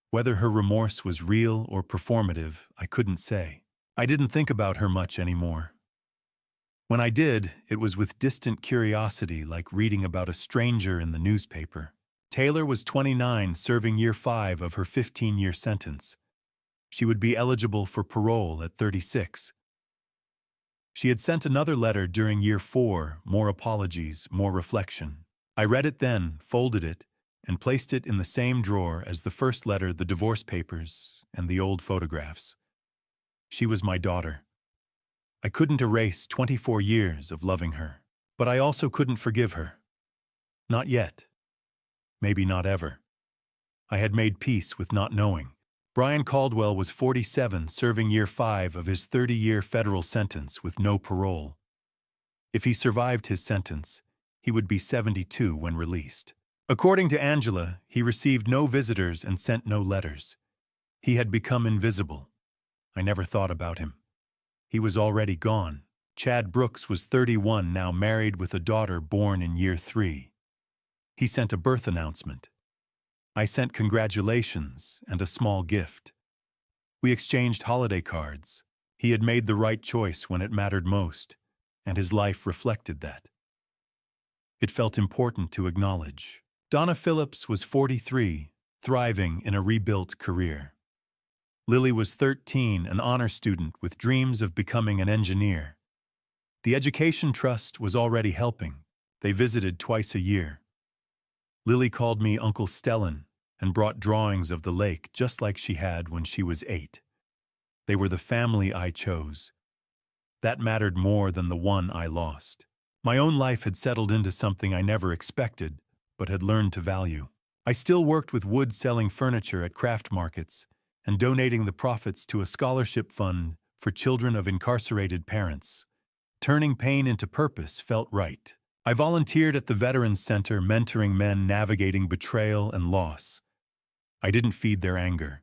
Whether her remorse was real or performative, I couldn't say. I didn't think about her much anymore. When I did, it was with distant curiosity, like reading about a stranger in the newspaper. Taylor was 29, serving year 5 of her 15-year sentence. She would be eligible for parole at 36. She had sent another letter during year 4, more apologies, more reflection. I read it then, folded it, and placed it in the same drawer as the first letter, the divorce papers, and the old photographs. She was my daughter. I couldn't erase 24 years of loving her, but I also couldn't forgive her. Not yet. Maybe not ever. I had made peace with not knowing. Brian Caldwell was 47, serving year 5 of his 30-year federal sentence with no parole. If he survived his sentence, he would be 72 when released. According to Angela, he received no visitors and sent no letters. He had become invisible. I never thought about him. He was already gone. Chad Brooks was 31, now married with a daughter born in year 3. He sent a birth announcement. I sent congratulations and a small gift. We exchanged holiday cards. He had made the right choice when it mattered most, and his life reflected that. It felt important to acknowledge. Donna Phillips was 43, thriving in a rebuilt career. Lily was 13, an honor student with dreams of becoming an engineer. The Education Trust was already helping. They visited twice a year. Lily called me Uncle Stellan and brought drawings of the lake just like she had when she was 8. They were the family I chose. That mattered more than the one I lost. My own life had settled into something I never expected, but had learned to value. I still worked with wood selling furniture at craft markets and donating the profits to a scholarship fund for children of incarcerated parents. Turning pain into purpose felt right. I volunteered at the Veterans Center, mentoring men navigating betrayal and loss. I didn't feed their anger.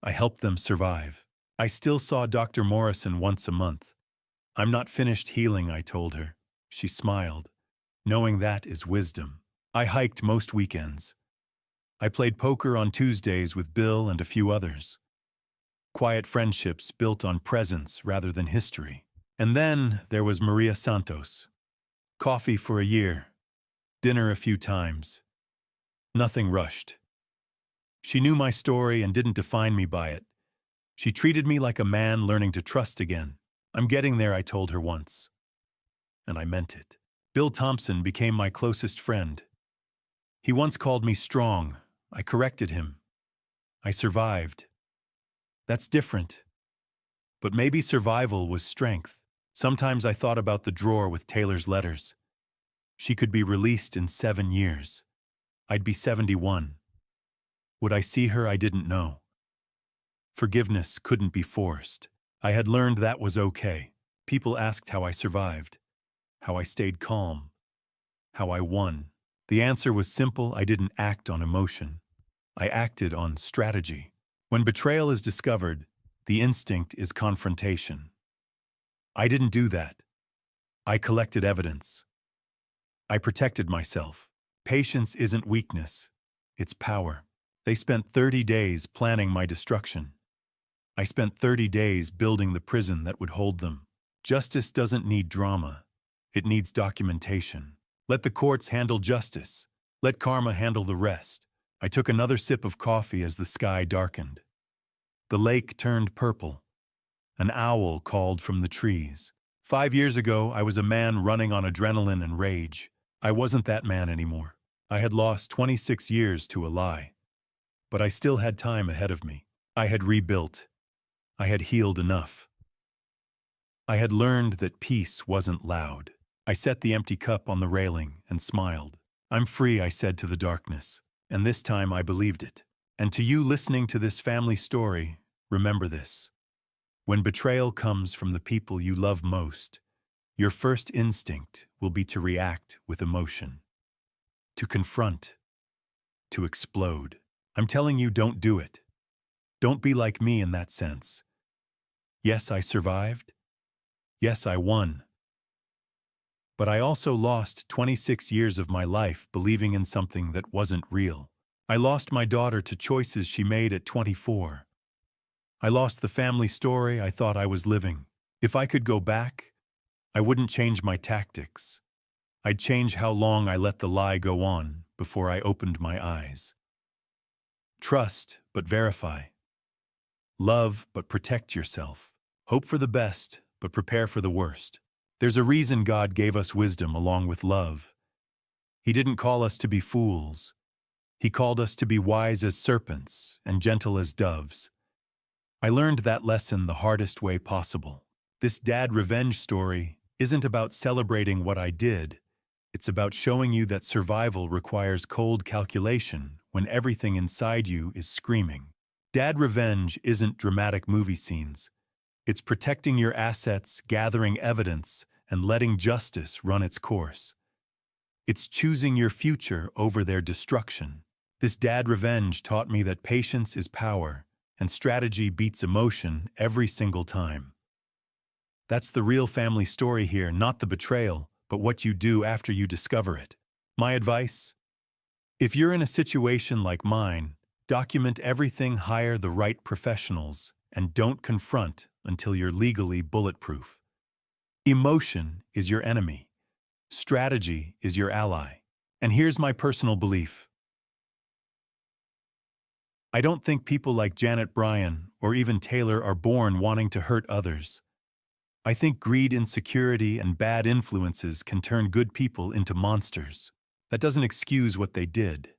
I helped them survive. I still saw Dr. Morrison once a month. I'm not finished healing, I told her. She smiled, knowing that is wisdom. I hiked most weekends. I played poker on Tuesdays with Bill and a few others. Quiet friendships built on presence rather than history. And then there was Maria Santos. Coffee for a year, dinner a few times. Nothing rushed. She knew my story and didn't define me by it. She treated me like a man learning to trust again. I'm getting there, I told her once. And I meant it. Bill Thompson became my closest friend. He once called me strong. I corrected him. I survived. That's different. But maybe survival was strength. Sometimes I thought about the drawer with Taylor's letters. She could be released in 7 years. I'd be 71. Would I see her? I didn't know. Forgiveness couldn't be forced. I had learned that was okay. People asked how I survived, how I stayed calm, how I won. The answer was simple. I didn't act on emotion. I acted on strategy. When betrayal is discovered, the instinct is confrontation. I didn't do that. I collected evidence. I protected myself. Patience isn't weakness. It's power. They spent 30 days planning my destruction. I spent 30 days building the prison that would hold them. Justice doesn't need drama. It needs documentation. Let the courts handle justice. Let karma handle the rest. I took another sip of coffee as the sky darkened. The lake turned purple. An owl called from the trees. 5 years ago, I was a man running on adrenaline and rage. I wasn't that man anymore. I had lost 26 years to a lie. But I still had time ahead of me. I had rebuilt. I had healed enough. I had learned that peace wasn't loud. I set the empty cup on the railing and smiled. I'm free, I said to the darkness. And this time I believed it. And to you listening to this family story, remember this. When betrayal comes from the people you love most, your first instinct will be to react with emotion, to confront, to explode. I'm telling you, don't do it. Don't be like me in that sense. Yes, I survived. Yes, I won. But I also lost 26 years of my life believing in something that wasn't real. I lost my daughter to choices she made at 24. I lost the family story I thought I was living. If I could go back, I wouldn't change my tactics. I'd change how long I let the lie go on before I opened my eyes. Trust, but verify. Love, but protect yourself. Hope for the best, but prepare for the worst. There's a reason God gave us wisdom along with love. He didn't call us to be fools. He called us to be wise as serpents and gentle as doves. I learned that lesson the hardest way possible. This dad revenge story isn't about celebrating what I did. It's about showing you that survival requires cold calculation when everything inside you is screaming. Dad revenge isn't dramatic movie scenes. It's protecting your assets, gathering evidence, and letting justice run its course. It's choosing your future over their destruction. This dad revenge taught me that patience is power, and strategy beats emotion every single time. That's the real family story here, not the betrayal, but what you do after you discover it. My advice? If you're in a situation like mine, document everything, hire the right professionals, and don't confront until you're legally bulletproof. Emotion is your enemy. Strategy is your ally. And here's my personal belief. I don't think people like Janet Bryan or even Taylor are born wanting to hurt others. I think greed, insecurity, and bad influences can turn good people into monsters. That doesn't excuse what they did.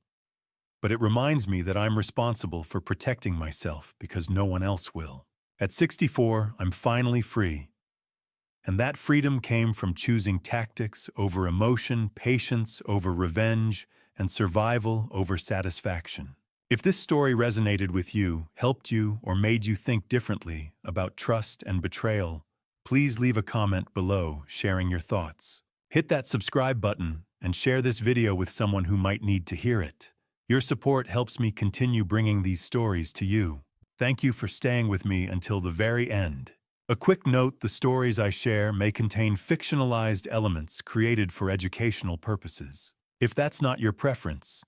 But it reminds me that I'm responsible for protecting myself because no one else will. At 64, I'm finally free. And that freedom came from choosing tactics over emotion, patience over revenge, and survival over satisfaction. If this story resonated with you, helped you, or made you think differently about trust and betrayal, please leave a comment below sharing your thoughts. Hit that subscribe button and share this video with someone who might need to hear it. Your support helps me continue bringing these stories to you. Thank you for staying with me until the very end. A quick note, the stories I share may contain fictionalized elements created for educational purposes. If that's not your preference,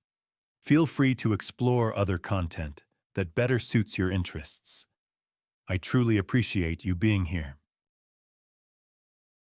feel free to explore other content that better suits your interests. I truly appreciate you being here.